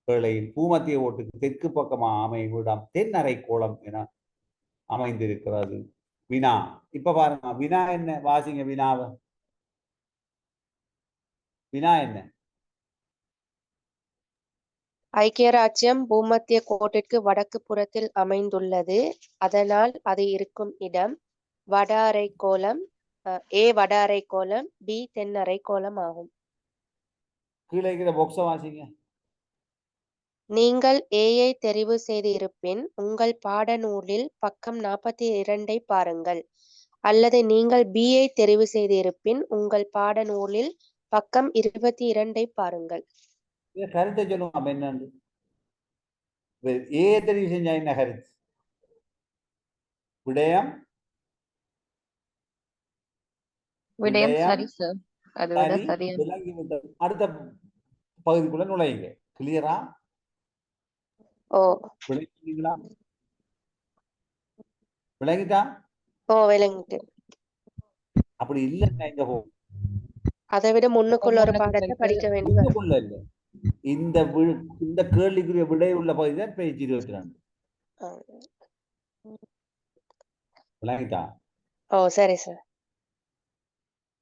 வேளையில் பூமத்திய ஓட்டுக்கு தெற்கு பக்கமாக அமையும் இடம் தென் அரைக்கோளம் என அமைந்திருக்கிறது. வினா. இப்ப பாருங்க, வினா என்ன? வாசிங்க வினாவை. வினா என்ன? ஐக்கிய ராஜ்யம் பூமத்திய கோட்டிற்கு வடக்கு புறத்தில் அமைந்துள்ளது. அதனால் அது இருக்கும் இடம் வட அரைக்கோளம். A வட அரைக்கோளம், B தென் அரைக்கோளம் ஆகும். கீழே இருக்கிற பாக்ஸை வாசிங்க. நீங்கள் ஏயை தெரிவு செய்து இருப்பின் உங்கள் பாடநூலில் பக்கம் 42 பாருங்கள். அல்லது நீங்கள் பியை தெரிவு செய்து இருப்பின் உங்கள் பாடநூலில் பக்கம் 22 பாருங்கள். கருத்தை சொல்லுங்க. என்னன்னு ஏ தெரிவு செஞ்சா என்ன கருத்து? விடயம் சரி சார். அதை விட சரியா அடுத்த பகுதிக்குள்ள நுழையுங்க. கிளியரா? ஓ விளங்கிட்டீங்களா? விளங்கிட்டா? ஓ விளங்கிட்டு. அப்படி இல்லைன்னா எங்க போகும்? அதை விட முன்னுக்குள்ள ஒரு பாடத்தை படிக்க வேண்டிய இல்லை. இந்த கேள்விக்குரிய விடை உள்ள பகுதி தான் பேஜ் 22. விளங்கிட்டா? ஓ சரி சார்.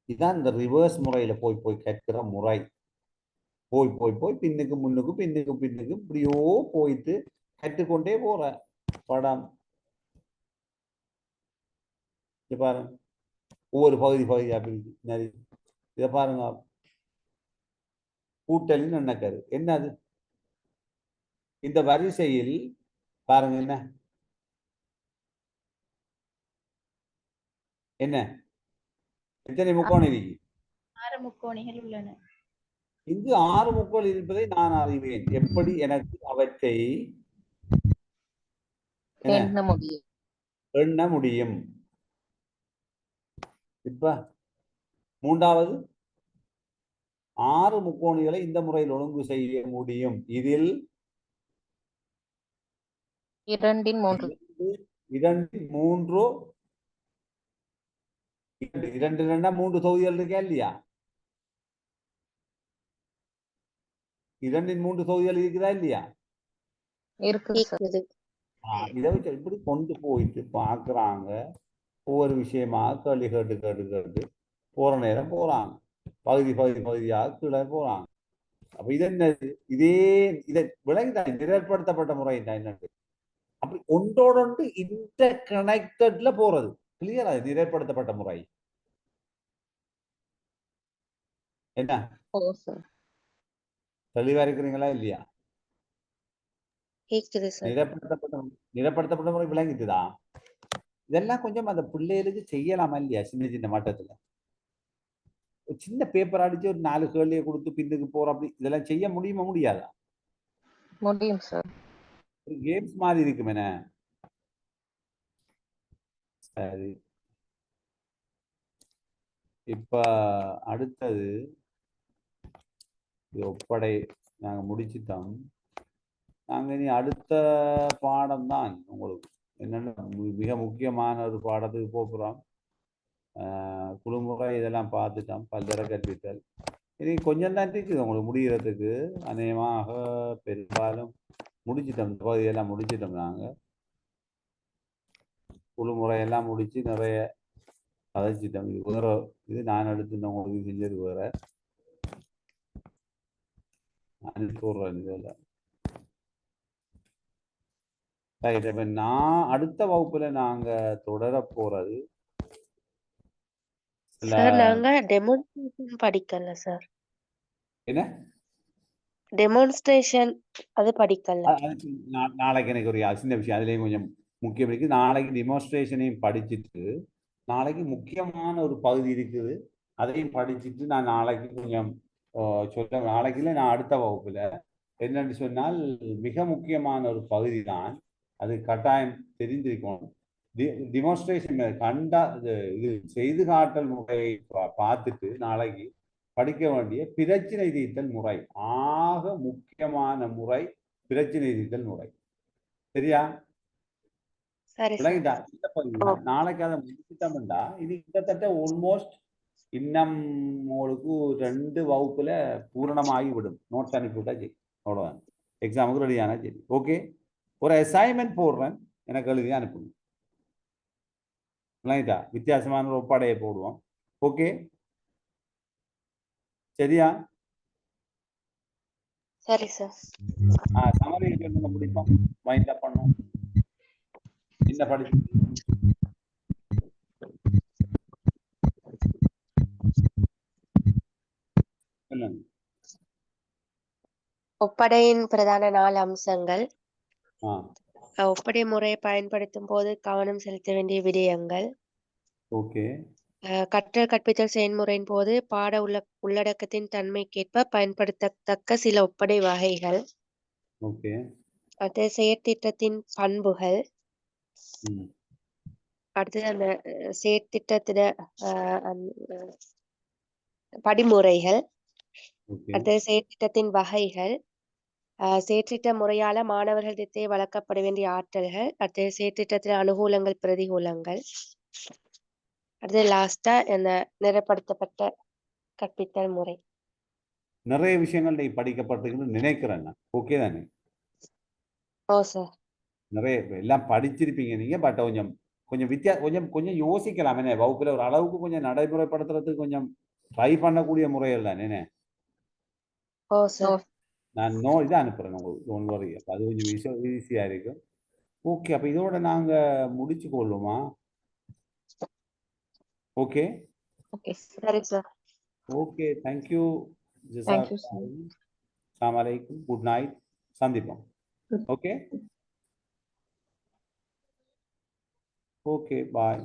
இதுதான் இந்த ரிவர்ஸ் முறையில போய் கேட்கிற முறை. போய் பின்னுக்கு பின்னுக்கு இப்படியோ போயிட்டு கற்றுக்கொண்டே போற படம். பாருங்க, ஒவ்வொரு பகுதியா பிரிச்சு. இதை பாருங்க. கூட்டலின் எண்ணக்கரு என்னது? இந்த வரிசையில் பாருங்க என்ன எத்தனை முக்கோணம் இருக்கு? 6 முக்கோணிகள் உள்ளன. இங்கு 6 முக்கோள் இருப்பதை நான் அறிவேன். எப்படி எனக்கு அவற்றை எண்ண முடியும்? இப்ப மூன்றாவது 6 முக்கோணிகளை இந்த முறையில் ஒழுங்கு செய்ய முடியும். இதில் 2 3 3 தொகுதிகள் இருக்கா இல்லையா? 2 3 தொகுதிகள் இருக்குதா இல்லையா? இருக்குது. இதை வச்சு இப்படி கொண்டு போயிட்டு பாக்குறாங்க. ஒவ்வொரு விஷயமா கேள்வி கேட்டு போற நேரம் போறாங்க. பகுதியாக கீழே போறாங்க. அப்ப இது என்னது? இதை விளங்கிதான் நிரல்படுத்தப்பட்ட முறை என்னது? அப்படி ஒன்றோடொன்று இன்டர் கனெக்டட்ல போறது. கிளியரா? நிரல்படுத்தப்பட்ட முறை என்ன? தெளிவா இருக்கிறீங்களா இல்லையா? நிரப்படுத்தப்பட்ட முறை விளங்கிட்டுதா? இதெல்லாம் கொஞ்சம் அந்த பிள்ளைகளுக்கு செய்யலாமா இல்லையா? சின்ன மட்டத்துல ஒரு சின்ன பேப்பர் அடிச்சு ஒரு 4 கேள்வியை கொடுத்து பின்னுக்கு போற அப்படி இதெல்லாம் செய்ய முடியுமா? முடியாதா? முடியும் சார். ஒரு கேம்ஸ் மாதிரி இருக்குமே. சரி, இப்ப அடுத்தது இது ஒப்படை நாங்கள் முடிச்சிட்டோம். நாங்கள் இனி அடுத்த பாடம் தான் உங்களுக்கு என்னென்ன மிக முக்கியமான ஒரு பாடத்துக்கு போகிறோம். குழுமுறை இதெல்லாம் பார்த்துட்டோம். பல்தர கற்பித்தல் இனி கொஞ்சம் தான் இருக்குது உங்களுக்கு முடிகிறதுக்கு. அநேகமாக பெரும்பாலும் முடிச்சிட்டோம். இந்த பகுதியெல்லாம் முடிச்சிட்டோம். நாங்கள் குழுமுறையெல்லாம் முடித்து நிறைய கதைச்சிட்டோம். இது வேற, இது நான் எடுத்து உங்களுக்கு செஞ்சது வேற அனுப்பிடுறேன் இதெல்லாம். ரைட். இப்போ நான் அடுத்த வகுப்புல நாங்க தொடர போறது சார் நாங்க டெமான்ஸ்ட்ரேஷன் படிக்கல சார். என்ன டெமான்ஸ்ட்ரேஷன் அது படிக்கல. நாளைக்கு எனக்கு ஒரு சின்ன விஷயம் அதுலேயும் கொஞ்சம் முக்கியம் இருக்குது. நாளைக்கு டெமான்ஸ்ட்ரேஷனையும் படிச்சுட்டு நாளைக்கு முக்கியமான ஒரு பகுதி இருக்குது, அதையும் படிச்சுட்டு நான் நாளைக்கு கொஞ்சம் சொல்ல. நாளைக்குல நான் அடுத்த வகுப்புல என்னன்னு சொன்னால் மிக முக்கியமான ஒரு பகுதி தான், அது கட்டாயம் தெரிந்திருக்கணும். டிமான்ஸ்ட்ரேஷன் கண்டா இது செய்து காட்டல் முறையை பார்த்துட்டு நாளைக்கு படிக்க வேண்டிய பிரச்சனை தீர்த்தல் முறை, ஆக முக்கியமான முறை பிரச்சனை தீர்த்தல் முறை. சரியா? சரி சார். நாளைக்கு அதை முடிச்சுட்டோம்டா இது கிட்டத்தட்ட ஆல்மோஸ்ட் இன்னும் உங்களுக்கு 2 வகுப்புல பூரணமாகி விடும். நோட்ஸ் அனுப்பிவிட்டா சரி, அவ்வளோதான். எக்ஸாமுக்கு ரெடியானா சரி. ஓகே, ஒரு அசைன்மெண்ட் போடுறேன், எனக்கு எழுதி அனுப்புங்க. இல்லைங்களா? வித்தியாசமான ஒரு ஒப்படையை போடுவோம். ஓகே, சரியா? சரி சார். சமரி சொல்லுங்க, முடிப்போம். மைண்ட் அப் பண்ணும். என்ன படிச்சு சொல்லுங்க. ஒப்படையின் பிரதான 4 அம்சங்கள். ஆ ஒப்படை முறையை பயன்படுத்தும் போது கவனம் செலுத்த வேண்டிய விடயங்கள். ஓகே. கற்றல் கற்பித்தல் செயல்முறையின் போது பாட உள்ளடக்கத்தின் தன்மைக்கேற்ப பயன்படுத்தத்தக்க சில ஒப்படை வகைகள். ஓகே. அடுத்து செயற்திட்டத்தின் பண்புகள். ம். அடுத்தது அந்த செயற்திட்டத்திட படிமுறைகள். ஓகே. அடுத்தது செயற்திட்டத்தின் வகைகள். செயற்திட்ட முறையால மாணவர்களிடத்தே வளர்க்கப்பட வேண்டிய ஆற்றல்கள். அடுத்தது செயற்திட்டத்தின் அனுகூலங்கள் பிரதிகூலங்கள். அடுத்தது லாஸ்டா இந்த நிறப்படுத்தப்பட்ட கற்பித்தல் முறை. நிறைய விஷயங்கள் நீ படிக்கப்பட்டிருக்குன்னு நினைக்கிறேன் நான். ஓகே தானே? ஓ சார். நிறைய எல்லாம் படிச்சிருப்பீங்க நீங்க. பட் கொஞ்சம் கொஞ்சம் கொஞ்சம் யோசிக்கலாம். என்ன வகுப்புல ஒரு அளவுக்கு கொஞ்சம் நடைமுறைப்படுத்துறதுக்கு கொஞ்சம் ட்ரை பண்ணக்கூடிய முறைகள் தானே. என்ன ஓ சார். நான் இதை அனுப்புறேன் உங்களுக்கு. Don't worry. அது கொஞ்சம் ஈஸியா இருக்கும். ஓகே, அப்ப இதோட நாங்க முடிச்சு கொள்ளுமா? ஓகே. ஓகே சரி sir. Okay, thank you. Thank you sir. அஸ்ஸலாமு அலைக்கும். Good night. சந்திப்போம். ஓகே. ஓகே, பாய்.